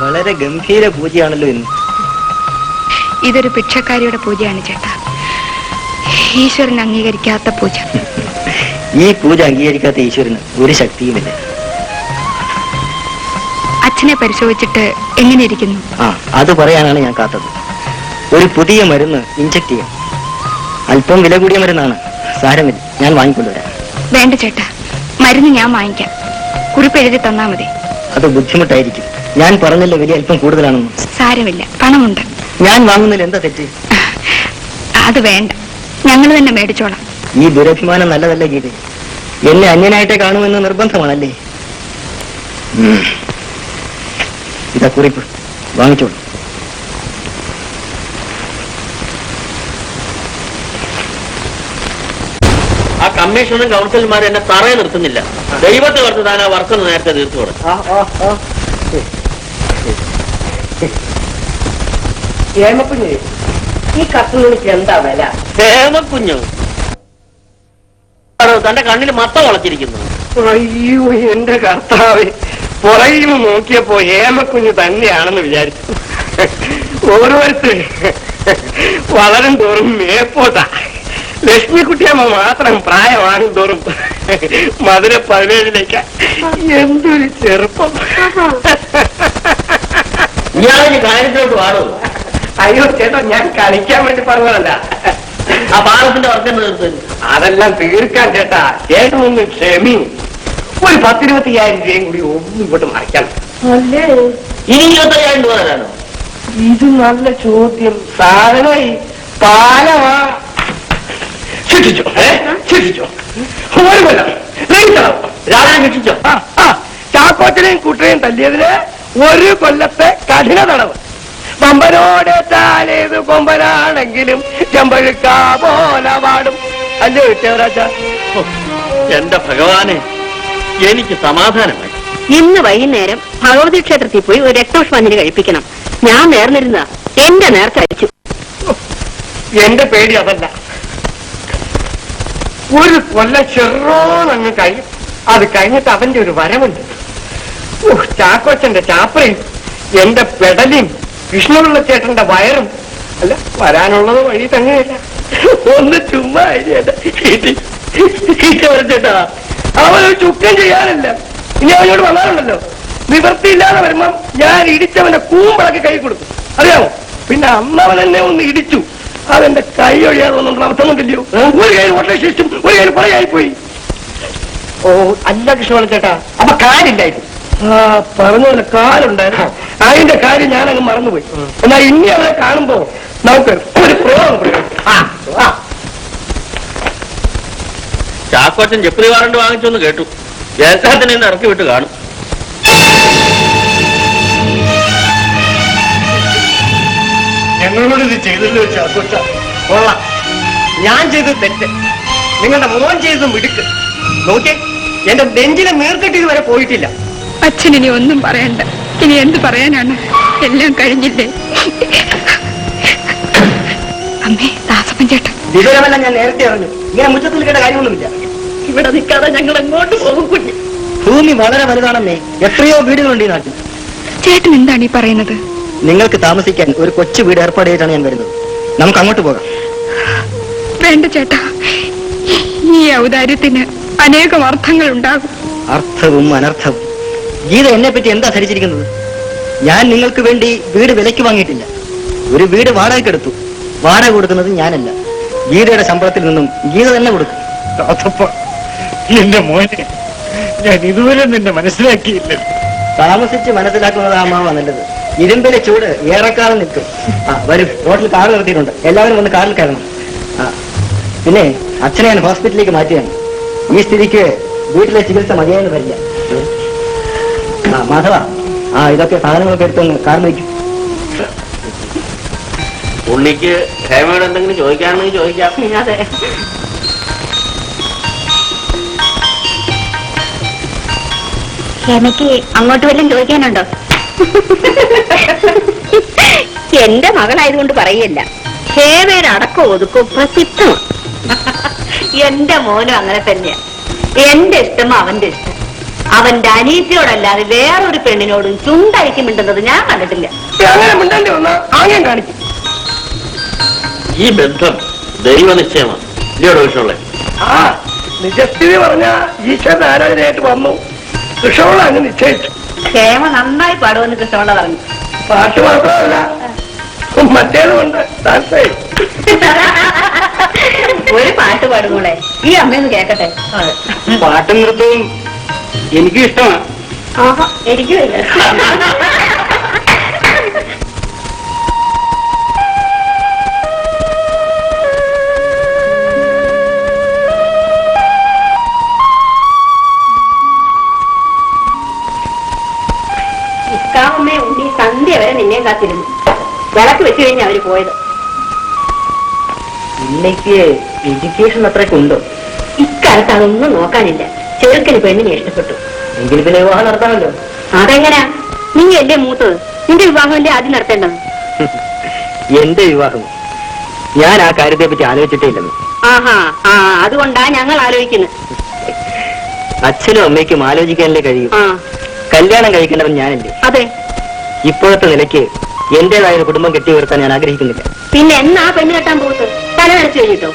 വളരെ ഗംഭീര പൂജയാണല്ലോ ഇന്ന്. ഇതൊരു ഭിക്ഷക്കാരിയുടെ പൂജയാണ് ചേട്ടാ. ഈശ്വരൻ അംഗീകരിക്കാത്ത പൂജ. ഈ പൂജ അംഗീകരിക്കാത്ത ഈശ്വരന് ഒരു ശക്തിയുമില്ല. അച്ഛനെ പരിശോധിച്ചിട്ട് എങ്ങനെ ഇരിക്കുന്നു? അത് പറയാനാണ് ഞാൻ കാത്തത്. ഒരു പുതിയ മരുന്ന് ഇഞ്ചക്ട് ചെയ്യാം. അല്പം വില കൂടിയ മരുന്നാണ്. സാരമില്ല, ഞാൻ വാങ്ങിക്കൊണ്ടുവരാം. വേണ്ട ചേട്ടാ, മരുന്ന് ഞാൻ വാങ്ങിക്കാം. കുറിപ്പ് എഴുതി തന്നാ മതി. അത് ബുദ്ധിമുട്ടായിരിക്കും. ഞാൻ പറഞ്ഞല്ലോ വലിയ അല്പം കൂടുതലാണെന്ന്. സാരമില്ല, പണമുണ്ട്. ഞാൻ വാങ്ങുന്നതിൽ എന്താ തെറ്റ്? അത് വേണ്ട, ഞങ്ങൾ തന്നെ മേടിച്ചോളാം. ഈ ദുരഭിമാനം നല്ലതല്ല ഗീത. എന്നെ അന്യനായിട്ടേ കാണുമെന്ന് നിർബന്ധമാണല്ലേ? ഇതാ കുറിപ്പ്, വാങ്ങിച്ചോളൂ. ആ കമ്മീഷണറും കൗൺസിലർമാരും എന്നെ തറയെ നിർത്തുന്നില്ല. ദൈവത്തെ ഓർത്ത് താൻ ആ വർക്കൊന്ന് നേരത്തെ തീർത്തു കൊടുക്കും. ഹേമക്കുഞ്ഞ്, ഈ കത്തുണിക്ക് എന്താ വില? ഹേമക്കുഞ്ഞു തന്റെ കണ്ണിൽ മത്ത വളച്ചിരിക്കുന്നു. അയ്യോ എന്റെ കർത്താവ്, പുറകിൽ നിന്ന് നോക്കിയപ്പോ ഹേമക്കുഞ്ഞ് തന്നെയാണെന്ന് വിചാരിച്ചു. ഓരോരുത്തർ വളരും തോറും മേപ്പോട്ടാ. ലക്ഷ്മിക്കുട്ടിയമ്മ മാത്രം പ്രായമാകും തോറും മധുര 17ലേക്ക്. എന്തൊരു ചെറുപ്പം. ഇയാളെ കാര്യത്തിലോട്ട് പാടോ? അയ്യോ ചേട്ടാ, ഞാൻ കളിക്കാൻ വേണ്ടി പറഞ്ഞതല്ല. ആ പാലത്തിന്റെ വർക്കം തീർത്ത് അതെല്ലാം തീർക്കാൻ ചേട്ടാ. ചേട്ടനൊന്ന് ക്ഷമി. ഒരു 10-25,000 രൂപയും കൂടി ഒന്നും ഇങ്ങോട്ട് മറിക്കണം. ഇനി 25,000 രൂപ തരാനോ? ഇത് നല്ല ചോദ്യം. സാധനമായി പാലമാ. ശിക്ഷിച്ചോ ശിക്ഷിച്ചോ ഒരു കൊല്ലം രാവിലെ ശിക്ഷിച്ചോ. ചാക്കോച്ചനെയും കൂട്ടരെയും തല്ലിയതിന് 1 കൊല്ലത്തെ കഠിന തടവ്. പമ്പനോടേത് കൊമ്പനാണെങ്കിലും ചെമ്പഴുക്കാ പോലെ പാടും. അല്ലേ വിട്ടവരാച്ച? എന്റെ ഭഗവാനെ, എനിക്ക് സമാധാനമായി. ഇന്ന് വൈകുന്നേരം ഭഗവതി ക്ഷേത്രത്തിൽ പോയി ഒരു രക്തപുഷ്പാഞ്ജലി കഴിപ്പിക്കണം. ഞാൻ നേർന്നിരുന്ന എന്റെ നേർച്ച അയച്ചു. എന്റെ പേടി അതല്ല. 1 കൊല്ലം ചെറോന്നങ്ങ് കഴിയും. അത് കഴിഞ്ഞിട്ട് അവന്റെ ഒരു വരവുണ്ട്. ചാക്കോച്ചന്റെ ചാപ്പയും എന്റെ പെടലിയും കൃഷ്ണപിള്ളച്ചേട്ടന്റെ വയറും അല്ല വരാനുള്ളത് വഴി തന്നെയല്ല. ഒന്ന് ചുമ്മാ ചേട്ടാ, അവനൊരു ചുക്കം ചെയ്യാനല്ല. ഇനി അവനോട് വന്നാലുണ്ടല്ലോ, നിവൃത്തിയില്ലാതെ വരുമ്പം ഞാൻ ഇടിച്ചവന്റെ കൂമ്പളൊക്കെ കൈ കൊടുക്കും, അറിയാമോ? പിന്നെ അന്നവൻ എന്നെ ഒന്ന് ഇടിച്ചു, അതെന്റെ കൈ ഒഴിയാതെ ഒന്നും അർത്ഥമൊന്നുമില്ലയോ? ഒരു കൈ ഓട്ട ശേഷിച്ചും ഒരു കൈ പുറയായിപ്പോയി. ഓ അല്ല കൃഷ്ണപിള്ളച്ചേട്ടാ, അപ്പൊ കാലില്ലായിരുന്നു. പറഞ്ഞ കാലുണ്ടായിരുന്നു. അതിന്റെ കാര്യം ഞാനങ്ങ് മറന്നുപോയി. എന്നാ ഇനി അവരെ കാണുമ്പോ നമുക്ക് ഒരു പ്രയോഗം. ചാക്കോച്ചൻ ജപ്തി വാറണ്ട് വാങ്ങിച്ചൊന്ന് കേട്ടു. ജയസാത്തിനെ ഇന്ന് ഇറക്കി വിട്ട് കാണും. ഞങ്ങളോട് ഇത് ചെയ്തല്ലോ ചാക്കോച്ച. കൊള്ളാം. ഞാൻ ചെയ്തത് തെറ്റ്, നിങ്ങളുടെ മോൻ ചെയ്തത് മിടുക്ക്. നോക്കിയേ, എന്റെ നെഞ്ചിലെ നീർക്കെട്ട് ഇതുവരെ പോയിട്ടില്ല. അച്ഛനിനി ഒന്നും പറയണ്ട. ഇനി എന്ത് പറയാനാണ്? എല്ലാം കഴിഞ്ഞില്ലേ? അമ്മേ, ദാസപ്പൻ ചേട്ടൻ. വിവരമെല്ലാം ഞാൻ നേരത്തെ അറിഞ്ഞു. ഇങ്ങനെ മുറ്റത്തിൽ കേട്ട കാര്യമൊന്നുമില്ല. ഇവിടെ നിൽക്കാതെ ഞങ്ങൾ എങ്ങോട്ട് പോകും കുഞ്ഞ്? ഭൂമി വളരെ വലുതാണെന്നേ. എത്രയോ വീടുകളുണ്ട് ഈ നാട്ടിൽ. ചേട്ടൻ എന്താണ് ഈ പറയുന്നത്? നിങ്ങൾക്ക് താമസിക്കാൻ ഒരു കൊച്ചു വീട് ഏർപ്പാട് ചെയ്തിട്ടാണ് ഞാൻ വരുന്നത്. നമുക്ക് അങ്ങോട്ട് പോകാം. വേണ്ട ചേട്ടാ, ഈ ഔദാര്യത്തിന് അനേകം അർത്ഥങ്ങൾ ഉണ്ടാകും. അർത്ഥവും അനർത്ഥവും. ഗീത എന്നെ പറ്റി എന്താ ധരിച്ചിരിക്കുന്നത്? ഞാൻ നിങ്ങൾക്ക് വേണ്ടി വീട് വിലയ്ക്ക് വാങ്ങിയിട്ടില്ല. ഒരു വീട് വാടകയ്ക്കെടുത്തു. വാടക കൊടുക്കുന്നത് ഞാനല്ല, ഗീതയുടെ ശമ്പളത്തിൽ നിന്നും ഗീത തന്നെ കൊടുക്കും. എന്റെ മോനെ, ഞാൻ ഇതുവരെ നിന്നെ മനസ്സിലാക്കിയില്ല. താമസിച്ച് മനസ്സിലാക്കുന്നത് അമ്മാവാ നല്ലത്. ഇരുമ്പിലെ ചൂട് ഏറെക്കാലം നിൽക്കും. വരും, റോഡിൽ കാർ നിർത്തിയിട്ടുണ്ട്. എല്ലാവരും വന്ന് കാറിൽ കയറണം. പിന്നെ അച്ഛനെ ഞാൻ ഹോസ്പിറ്റലിലേക്ക് മാറ്റിയാണ്. ഈ സ്ഥിതിക്ക് വീട്ടിലെ ചികിത്സ മതിയായെന്ന് വരില്ല. മാധവ, ഇതൊക്കെ സാധനങ്ങളൊക്കെ എടുത്തൊന്ന് കാർ നയിക്കും. ഉണ്ണിക്ക് ഹേമയോട് എന്തെങ്കിലും ചോദിക്കാണെങ്കിൽ ചോദിക്കാം. അതെ, എനിക്ക് അങ്ങോട്ട് വല്ലതും ചോദിക്കാനുണ്ടോ? എന്റെ മകളായതുകൊണ്ട് പറയല്ല, ഹേമയുടെ അടക്കം ഒതുക്കും പ്രസിദ്ധമാണ്. എന്റെ മോനും അങ്ങനെ തന്നെയാ. എന്റെ ഇഷ്ടം അവന്റെ ഇഷ്ടം. അവന്റെ അനീതിയോടല്ലാതെ വേറൊരു പെണ്ണിനോടും ചുണ്ടഴിക്ക് മിണ്ടുന്നത് ഞാൻ കണ്ടിട്ടില്ല. ഈ ബന്ധം ദൈവനിശ്ചയമാണ്. ഇല്ലയോട് വിഷമുള്ള നിജസ്ഥിതി പറഞ്ഞ ഈശ്വരൻ ആരാധനയായിട്ട് വന്നു. കൃഷ്ണപിള്ള അങ്ങ് നിശ്ചയിച്ചു. ഹേമ നന്നായി പാടുമെന്ന് കൃഷ്ണപിള്ള പറഞ്ഞു. പാട്ട് മാത്രമല്ല, മറ്റേതുകൊണ്ട് ഒരു പാട്ട് പാടുമോളെ, ഈ അമ്മയൊന്ന് കേക്കട്ടെ. പാട്ടും നൃത്തവും എനിക്കും ഇഷ്ടമാണ്. എനിക്കും ഇക്കാമമ്മേ ഉണ്ണി സന്ധ്യ വരെ നിന്നെ കാത്തിരുന്നു. വിളക്ക് വെച്ച് കഴിഞ്ഞാ അവര് പോയത്. ഇന്നേക്ക് എഡ്യൂക്കേഷൻ അത്രയ്ക്കുണ്ടോ? ഇക്കാലത്ത് അതൊന്നും നോക്കാനില്ല. ചെറുക്കന് പെണ്ണിനെ ഇഷ്ടപ്പെട്ടു എങ്കിൽ പിന്നെ വിവാഹം നടത്താമല്ലോ. അതെങ്ങനാ? നീ അല്ലേ മൂത്തത്? നിന്റെ വിവാഹമല്ലേ ആദ്യം നടത്തേണ്ടത്? എന്റെ വിവാഹം ഞാൻ ആ കാര്യത്തെ പറ്റി ആലോചിച്ചിട്ടേ ഇല്ലെന്ന്. അതുകൊണ്ടാ ഞങ്ങൾ ആലോചിക്കുന്നത്. അച്ഛനും അമ്മയ്ക്കും ആലോചിക്കാനല്ലേ കഴിയും. കല്യാണം കഴിക്കേണ്ടവൻ ഞാനല്ലേ? അതെ. ഇപ്പോഴത്തെ നിലയ്ക്ക് എന്റേതായ ഒരു കുടുംബം കെട്ടി ഉയർത്താൻ ഞാൻ ആഗ്രഹിക്കുന്നില്ല. പിന്നെ എന്നാ പെണ്ണ് കെട്ടാൻ പോകുന്നത്? തല നനച്ചു കഴിഞ്ഞിട്ടോ?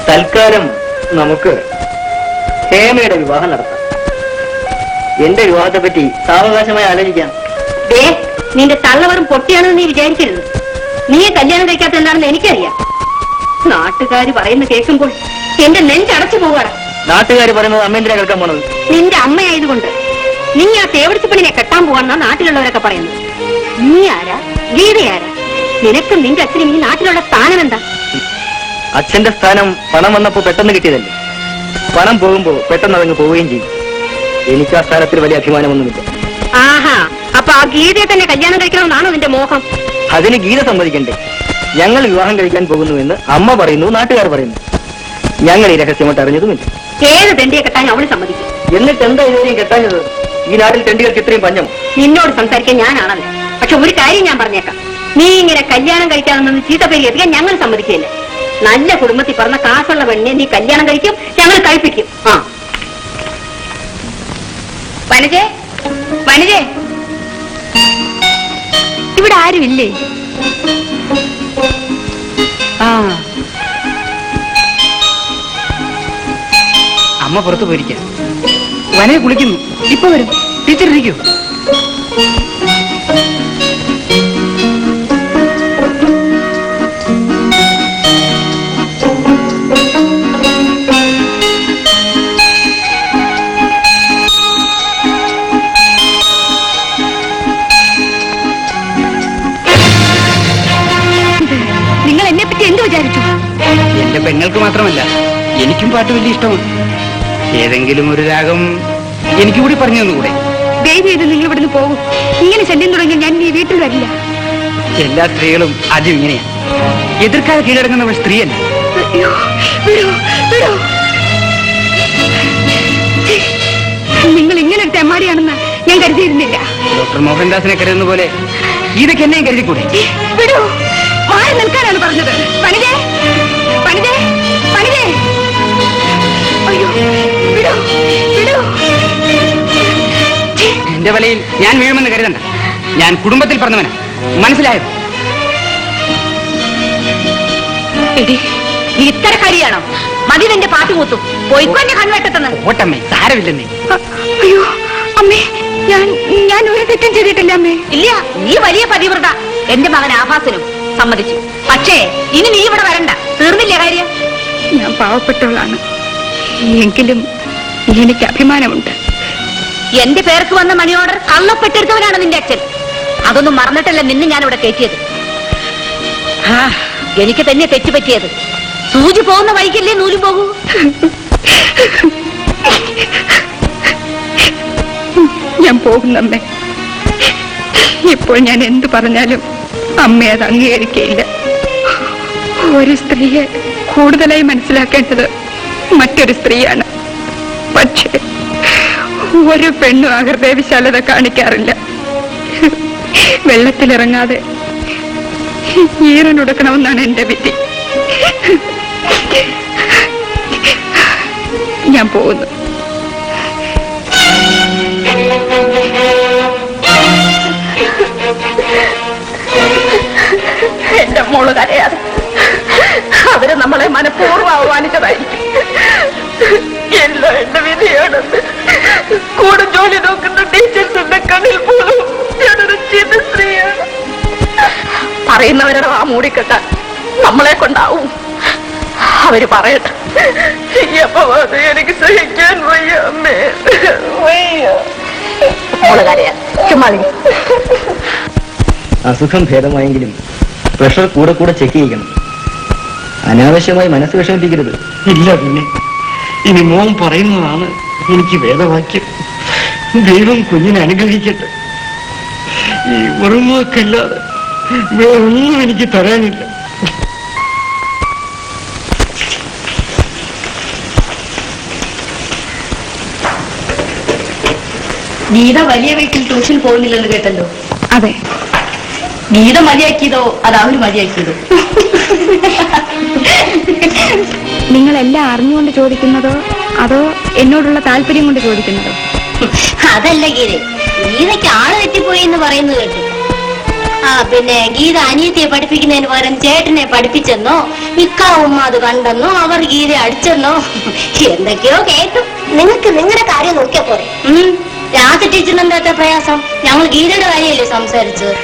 തൽക്കാലം നമുക്ക് ഹേമയുടെ വിവാഹം നടത്താം. എന്റെ വിവാഹത്തെ പറ്റി സാവകാശമായി ആലോചിക്കാം. നിന്റെ തള്ളവറും പൊട്ടിയാണെന്ന് നീ വിചാരിക്കരുത്. നീ കല്യാണം കഴിക്കാത്ത എന്താണെന്ന് എനിക്കറിയാം. നാട്ടുകാർ പറയുന്ന കേൾക്കുമ്പോൾ എന്റെ നെഞ്ചടച്ചു പോവാണ്. നാട്ടുകാർ പറയുന്നത് അമ്മ എന്തിനാ കേൾക്കാൻ പോണത്? നിന്റെ അമ്മയായതുകൊണ്ട്. നീ ആ തേവടിച്ചപ്പണിനെ കെട്ടാൻ പോവാന്നാ നാട്ടിലുള്ളവരൊക്കെ പറയുന്നു. നീ ആരാ? ഗീതയാരാ? നിനക്കും നിന്റെ അച്ഛനും ഈ നാട്ടിലുള്ള സ്ഥാനം എന്താ? അച്ഛന്റെ സ്ഥാനം പണം വന്നപ്പോ പെട്ടെന്ന് കിട്ടിയതല്ലേ. പണം പോകുമ്പോ പെട്ടെന്ന് അതങ്ങ് പോവുകയും ചെയ്യും. എനിക്ക് ആ സ്ഥാനത്തിൽ വലിയ അഭിമാനമൊന്നുമില്ല. ആഹാ, അപ്പൊ ആ ഗീതയെ തന്നെ കല്യാണം കഴിക്കണമെന്നാണോ നിന്റെ മോഹം? അതിന് ഗീത സമ്മതിക്കണ്ടേ? ഞങ്ങൾ വിവാഹം കഴിക്കാൻ പോകുന്നുവെന്ന് അമ്മ പറയുന്നു, നാട്ടുകാർ പറയുന്നു. ഞങ്ങൾ ഈ രഹസ്യമായിട്ട് അറിഞ്ഞതുമില്ല. ഏത് തെണ്ടിയെ കെട്ടാൻ അവള് സമ്മതിക്കും. എന്നിട്ട് എന്താ ഇതുവരെയും കെട്ടാഞ്ഞത്? ഈ നാട്ടിൽ തെണ്ടികൾക്ക് ഇത്രയും പഞ്ഞമോ? നിന്നോട് സംസാരിക്കാൻ ഞാനാണല്ലേ. പക്ഷെ ഒരു കാര്യം ഞാൻ പറഞ്ഞേക്കാം, നീ ഇങ്ങനെ കല്യാണം കഴിക്കാമെന്ന് ചീത്തപ്പേരി എത്തിക്കാൻ ഞങ്ങൾ സമ്മതിക്കില്ല. നല്ല കുടുംബത്തിൽ പറഞ്ഞ കാശുള്ള പെണ്ണിനെ നീ കല്യാണം കഴിക്കും, ഞങ്ങൾ കഴിപ്പിക്കും. ആ വനജേ, വനജേ, ഇവിടെ ആരുമില്ലേ? ആ, അമ്മ പുറത്തു പോയിരിക്കാം. വനയെ കുളിക്കുന്നു, ഇപ്പൊ വരും. ടീച്ചർ ഇരിക്കൂ. നിങ്ങൾ എന്നെ പറ്റി എന്ത് വിചാരിച്ചു? എന്റെ പെങ്ങൾക്ക് മാത്രമല്ല, എനിക്കും പാട്ട് വലിയ ഇഷ്ടമാണ്. ഏതെങ്കിലും ഒരു രാഗം എനിക്ക് കൂടി പറഞ്ഞു തന്നുകൂടെ? ദയവ് ചെയ്ത് നിങ്ങൾ ഇവിടുന്ന് പോകും. ഇങ്ങനെ ശല്യം തുടങ്ങി ഞാൻ ഈ വീട്ടിൽ വരില്ല. എല്ലാ സ്ത്രീകളും ആദ്യം ഇങ്ങനെയാണ്. എതിർക്കാതെ കീഴടങ്ങുന്നവൾ സ്ത്രീയല്ല. അയ്യോ, വിടൂ, വിടൂ. നിങ്ങൾ ഇങ്ങനെ ഒരു തെമ്മാടിയാണെന്ന് ഞാൻ കരുതിയിരുന്നില്ല. ഡോക്ടർ മോഹൻദാസിനെ കരുതുന്ന പോലെ ഇതൊക്കെ എന്നെയും കരുതിക്കൂടെ? വിടൂ, മാറി നിൽക്കാനാണ് പറഞ്ഞത്. വനിതേ, വനിതേ, വനിതേ. അയ്യോ, വിടൂ, വിടൂ. എന്റെ വലയിൽ ഞാൻ വീഴുമെന്ന് കരുതണ്ട. ഞാൻ കുടുംബത്തിൽ പറഞ്ഞവനാ, മനസ്സിലായോ? എടി, നീ ഇത്തരക്കാരിയാണോ? മതി നിന്റെ പാട്ട് കൂത്തും. പോയിക്കോ എന്റെ കൺവെട്ടത്തുനിന്ന്. ഓട്ടമ്മേ, സാരമില്ലെന്നേ. അയ്യോ അമ്മേ, ഞാൻ ഒരു തെറ്റും ചെയ്തിട്ടില്ല അമ്മേ. ഇല്ല, നീ വലിയ പതിവ്രത. എന്റെ മകൻ ആഭാസനും സമ്മതിച്ചു. പക്ഷേ ഇനി നീ ഇവിടെ വരണ്ട. തീർന്നില്ല കാര്യം. ഞാൻ പാവപ്പെട്ടവളാണ്, എങ്കിലും എനിക്ക് അഭിമാനമുണ്ട്. എന്റെ പേർക്ക് വന്ന മണി ഓർഡർ കള്ളപ്പെട്ടെടുത്തവനാണ് നിന്റെ അച്ഛൻ. അതൊന്നും മറന്നിട്ടല്ല നിന്നെ ഞാൻ ഇവിടെ കയറ്റിയത്. എനിക്ക് തന്നെ തെറ്റുപറ്റിയത്. സൂചി പോകുന്ന വഴിക്കല്ലേ നൂലും പോകൂ. ഞാൻ പോകുന്നമ്മേ. ഇപ്പോൾ ഞാൻ എന്ത് പറഞ്ഞാലും അമ്മ അത് അംഗീകരിക്കയില്ല. ഒരു സ്ത്രീയെ കൂടുതലായി മനസ്സിലാക്കേണ്ടത് മറ്റൊരു സ്ത്രീയാണ്. പക്ഷേ ഒരു പെണ്ണും ആ ഹൃദയവിശാലത കാണിക്കാറില്ല. വെള്ളത്തിലിറങ്ങാതെ ഈറനൊടുക്കണമെന്നാണ് എന്റെ വിധി. ഞാൻ പോകുന്നു. എന്റെ മോള് കരയാതെ. അവര് നമ്മളെ മനഃപൂർവ്വം അവമാനിച്ചതായിരിക്കും. എല്ലാം എന്റെ വിധിയാണെന്ന് കൂടെ ജോലി നോക്കുന്ന ടീച്ചേഴ്സിന്റെ കണ്ണിൽ പോലും ഞാനൊരു ചീത്ത സ്ത്രീയാണ്. പറയുന്നവരുടെ ആ മൂടിക്കെട്ടാൻ നമ്മളെ കൊണ്ടാവും. അവര് പറയട്ടെ. അപ്പൊ അത് എനിക്ക് സഹിക്കാൻ വയ്യ അമ്മേ, വയ്യ. മോള് കരയാ, ചുമ്മാ. അസുഖം ഭേദമായെങ്കിലും പ്രഷർ കൂടെ കൂടെ ചെക്ക് ചെയ്യണം. അനാവശ്യമായി മനസ്സ് വിഷമിപ്പിക്കരുത്. ഇല്ല, പിന്നെ ഇനി മോൻ പറയുന്നതാണ് എനിക്ക് വേദവാക്യം. ദൈവം കുഞ്ഞിനെ അനുഗ്രഹിക്കട്ടെ. ഈ ഉറങ്ങുവക്കല്ലാതെ വേറൊന്നും എനിക്ക് തരാനില്ല. ഗീത വലിയ വീട്ടിൽ ട്യൂഷൻ പോകുന്നില്ലെന്ന് കേട്ടല്ലോ. അതെ. ഗീത മതിയാക്കിയതോ അത് അവന് മതിയാക്കിയതോ? നിങ്ങളെല്ലാം അറിഞ്ഞുകൊണ്ട് ചോദിക്കുന്നതോ അതോ എന്നോടുള്ള താല്പര്യം കൊണ്ട് ചോദിക്കുന്നതോ? അതല്ല ഗീത, ഗീതയ്ക്ക് ആള് തെറ്റിപ്പോയി എന്ന് പറയുന്നത് കേട്ടു. ആ പിന്നെ ഗീത അനിയത്തിയെ പഠിപ്പിക്കുന്നതിന് പകരം ചേട്ടനെ പഠിപ്പിച്ചെന്നോ, ഇക്കാവും അത് കണ്ടെന്നോ, അവർ ഗീത അടിച്ചെന്നോ എന്തൊക്കെയോ കേട്ടു. നിങ്ങൾക്ക് നിങ്ങളുടെ കാര്യം നോക്കിയാ പോരെ. രാത്രി ടീച്ചറിന് എന്താ പ്രയാസം? ഞങ്ങൾ ഗീതയുടെ കാര്യമല്ലേ സംസാരിച്ചത്.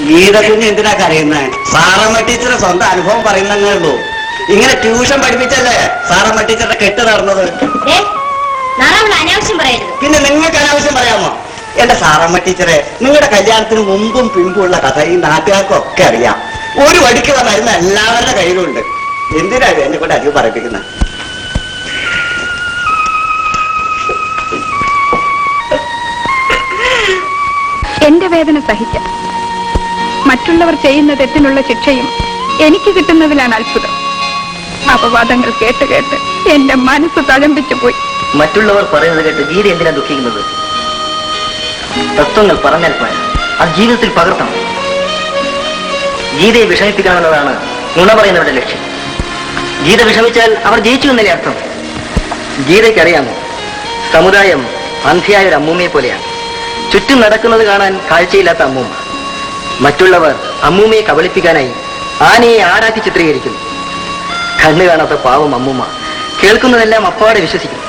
ഗീത കുഞ്ഞ് എന്തിനാ കരയുന്നേ? സാറമ്മ ടീച്ചറെ സ്വന്തം അനുഭവം പറയുന്നേ ഉള്ളൂ. ഇങ്ങനെ ട്യൂഷൻ പഠിപ്പിച്ചല്ലേ സാറമ്മ ടീച്ചറുടെ കെട്ട് നടന്നത്. നാളെ അനാവശ്യം പറയരുത്. പിന്നെ നിങ്ങൾക്ക് അനാവശ്യം പറയാമോ? എന്റെ സാറമ്മ ടീച്ചറെ, നിങ്ങളുടെ കല്യാണത്തിന് മുമ്പും പിമ്പുള്ള കഥ ഈ നാട്ടുകാർക്കൊക്കെ അറിയാം. ഒരു വടിക്കുള്ള മരുന്ന് എല്ലാവരുടെ കയ്യിലുണ്ട്. എന്തിനാ എന്നെ കൊണ്ട് അധികം പറയിപ്പിക്കുന്നത്? എന്റെ വേദന സഹിക്കാം. മറ്റുള്ളവർ ചെയ്യുന്ന തെറ്റിനുള്ള ശിക്ഷയും എനിക്ക് കിട്ടുന്നതിലാണ് അത്ഭുതം. അപവാദങ്ങൾ കേട്ട് കേട്ട് എന്റെ മനസ്സ് തഴമ്പിച്ചു പോയി. മറ്റുള്ളവർ പറയുന്നത് കേട്ട് ഗീത എന്തിനാ ദുഃഖിക്കുന്നത്? തത്വങ്ങൾ പറഞ്ഞാൽ പോയ അത് ജീവിതത്തിൽ പകർത്തണം. ഗീതയെ വിഷമിപ്പിക്കണമെന്നതാണ് നുണ പറയുന്നവരുടെ ലക്ഷ്യം. ഗീത വിഷമിച്ചാൽ അവർ ജയിച്ചു എന്നല്ലേ അർത്ഥം. ഗീതയ്ക്കറിയാമോ, സമുദായം അന്ധിയായ ഒരു അമ്മൂമ്മയെ പോലെയാണ്. ചുറ്റും നടക്കുന്നത് കാണാൻ കാഴ്ചയില്ലാത്ത അമ്മൂമ്മ. മറ്റുള്ളവർ അമ്മൂമ്മയെ കബളിപ്പിക്കാനായി ആനയെ ആരാക്കി ചിത്രീകരിക്കുന്നു. കണ്ണു കാണാത്ത പാവം അമ്മൂമ്മ കേൾക്കുന്നതെല്ലാം അപ്പാടെ വിശ്വസിക്കുന്നു.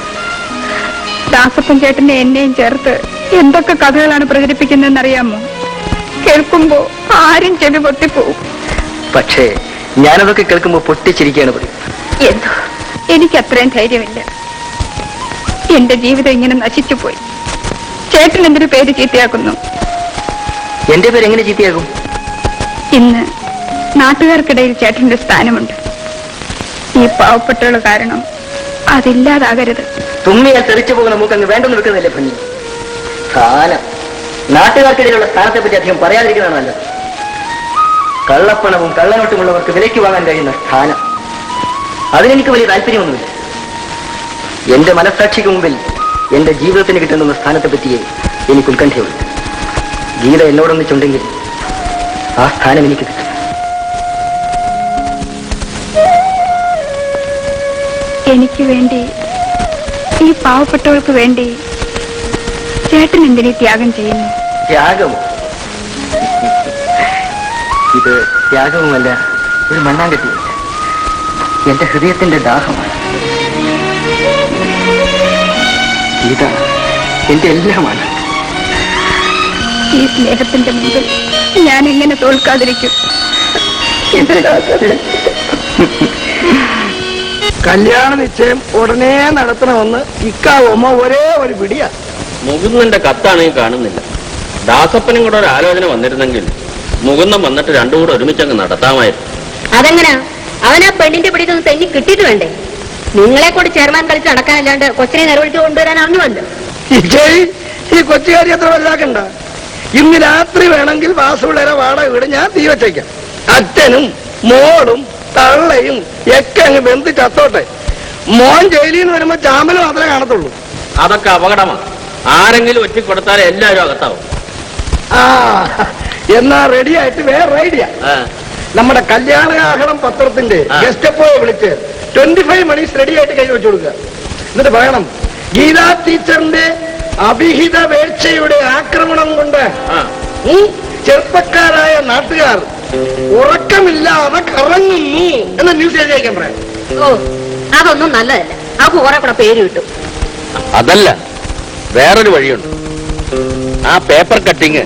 ദാസപ്പൻ ചേട്ടനെ എന്നെയും ചേർത്ത് എന്തൊക്കെ കഥകളാണ് പ്രചരിപ്പിക്കുന്നതെന്നറിയാമോ? കേൾക്കുമ്പോ ആരും ചെവി പൊട്ടിപ്പോവും. പക്ഷേ ഞാനതൊക്കെ കേൾക്കുമ്പോൾ പൊട്ടിച്ചിരിക്കുകയാണ് പറയും. എന്തോ എനിക്ക് അത്രയും ധൈര്യമില്ല. എന്റെ ജീവിതം ഇങ്ങനെ നശിച്ചുപോയി. ചേട്ടൻ എന്തൊരു പേര് ചീത്തയാക്കുന്നു. എന്റെ പേര് എങ്ങനെ ചീത്തയാകും? ഇന്ന് നാട്ടുകാർക്കിടയിൽ ചേട്ടന്റെ സ്ഥാനമുണ്ട്. ഈ പാവപ്പെട്ടവൾ കാരണം അതില്ലാതാകരുത്. തുമ്മിയാൽ തെറിച്ചു പോകുന്ന മൂക്കങ്ങ് വേണ്ടെന്ന് വെക്കുന്നില്ലേ ഭംഗി? സ്ഥാനം, നാട്ടുകാർക്കിടയിലുള്ള സ്ഥാനത്തെ പറ്റി അധികം പറയാതിരിക്കുന്നതാണ് നല്ലത്. കള്ളപ്പണവും കള്ളനോട്ടുമുള്ളവർക്ക് വിലയ്ക്ക് വാങ്ങാൻ കഴിയുന്ന സ്ഥാനം, അതിനെനിക്ക് വലിയ താല്പര്യമൊന്നുമില്ല. എന്റെ മനസ്സാക്ഷിക്ക് മുമ്പിൽ എന്റെ ജീവിതത്തിന് കിട്ടുന്ന സ്ഥാനത്തെ പറ്റിയേ എനിക്ക് ഉത്കണ്ഠയുള്ളൂ. ഗീത എന്നോടൊന്നിച്ചുണ്ടെങ്കിൽ ആ സ്ഥാനം എനിക്ക് കിട്ടും. എനിക്ക് വേണ്ടി, ഈ പാവപ്പെട്ടവൾക്ക് വേണ്ടി ചേട്ടൻ എന്തിനെ ത്യാഗം ചെയ്യുന്നു? ത്യാഗം? ഇത് ത്യാഗവുമല്ല, ഒരു മണ്ണാങ്കട്ടി. എന്റെ ഹൃദയത്തിന്റെ ദാഹമാണ്. ഗീത എന്റെ എല്ലാമാണ്. ഈ സ്നേഹത്തിന്റെ മുമ്പിൽ ഞാൻ എങ്ങനെ തോൽക്കാതിരിക്കും? കല്യാണ നിശ്ചയം ഉടനെ നടത്തണമെന്ന് ഇക്കാവുമ്മ ഒരേ ഒരു പിടിയാ. മുകുന്ദന്റെ കത്താണെങ്കിൽ കാണുന്നില്ല. ദാസപ്പനും കൂടെ ഒരു ആലോചന വന്നിരുന്നെങ്കിൽ മുകുന്ദൻ വന്നിട്ട് രണ്ടും കൂടെ ഒരുമിച്ചങ്ങ് നടത്താമായിരുന്നു. അതെങ്ങനാ? അവനാ പെണ്ണിന്റെ പിടിക്കൊന്ന് തെന്നി കിട്ടിയിട്ട് വേണ്ടേ? നിങ്ങളെ കൂടി ചെയർമാൻ കളിച്ച് നടക്കാനല്ലാണ്ട് കൊച്ചിനെ നിറവിളിച്ച് കൊണ്ടുവരാൻ അറിഞ്ഞുവല്ലോ. ഈ കൊച്ചുകാരി അത്ര വലുതാക്കണ്ട. ഇന്ന് രാത്രി വേണമെങ്കിൽ വാസുപിള്ളേരെ വാടക വീട് ഞാൻ തീ വച്ചേക്കാം. അച്ഛനും മോളും തള്ളയും ഒക്കെ അങ്ങ് ബന്ധു ചത്തോട്ടെ. മോൻ ജയിലിൽ നിന്ന് വരുമ്പോ ചാമ്പല് മാത്രമേ കാണത്തുള്ളൂ. അതൊക്കെ അപകടമാണ്. ആരെങ്കിലും ഒറ്റിക്കൊടുത്താലേ എല്ലാവരും അകത്താവും. ആ, എന്നാ റെഡി ആയിട്ട് വേറെ ഐഡിയ. നമ്മുടെ കല്യാണാഹളം പത്രത്തിന്റെ ഗസ്റ്റപ്പോയെ വിളിച്ച് 25 മണീസ് റെഡി ആയിട്ട് കൈ വെച്ചു കൊടുക്കുക. എന്നിട്ട് പറയണം, ഗീതാ ടീച്ചറിന്റെ അഭിഹിത വേഴ്ചയുടെ ആക്രമണം കൊണ്ട് ചെറുപ്പക്കാരായ നാട്ടുകാർ ഉറക്കമില്ലാതെ കറങ്ങുന്നു എന്ന് ന്യൂസ് എഴുതിയേക്കാൻ പറയാം. ഓ, അതൊന്നും നല്ലതല്ല. ആ കുറെ കൂടെ പേര് കിട്ടും. അതല്ല, വേറൊരു വഴിയുണ്ട്. ആ പേപ്പർ കട്ടിങ്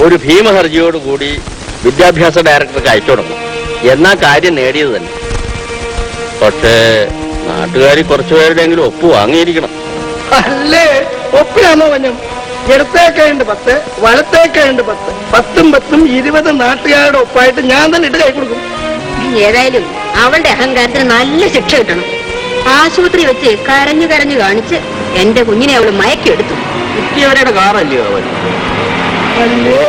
ഒരു ഭീമഹർജിയോടുകൂടി വിദ്യാഭ്യാസ ഡയറക്ടർക്ക് അയച്ചു കൊടുക്കും. എന്നാ കാര്യം നേടിയത് തന്നെ. പക്ഷേ നാട്ടുകാരി കുറച്ചുപേരുടെയെങ്കിലും ഒപ്പ് വാങ്ങിയിരിക്കണം. അല്ലേ, ഒപ്പിലാണോ വഞ്ഞം? ഇടത്തേക്കുണ്ട് 10, വലത്തേക്കുണ്ട് 10. 10ഉം 10ഉം 20 നാട്ടുകാരുടെ ഒപ്പായിട്ട് ഞാൻ തന്നെ ഇട്ട് കൈ കൊടുക്കും. ഏതായാലും അവളുടെ അഹങ്കാരത്തിന് നല്ല ശിക്ഷ കിട്ടണം. ആശുപത്രി വെച്ച് കരഞ്ഞു കരഞ്ഞു കാണിച്ച് എന്റെ കുഞ്ഞിനെ അവള് മയക്കെടുത്തു. കിട്ടിയവരുടെ കാറല്ലയോ അവൻ? അല്ലേ,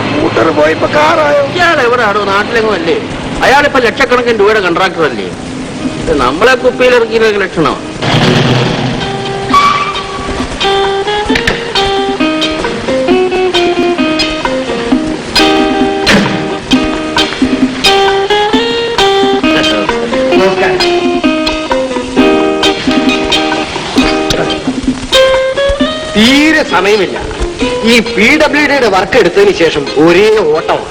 സ്കൂട്ടർ പോയിപ്പോ കാറായോ? ഇയാൾ എവിടെയാണോ? നാട്ടിലെങ്ങും അല്ലേ? അയാളിപ്പോ ലക്ഷക്കണക്കിന് രൂപയുടെ കോൺട്രാക്ടർ അല്ലേ? നമ്മളെ കുപ്പിയിലിറക്കിയ ലക്ഷണമാണ്. തീരെ സമയമില്ല. ഈ PWDയുടെ വർക്ക് എടുത്തതിന് ശേഷം ഒരേ ഓട്ടമാണ്.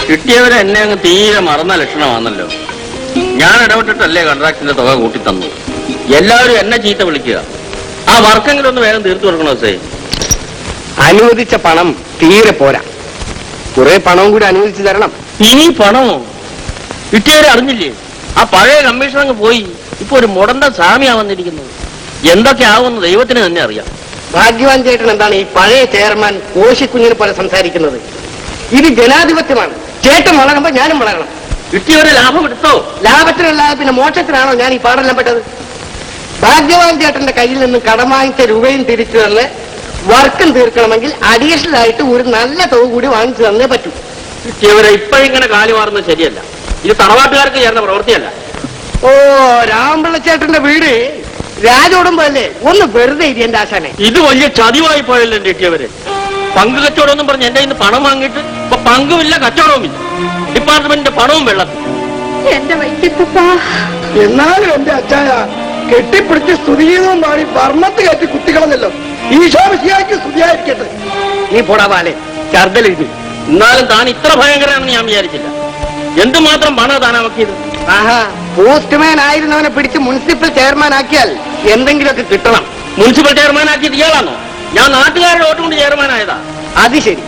കിട്ടിയവരെ എന്നെ അങ്ങ് തീരെ മറന്ന ലക്ഷണമാണല്ലോ. ഞാൻ ഇടപെട്ടിട്ടല്ലേ കോൺട്രാക്ടിന്റെ തുക കൂട്ടി തന്നു. എല്ലാവരും എന്നെ ചീത്ത വിളിക്കുക. ആ വർക്കെങ്കിലും ഒന്ന് വേഗം തീർത്തു കൊടുക്കണോ സേ? അനുവദിച്ച പണം തീരെ പോരാ. കുറെ പണവും കൂടി അനുവദിച്ചു തരണം. ഇനി പണമോ? കിട്ടിയവരെ അറിഞ്ഞില്ലേ? ആ പഴയ കമ്മീഷൻ അങ്ങ് പോയി. ഇപ്പൊ ഒരു മുടന്ത സ്വാമിയാ വന്നിരിക്കുന്നത്. എന്തൊക്കെ ആവുമെന്ന് ദൈവത്തിന് തന്നെ അറിയാം. ഭാഗ്യവാൻ ചേട്ടൻ എന്താണ് ഈ പഴയ ചെയർമാൻ കോശിക്കുഞ്ഞിനെ പോലെ സംസാരിക്കുന്നത്? ഇത് ജനാധിപത്യമാണ്. ചേട്ടൻ വളരുമ്പോ ഞാനും വളരണം. കിട്ടിയവരെ ലാഭം എടുത്തോ? ലാഭത്തിനല്ലാതെ പിന്നെ മോക്ഷത്തിനാണോ ഞാൻ ഈ പാടെല്ലാം പെട്ടത്? ഭാഗ്യവാൻ ചേട്ടന്റെ കയ്യിൽ നിന്ന് കടം വാങ്ങിച്ച രൂപയും തിരിച്ചു തന്ന് വർക്കും തീർക്കണമെങ്കിൽ അഡീഷണൽ ആയിട്ട് ഒരു നല്ല തുക കൂടി വാങ്ങിച്ചു തന്നേ പറ്റൂ. കിട്ടിയവരെ ഇപ്പോഴിങ്ങനെ കാലു മാറുന്നത് ശരിയല്ല. ഇത് തറവാട്ടുകാർക്ക് ചേർന്ന പ്രവൃത്തിയല്ല. ഓ, രാമപിള്ള ചേട്ടന്റെ വീട് രാജോടുമ്പല്ലേ? ഒന്ന് വെറുതെ ഇരി എന്റെ ആശാനെ. ഇത് വലിയ ചതിവായി പോയല്ലോ കിട്ടിയവര്. പങ്ക് കച്ചവടം എന്നും പറഞ്ഞ് എന്റെ ഇന്ന് പണം വാങ്ങിയിട്ട് ഇപ്പൊ പങ്കുമില്ല, കച്ചവടവുമില്ല. ഡിപ്പാർട്ട്മെന്റിന്റെ പണവും വെള്ളത്തിൽ. എന്റെ വൈദ്യത്തപ്പ, എന്നാലും എന്റെ അച്ചായ കെട്ടിപ്പിടിച്ച് സ്തുതിയും പാടി വർമ്മത്ത് കയറ്റി കുത്തികളഞ്ഞല്ലോ. ഈശോമിശിഹായ്ക്ക് സ്തുതിയായിരിക്കട്ടെ. നീ പോടാ പാലെ ചർദ്ദലെഴുതി. എന്നാലും താൻ ഇത്ര ഭയങ്കരമാണെന്ന് ഞാൻ വിചാരിച്ചില്ല. എന്തുമാത്രം പണം താൻ അവക്കിയത്. ആഹാ, പോസ്റ്റ്മാൻ ആയിരുന്നവനെ പിടിച്ച് മുനിസിപ്പൽ ചെയർമാൻ ആക്കിയാൽ എന്തെങ്കിലുമൊക്കെ കിട്ടണം. മുനിസിപ്പൽ ചെയർമാൻ ആക്കിയത് ഇയാളാണോ? ഞാൻ നാട്ടുകാരുടെ വോട്ട് കൊണ്ട് ചെയർമാനായതാ. അത് ശരി,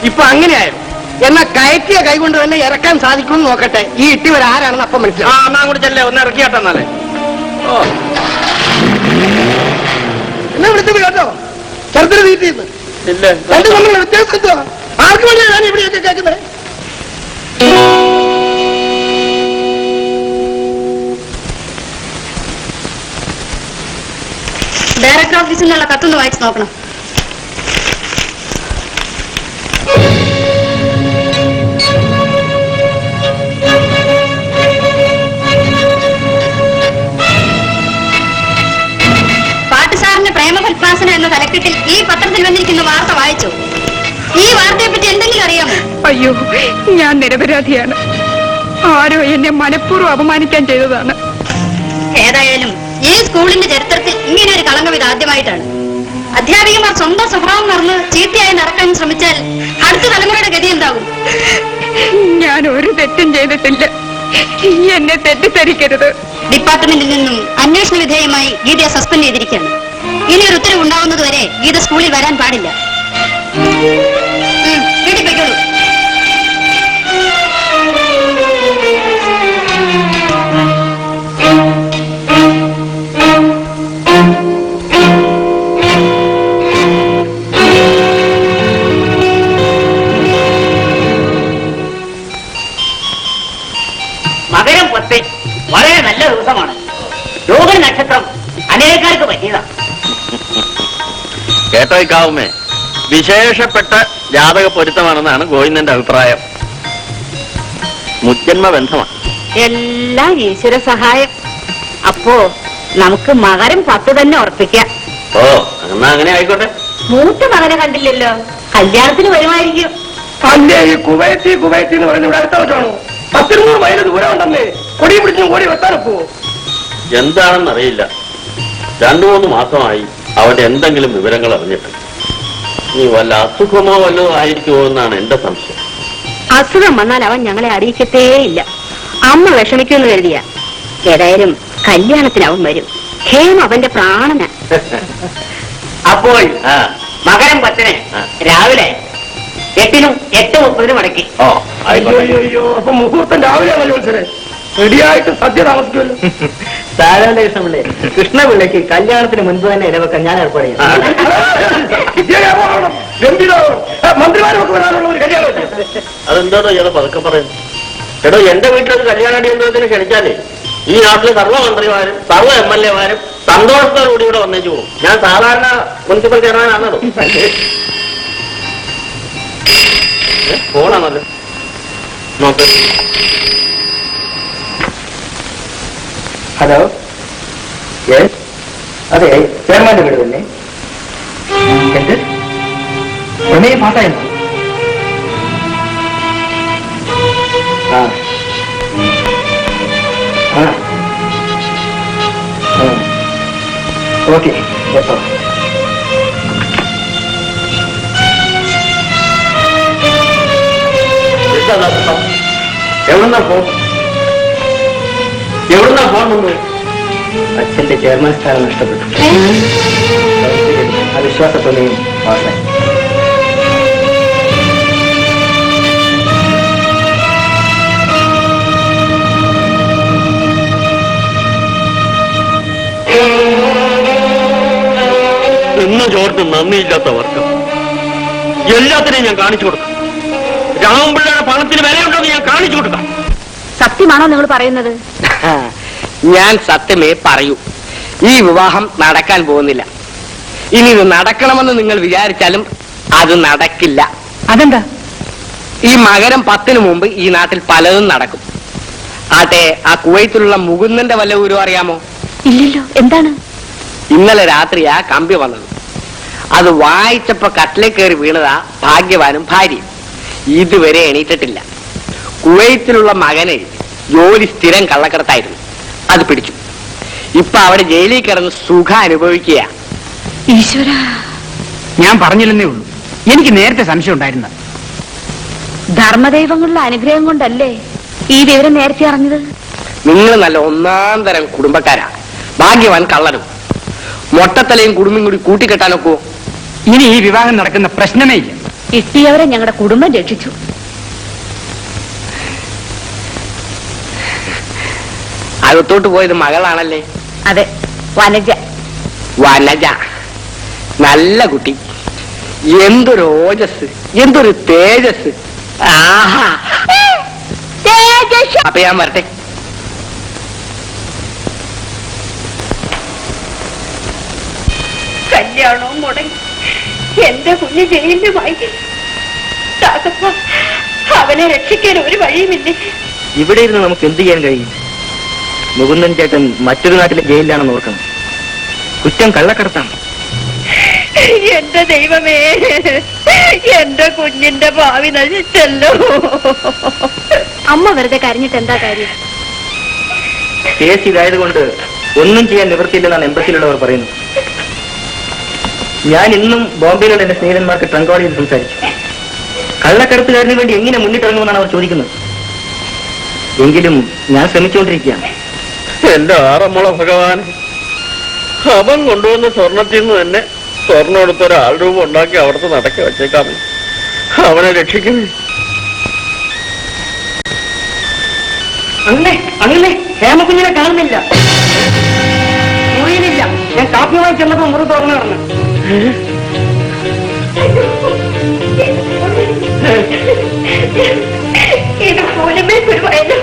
ഇപ്പൊ അങ്ങനെയായിരുന്നു. എന്നാ കയറ്റിയ കൈകൊണ്ട് തന്നെ ഇറക്കാൻ സാധിക്കുമെന്ന് നോക്കട്ടെ. ഈ ഇട്ടിവരാരാണെന്ന് അപ്പം മനസ്സിലാവും. ആ, എന്നാ കൂടി ചെല്ലേ, ഒന്ന് ഇറക്കിയാട്ടെന്നാലേ. ഓ, എന്നെ വിളിച്ചത് കേട്ടോ? ചെറുതിന് തീറ്റിന്ന് ഇല്ല. രണ്ടു തമ്മിലുള്ള വ്യത്യാസം എന്തുവാ? ആർക്ക് വേണ്ടിയാണ് ഞാൻ ഇവിടെയൊക്കെ കേൾക്കുന്നത്? ഡയറക്ടർ ഓഫീസിൽ നിന്നുള്ള കത്തൊന്ന് വായിച്ചു നോക്കണം. പാട്ടുസാറിന്റെ പ്രേമപത്മാസന എന്ന തലക്കെട്ടിൽ ഈ പത്രത്തിൽ വന്നിരിക്കുന്ന വാർത്ത വായിച്ചു. ഈ വാർത്തയെ പറ്റി എന്തെങ്കിലും അറിയാമോ? അയ്യോ, ഞാൻ നിരപരാധിയാണ്. ആരോ എന്നെ മനഃപൂർവ്വം അപമാനിക്കാൻ ചെയ്തതാണ്. ഏതായാലും ഈ സ്കൂളിന്റെ ചരിത്രത്തിൽ ഇങ്ങനെ ഒരു കളങ്കം ഇത് ആദ്യമായിട്ടാണ്. അധ്യാപികമാർ സ്വന്തം സ്വഭാവം മറന്ന് ചീത്തയായി നടക്കാൻ ശ്രമിച്ചാൽ അടുത്ത തലമുറയുടെ ഗതി എന്താകും? ഞാൻ ഒരു തെറ്റും ചെയ്തിട്ടില്ല. എന്നെ തെറ്റിദ്ധരിക്കരുത്. ഡിപ്പാർട്ട്മെന്റിൽ നിന്നും അന്വേഷണ വിധേയമായി ഗീതയെ സസ്പെൻഡ് ചെയ്തിരിക്കുകയാണ്. ഇനി ഒരു ഉത്തരവ് ഉണ്ടാവുന്നതുവരെ ഗീത സ്കൂളിൽ വരാൻ പാടില്ല. വീട്ടിൽ പോയിക്കോളൂ. മകരം 10 വളരെ നല്ല ദിവസമാണ്. രോഗ നക്ഷത്രം അനേകർക്ക് പറ്റിയതാണ്. കേട്ടേക്കാവുമേ, വിശേഷപ്പെട്ട ജാതക പൊരുത്തമാണെന്നാണ് ഗോവിന്ദന്റെ അഭിപ്രായം. മുജ്ജന്മ ബന്ധമാണ്. എല്ലാം ഈശ്വര സഹായം. അപ്പോ നമുക്ക് മകരം 10 തന്നെ ഉറപ്പിക്കാം. ഓ, എന്നാ അങ്ങനെ ആയിക്കോട്ടെ. മൂത്ത മകനെ കണ്ടില്ലല്ലോ, കല്യാണത്തിന് വരുമായിരിക്കും. അല്ലേ ഈ കുവൈത്തി എന്ന് പറയുന്നത് ഇവിടെ അടുത്ത വെച്ചാണോ? 10-100 മൈൽ ദൂരം ഉണ്ടെന്നേ. കൊടി പിടിച്ചും കോടി വെത്താനപ്പോ എന്താണെന്നറിയില്ല. 2-3 മാസമായി അവന്റെ എന്തെങ്കിലും വിവരങ്ങൾ അറിഞ്ഞിട്ട്. നീ വല്ല അസുഖമോ വല്ലതോ ആയിരിക്കുമോ എന്നാണ് എന്റെ സംശയം. അസുഖം വന്നാൽ അവൻ ഞങ്ങളെ അറിയിക്കത്തേയില്ല. അമ്മ വിഷമിക്കുമെന്ന് കരുതിയ. ഏതായാലും കല്യാണത്തിന് അവൻ വരും. ഹേമ അവന്റെ പ്രാണന. അപ്പോൾ മകരം 10 രാവിലെ 8-നും 8:30 മടക്കി. ഓ, ആയിക്കോട്ടെ. അയ്യോ, അപ്പൊ മുഹൂർത്തം രാവിലെയാണല്ലോ മത്സരം. റെഡിയായിട്ട് സദ്യ താമസിക്കുമല്ലോ. സാധാരണ ദിവസമുള്ളേ കൃഷ്ണപിള്ളയ്ക്ക് കല്യാണത്തിന് മുൻപ് തന്നെ ഇടവെക്കാൻ ഞാൻ ഏർപ്പാട് ചെയ്യാം. മന്ത്രിമാരൊക്കെ വരാനുള്ള ഒരു കല്യാണം. അതെന്താണോ ഇയാളെ പതുക്കെ പറയുന്നത്? എടോ, എന്റെ വീട്ടിലൊരു കല്യാണാടിയന്ത്രത്തിന് ക്ഷണിച്ചാലേ ഈ നാട്ടിലെ സർവ്വമന്ത്രിമാരും സർവ്വ MLA മാരും സന്തോഷത്തോടുകൂടി ഇവിടെ വന്നേച്ചു പോകും. ഞാൻ സാധാരണ മുനിസിപ്പൽ ചെയർമാനാണല്ലോ. ഫോണാണല്ലോ, നോക്ക്. ഹലോ, അതെ, ചെയർമാന്റെ വീട് തന്നെ. എന്ത് പ്രമേയം പാട്ടായിരുന്നു? ആ ഓക്കെ, എപ്പോ? എവിടുന്നാ ഫോൺ? എവിടുന്നാ ഫോൺ വന്നത്? അച്ഛന്റെ ചെയർമാൻ സ്ഥാനം നഷ്ടപ്പെട്ടു. ആ വിശ്വാസത്തോടെയും പാസ്സായി. തിന്ന ചോർത്ത് നന്ദിയില്ലാത്ത വർക്കം. എല്ലാത്തിനെയും ഞാൻ കാണിച്ചു കൊടുക്കാം. രാമപിള്ളയുടെ പണത്തിന് വിലയുണ്ടെന്ന് ഞാൻ കാണിച്ചു കൊടുക്കാം. സത്യമാണോ നിങ്ങൾ പറയുന്നത്? ഞാൻ സത്യമേ പറയൂ. ഈ വിവാഹം നടക്കാൻ പോകുന്നില്ല. ഇനി ഇത് നടക്കണമെന്ന് നിങ്ങൾ വിചാരിച്ചാലും അത് നടക്കില്ല. അതെന്താ? ഈ മകരം 10-ന് മുമ്പ് ഈ നാട്ടിൽ പലതും നടക്കും. ആട്ടെ, ആ കുവൈത്തിലുള്ള മുകുന്ദന്റെ വല്ല ഊരും അറിയാമോ? ഇല്ലല്ലോ. എന്താണ്? ഇന്നലെ രാത്രിയാ കമ്പി വന്നത്. അത് വായിച്ചപ്പോ കട്ടിലേ കയറി വീണതാ ഭാഗ്യവാനും ഭാര്യയും. ഇതുവരെ എണീറ്റിട്ടില്ല. കുവൈത്തിലുള്ള മകന് ജോലി സ്ഥിരം കള്ളക്കടത്തായിരുന്നു. അത് പിടിച്ചു. ഇപ്പൊ അവിടെ ജയിലിൽ കിടന്ന് സുഖം അനുഭവിക്കുക. ഈശ്വര, ഞാൻ പറഞ്ഞില്ലെന്നേ ഉള്ളൂ. എനിക്ക് നേരത്തെ സംശയം ഉണ്ടായിരുന്ന. ധർമ്മദൈവങ്ങളുടെ അനുഗ്രഹം കൊണ്ടല്ലേ ഈ വിവരം നേരത്തെ അറിഞ്ഞത്? നിങ്ങൾ നല്ല ഒന്നാം തരം കുടുംബക്കാരാ. ഭാഗ്യവാൻ കള്ളനും. മൊട്ടത്തലയും കുടുംബം കൂടി കൂട്ടിക്കെട്ടാനൊക്കോ? ഇനി ഈ വിവാഹം നടക്കുന്ന പ്രശ്നമേ ഇല്ല. കിട്ടിയവരെ ഞങ്ങളുടെ കുടുംബം രക്ഷിച്ചു. അകത്തോട്ട് പോയത് മകളാണല്ലേ? അതെ, വനജ. വനജ നല്ല കുട്ടി. എന്തൊരു ഓജസ്, എന്തൊരു തേജസ്. ആഹാ. അപ്പൊ ഞാൻ വരട്ടെ. കല്യാണവും മുടങ്ങി എന്റെ കുഞ്ഞ് ജയിലുമായി. അവനെ രക്ഷിക്കാൻ ഒരു വഴിയുമില്ലേ? ഇവിടെ ഇരുന്ന് നമുക്ക് എന്ത് ചെയ്യാൻ കഴിയും? മുകുന്ദൻ ചേട്ടൻ മറ്റൊരു നാട്ടിലെ ജയിലിലാണെന്ന് ഓർക്കണം. കുറ്റം കള്ളക്കടത്താണ്. എന്റെ ദൈവമേ, എന്റെ കുഞ്ഞിന്റെ ഭാവി നശിച്ചല്ലോ. അമ്മ വെറുതെ കരഞ്ഞിട്ട് എന്താ കാര്യം? കേസ് ഇതായതുകൊണ്ട് ഒന്നും ചെയ്യാൻ നിവൃത്തിയില്ലെന്നാണ് എംബസിയിലുള്ളവർ പറയുന്നത്. ഞാൻ ഇന്നും ബോംബെയിലുള്ള എന്റെ സ്നേഹിതന്മാർക്ക് ട്രങ്കോളിയിൽ സംസാരിച്ചു. കള്ളക്കടത്തുകാരന് വേണ്ടി എങ്ങനെ മുന്നിട്ടിറങ്ങുമെന്നാണ് അവർ ചോദിക്കുന്നത്. എങ്കിലും ഞാൻ ശ്രമിച്ചുകൊണ്ടിരിക്കുകയാണ്. എന്റെ ആറമ്മള ഭഗവാൻ, അവൻ കൊണ്ടുവന്ന സ്വർണത്തിൽ നിന്ന് തന്നെ സ്വർണ്ണം എടുത്ത ഒരാൾ രൂപം ഉണ്ടാക്കി അവിടുത്തെ നടക്കി വെച്ചേക്കാമേ. അവനെ രക്ഷിക്കണേ. അങ്ങനെ ഹേമകുഞ്ഞിനെ കാണുന്നില്ല, മുറിയിലില്ല. ഞാൻ കാപ്പിയുമായി ചെന്നപ്പോ മുറി തുറന്നു കിടന്നു. ഇത് പോലുമേ ഗുരുവായല്ലോ.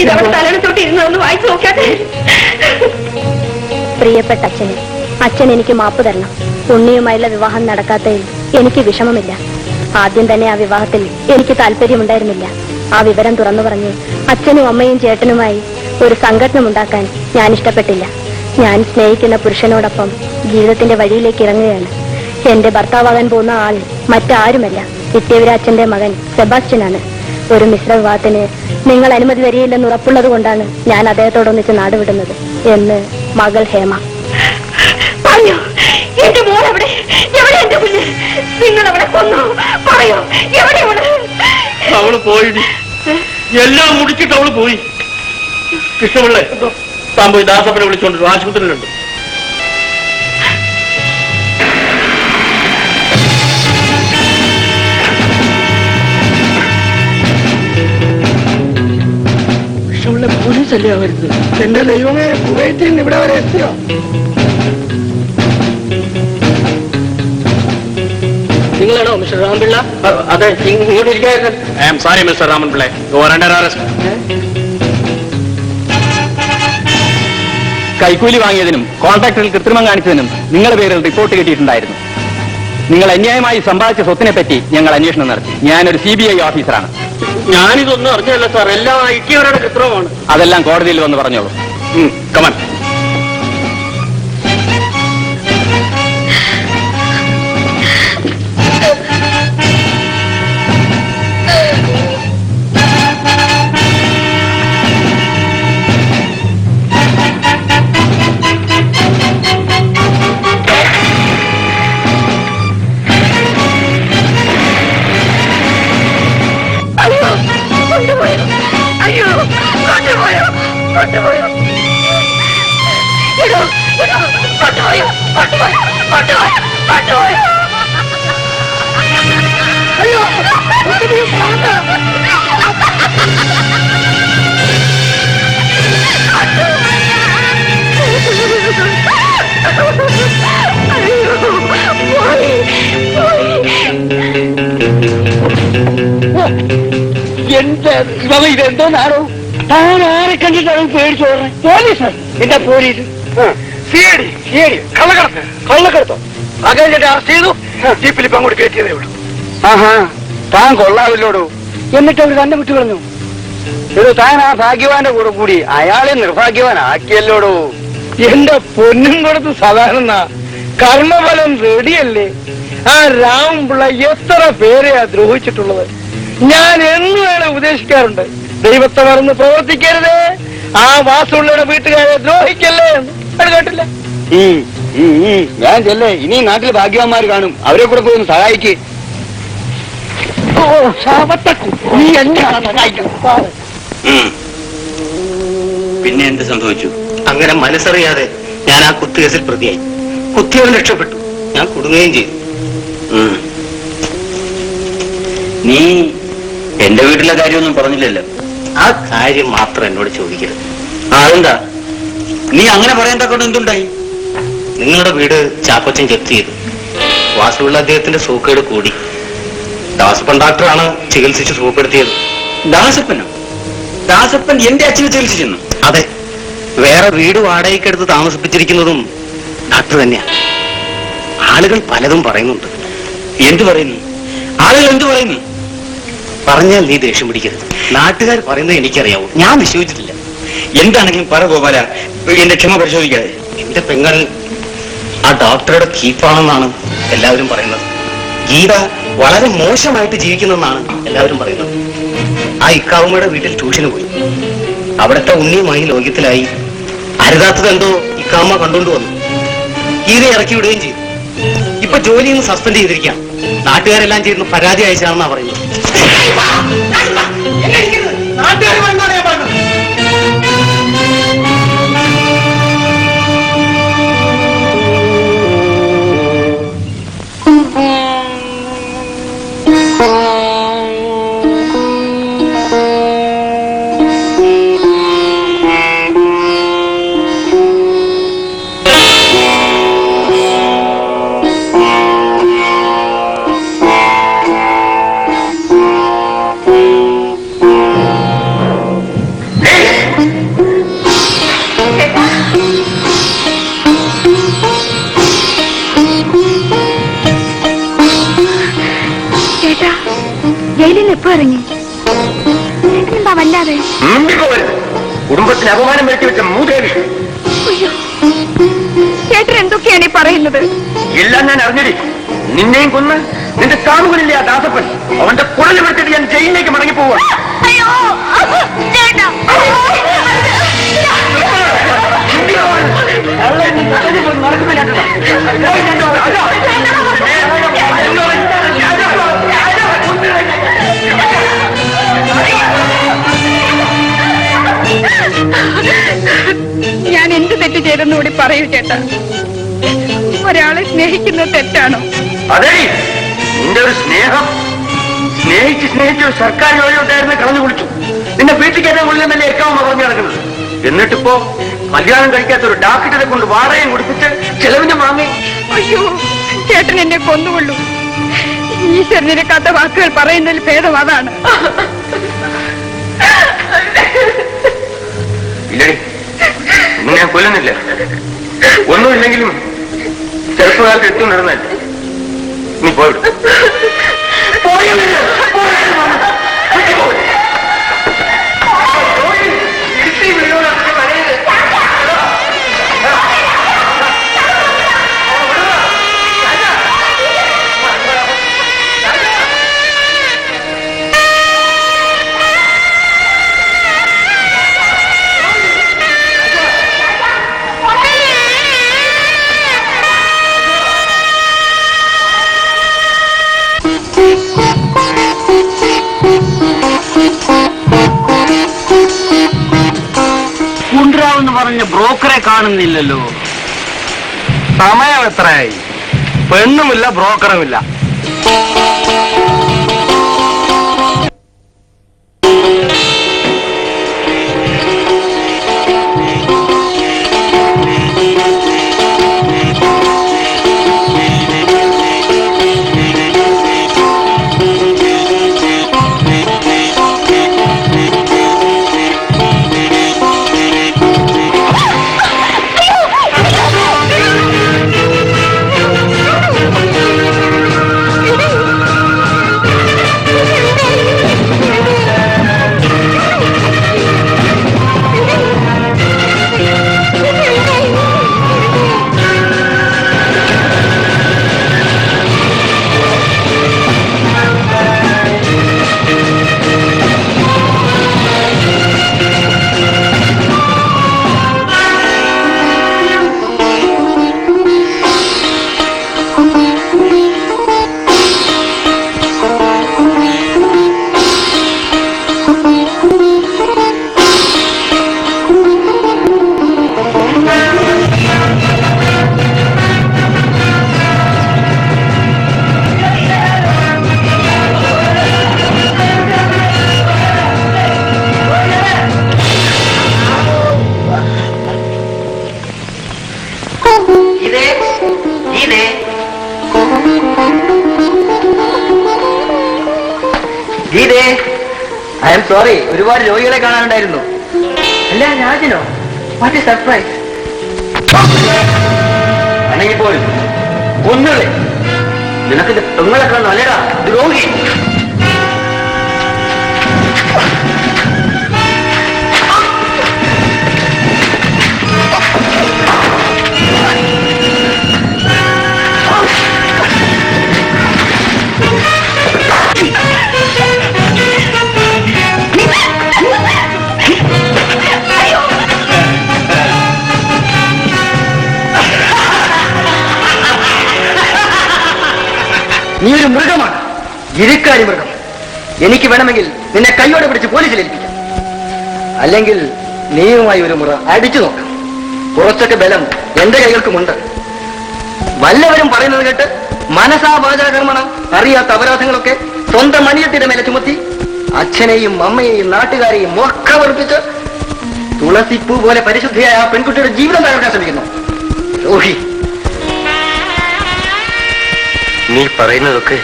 ഇതവിടെ തലയിൽ തൊട്ട് ഇരുന്നൊന്ന് വായിച്ചു നോക്കാതെ. പ്രിയപ്പെട്ട അച്ഛന്, അച്ഛൻ എനിക്ക് മാപ്പ് തരണം. ഉണ്ണിയുമായുള്ള വിവാഹം നടക്കാത്തതിൽ എനിക്ക് വിഷമമില്ല. ആദ്യം തന്നെ ആ വിവാഹത്തിൽ എനിക്ക് താല്പര്യമുണ്ടായിരുന്നില്ല. ആ വിവരം തുറന്നു പറഞ്ഞ് അച്ഛനും അമ്മയും ചേട്ടനുമായി ഒരു സംഘടന ഉണ്ടാക്കാൻ ഞാൻ ഇഷ്ടപ്പെട്ടില്ല. ഞാൻ സ്നേഹിക്കുന്ന പുരുഷനോടൊപ്പം ജീവിതത്തിന്റെ വഴിയിലേക്ക് ഇറങ്ങുകയാണ്. എന്റെ ഭർത്താവാകാൻ പോകുന്ന ആൾ മറ്റാരുമല്ല, വിദ്യാവിരാജന്റെ മകൻ സെബാസ്റ്റ്യനാണ്. ഒരു മിശ്ര വിവാഹത്തിന് നിങ്ങൾ അനുമതി തരികയില്ലെന്ന് ഉറപ്പുള്ളത് കൊണ്ടാണ് ഞാൻ അദ്ദേഹത്തോടൊന്നിച്ച് നാടുവിടുന്നത് എന്ന് മകൾ ഹേമ. പറയൂ, എന്റെ മോൾ എവിടെ? എവിടെ എന്റെ കുഞ്ഞ്? നിങ്ങൾ അവിടെ കൊന്നു പറയൂ, എവിടെയാണ്? അവള് പോയി, എല്ലാം മുടിച്ചിട്ട് അവള് പോയി. കൃഷ്ണപിള്ളേ, താൻ പോയി ദാസപ്പനെ വിളിച്ചോണ്ട് ആശുപത്രിയിലുണ്ട്. പോലീസല്ലേ വരുന്നത്? എന്റെ ദൈവമേ, കുവൈറ്റിൽ നിന്ന് ഇവിടെ വരെ എത്തിയോ? നിങ്ങളാണോ മിസ്റ്റർ രാമൻപിള്ള? അതെ, ഇങ്ങോട്ട് ഇരിക്കായിരുന്നു. I am sorry mister Ramanpillai, you are under arrest. കൈക്കൂലി വാങ്ങിയതിനും കോൺട്രാക്ടറിൽ കൃത്രിമം കാണിച്ചതിനും നിങ്ങളുടെ പേരിൽ റിപ്പോർട്ട് കിട്ടിയിട്ടുണ്ടായിരുന്നു. നിങ്ങൾ അന്യായമായി സമ്പാദിച്ച സ്വത്തിനെ പറ്റി ഞങ്ങൾ അന്വേഷണം നടത്തി. ഞാനൊരു CBI ഓഫീസറാണ്. ഞാനിതൊന്നും അറിഞ്ഞല്ല സാർ, എല്ലാം ഐക്യവരുടെ ചിത്രമാണ്. അതെല്ലാം കോടതിയിൽ വന്ന് പറഞ്ഞോളൂ. കമൻ. എന്താ ഇതെന്തോന്നാണോ? താൻ ആരെ കണ്ടിട്ടാണ് പേടിച്ചു പറഞ്ഞത്? പോലീസ്. എന്താ പോലീസ്? കള്ളക്കടത്തോ? അകലിട്ട് അറസ്റ്റ് ചെയ്തു, ജീപ്പിൽ ഇപ്പം അങ്ങോട്ട് കയറ്റിയതേ ഉള്ളൂ. ആഹാ, താൻ കൊള്ളാവില്ലോടോ. എന്നിട്ട് അവർ തന്നെ വിട്ടു കളഞ്ഞു. ഇത് താൻ ആ ഭാഗ്യവാന്റെ കൂടെ കൂടി അയാളെ നിർഭാഗ്യവാനാക്കിയല്ലോടോ. എന്റെ പൊന്നും കൊടുത്ത് സാധാരണ കർമ്മഫലം റെഡിയല്ലേ? ആ രാമപിള്ള എത്ര പേരെയാ ദ്രോഹിച്ചിട്ടുള്ളത്. ഞാൻ എന്നു വേണം ഉപദേശിക്കാറുണ്ട്, ദൈവത്തെ മറന്ന് പ്രവർത്തിക്കരുത്, ആ വാസുള്ളവരുടെ വീട്ടുകാരെ ദ്രോഹിക്കല്ലേ എന്ന്. അത് കേട്ടില്ല. ഞാൻ ചെല്ലേ, ഇനി നാട്ടിൽ ഭാഗ്യവാന്മാർ കാണും, അവരെ കൂടെ പോയി ഒന്ന് സഹായിക്ക്. നീ എന്താണ് സഹായിക്കും? പിന്നെ എന്ത് സംഭവിച്ചു? അങ്ങനെ മനസ്സറിയാതെ ഞാൻ ആ കുത്തുകേസിൽ പ്രതിയായി. കുത്തിയവൻ രക്ഷപ്പെട്ടു, ഞാൻ കുടുങ്ങുകയും ചെയ്തു. നീ എന്റെ വീട്ടിലെ കാര്യമൊന്നും പറഞ്ഞില്ലല്ലോ. ആ കാര്യം മാത്രം എന്നോട് ചോദിക്കരുത്. അതെന്താ? നീ അങ്ങനെ പറയാൻ തക്കൊണ്ട് എന്തുണ്ടായി? നിങ്ങളുടെ വീട് ചാക്കോച്ചൻ ജപ്തി ചെയ്തു. വാസുള്ള അദ്ദേഹത്തിന്റെ സൂക്കേട് കൂടി. ദാസപ്പൻ ഡോക്ടറാണ് ചികിത്സിച്ച് സുഖപ്പെടുത്തിയത്. ദാസപ്പനോ? ദാസപ്പൻ എന്റെ അച്ഛനെ ചികിത്സിച്ചെന്നു? അതെ, വേറെ വീട് വാടകയ്ക്കെടുത്ത് താമസിപ്പിച്ചിരിക്കുന്നതും ഡോക്ടർ തന്നെയാണ്. ആളുകൾ പലതും പറയുന്നുണ്ട്. എന്തു പറയുന്നു? ആളുകൾ എന്തു പറയുന്നു? പറഞ്ഞാൽ നീ ദേഷ്യം പിടിക്കരുത്. നാട്ടുകാർ പറയുന്നത് എനിക്കറിയാവൂ, ഞാൻ വിശ്വസിച്ചിട്ടില്ല. എന്താണെങ്കിലും പറ ഗോപാല, എന്റെ ക്ഷമ പരിശോധിക്കാതെ. എന്റെ പെങ്ങൾ ആ ഡോക്ടറുടെ കീപ്പാണെന്നാണ് എല്ലാവരും പറയുന്നത്. ഗീത വളരെ മോശമായിട്ട് ജീവിക്കുന്നെന്നാണ് എല്ലാവരും പറയുന്നത്. ആ ഇക്കാവുമ്മയുടെ വീട്ടിൽ ട്യൂഷന് പോയി. അവിടുത്തെ ഉണ്ണിയുമായി ലോകത്തിലായി. അരുതാത്തതെന്തോ ഇക്കാവുമ്മ കണ്ടുകൊണ്ട് വന്നു. ഗീത ഇറക്കി വിടുകയും ചെയ്തു. ഇപ്പൊ ജോലിയിൽ നിന്ന് സസ്പെൻഡ് ചെയ്തിരിക്കാം. നാട്ടുകാരെല്ലാം ചേർന്ന് പരാതി അയച്ചാണെന്നാ പറയുന്നത്. ഇറങ്ങി എന്താ വല്ലാതെ? കുടുംബത്തിന് അപമാനം വരുത്തി വെച്ച മൂദേവി. ചേട്ടൻ എന്തൊക്കെയാണ് ഈ പറയുന്നത്? എല്ലാം ഞാൻ അറിഞ്ഞടി. നിന്നെയും കൊന്ന് നിന്റെ കാമുകനില്ലേ ആ ദാസപ്പൻ, അവന്റെ കുഴൽ വിളിച്ചിട്ട് ഞാൻ ജയിലിലേക്ക് മടങ്ങി പോവാ. ഞാൻ എന്ത് തെറ്റ് ചെയ്തെന്ന് കൂടി പറയൂ ചേട്ടാ. ഒരാളെ സ്നേഹിക്കുന്നത് തെറ്റാണോ? അതെ, നിന്റെ ഒരു സ്നേഹം സ്നേഹിച്ച് ഒരു സർക്കാർ ജോലി ഉണ്ടായിരുന്നു കളഞ്ഞു കുളിച്ചു. നിന്നെ വീട്ടിൽ കയറ്റാൻ കൊള്ളുന്നല്ലേ എക്കാവുന്ന പറഞ്ഞു നടക്കുന്നത്. എന്നിട്ടിപ്പോ കല്യാണം കഴിക്കാത്ത ഒരു ഡാക്ടറെ കൊണ്ട് വാടകയും കൊടുപ്പിച്ച് ചെലവിന്റെ വാങ്ങി. അയ്യോ, ചേട്ടൻ എന്നെ കൊന്നുകൊള്ളൂ. ഈശ്വരനിരക്കാത്ത വാക്കുകൾ പറയുന്നതിൽ ഭേദം അതാണ്. ഇല്ലടി, ഒന്നും ഞാൻ കൊല്ലുന്നില്ല. ഒന്നുമില്ലെങ്കിലും ചെറുപ്പകാലത്ത് എത്തുന്നിരുന്നല്ലേ. നീ പോയിടും. കുണ്ട്രാവെന്ന് പറഞ്ഞ ബ്രോക്കറെ കാണുന്നില്ലല്ലോ. സമയം എത്രയായി? പെണ്ണുമില്ല, ബ്രോക്കറുമില്ല. ഗീതേ, ഐ എം സോറി, ഒരുപാട് രോഗികളെ കാണാനുണ്ടായിരുന്നു. അല്ല രാജനോ? What A surprise. അല്ലെങ്കിൽ പോലും ഒന്നുകളെ നിനക്ക് പെങ്ങളൊക്കെ നല്ലടാ ദ്രോഹി. നീ ഒരു മൃഗമാണ്, ഇരുക്കാരി മൃഗം. എനിക്ക് വേണമെങ്കിൽ നിന്നെ കൈയോടെ പിടിച്ച് പോലീസിൽ ഏൽപ്പിക്കാം. അല്ലെങ്കിൽ നീയുമായി ഒരു മുറ അടിച്ചു നോക്കാം. കുറച്ചൊക്കെ ബലം എന്റെ കൈകൾക്കുമുണ്ട്. വല്ലവരും പറയുന്നത് കേട്ട് മനസാ വാചാകർമ്മണം അറിയാത്ത അപരാധങ്ങളൊക്കെ സ്വന്തം മണിയത്തിന്റെ മേലെ ചുമത്തി അച്ഛനെയും അമ്മയെയും നാട്ടുകാരെയും ഒക്കെ വെറുപ്പിച്ച് തുളസിപ്പൂ പോലെ പരിശുദ്ധിയായ ആ പെൺകുട്ടിയുടെ ജീവിതം തകർക്കാൻ ശ്രമിക്കുന്നു. രോഹി, നീ പറയുന്നതൊക്കെ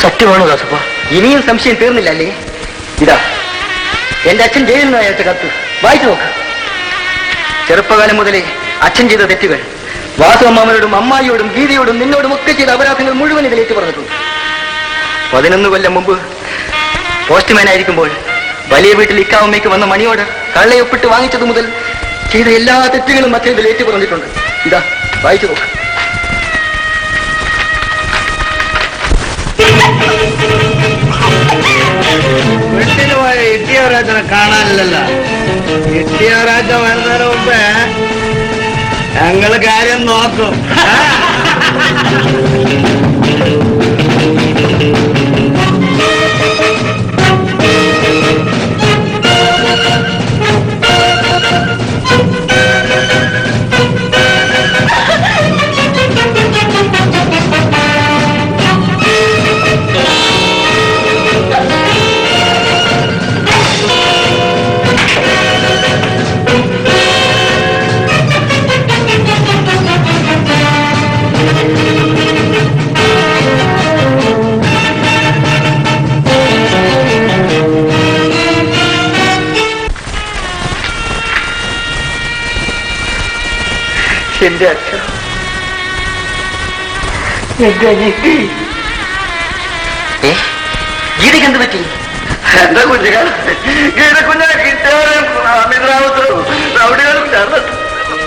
സത്യമാണോ ദാസപ്പ? ഇനിയും സംശയം തീർന്നില്ല അല്ലേ? ഇതാ എന്റെ അച്ഛൻ ജയിലിൽ നിന്ന് അയച്ച കത്ത്, വായിച്ചു നോക്ക്. ചെറുപ്പകാലം മുതലേ അച്ഛൻ ചെയ്ത തെറ്റുകൾ വാസു അമ്മാമയോടും അമ്മായിയോടും ഗീതയോടും നിന്നോടും ഒക്കെ ചെയ്ത അപരാധങ്ങൾ മുഴുവൻ ഇതിലേക്ക് പറഞ്ഞിട്ടുണ്ട്. 11 കൊല്ലം മുമ്പ് പോസ്റ്റ്മാൻ ആയിരിക്കുമ്പോൾ വലിയ വീട്ടിൽ ഇക്കാവമ്മയ്ക്ക് വന്ന മണിയോട് കള്ളയൊപ്പിട്ട് വാങ്ങിച്ചത് മുതൽ ചെയ്ത എല്ലാ തെറ്റുകളും അച്ഛൻ ഇതിലേക്ക് പറഞ്ഞിട്ടുണ്ട്. ഇതാ വായിച്ചു നോക്ക്. വീട്ടിന് പോയ ഇട്ടിയവരാജനെ കാണാനില്ലല്ലോ. ഇട്ടിയവരാജ വരുന്നതിന് മുമ്പേ ഞങ്ങള് കാര്യം നോക്കും. എന്റെ അച്ഛൻ, ഗീതയ്ക്ക് എന്ത് പറ്റി? എന്റെ കുഞ്ഞുങ്ങൾ ഗീത കുഞ്ഞിനെ കിട്ടിയവരും അമിതാവത്തും റൗഡികളും ചേർന്ന്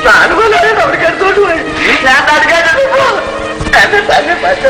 4 കൊല്ലം റൗഡിക്കടുത്തോട്ട് പോയി. ഞാൻ തടുക്കാനോ എന്നെ തന്നെ പറ്റ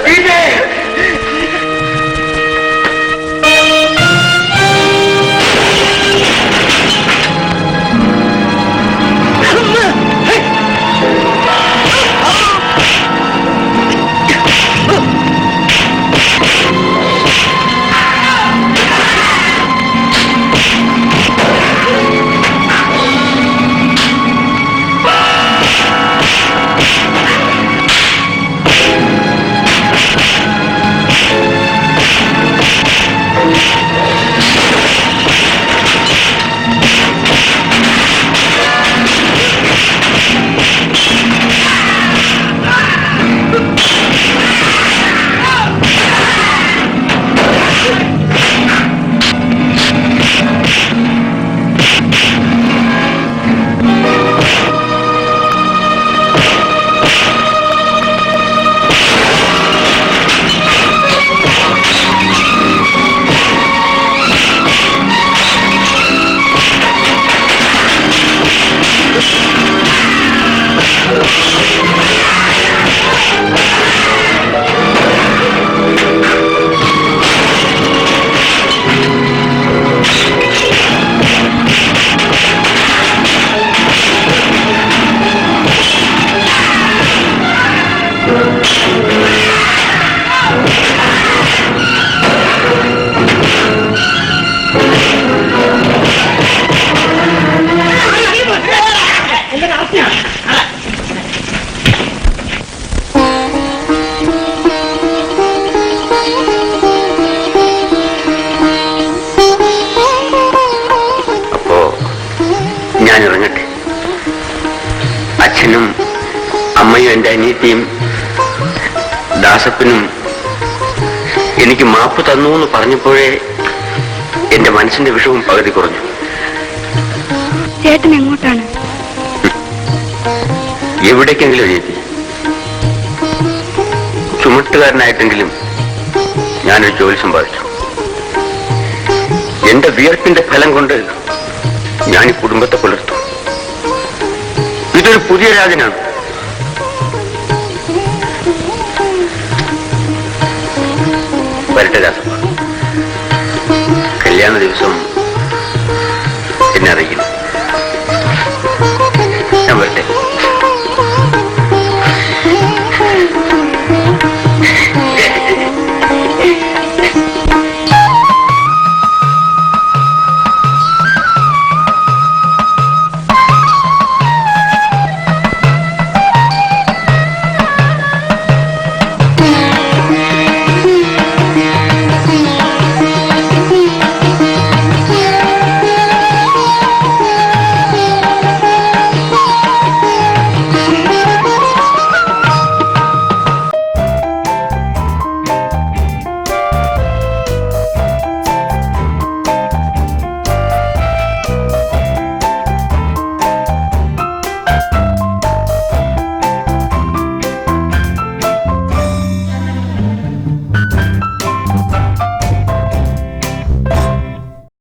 അമ്മയും എന്റെ അനിയത്തിയും ദാസപ്പനും എനിക്ക് മാപ്പ് തന്നു എന്ന് പറഞ്ഞപ്പോഴേ എന്റെ മനസ്സിന്റെ വിഷവും പകുതി കുറഞ്ഞു. ചേട്ടൻ എങ്ങോട്ടാണ്? എവിടേക്കെങ്കിലും ചേച്ചി, ചുമട്ടുകാരനായിട്ടെങ്കിലും ഞാനൊരു ജോലി സമ്പാദിച്ചു. എന്റെ വിയർപ്പിന്റെ ഫലം കൊണ്ട് ഞാൻ ഈ കുടുംബത്തെ പുലർത്തും. ഇതൊരു പുതിയ രാജനാണ്. വരട്ടെ ദാസപ്പ. കല്യാണ ദിവസം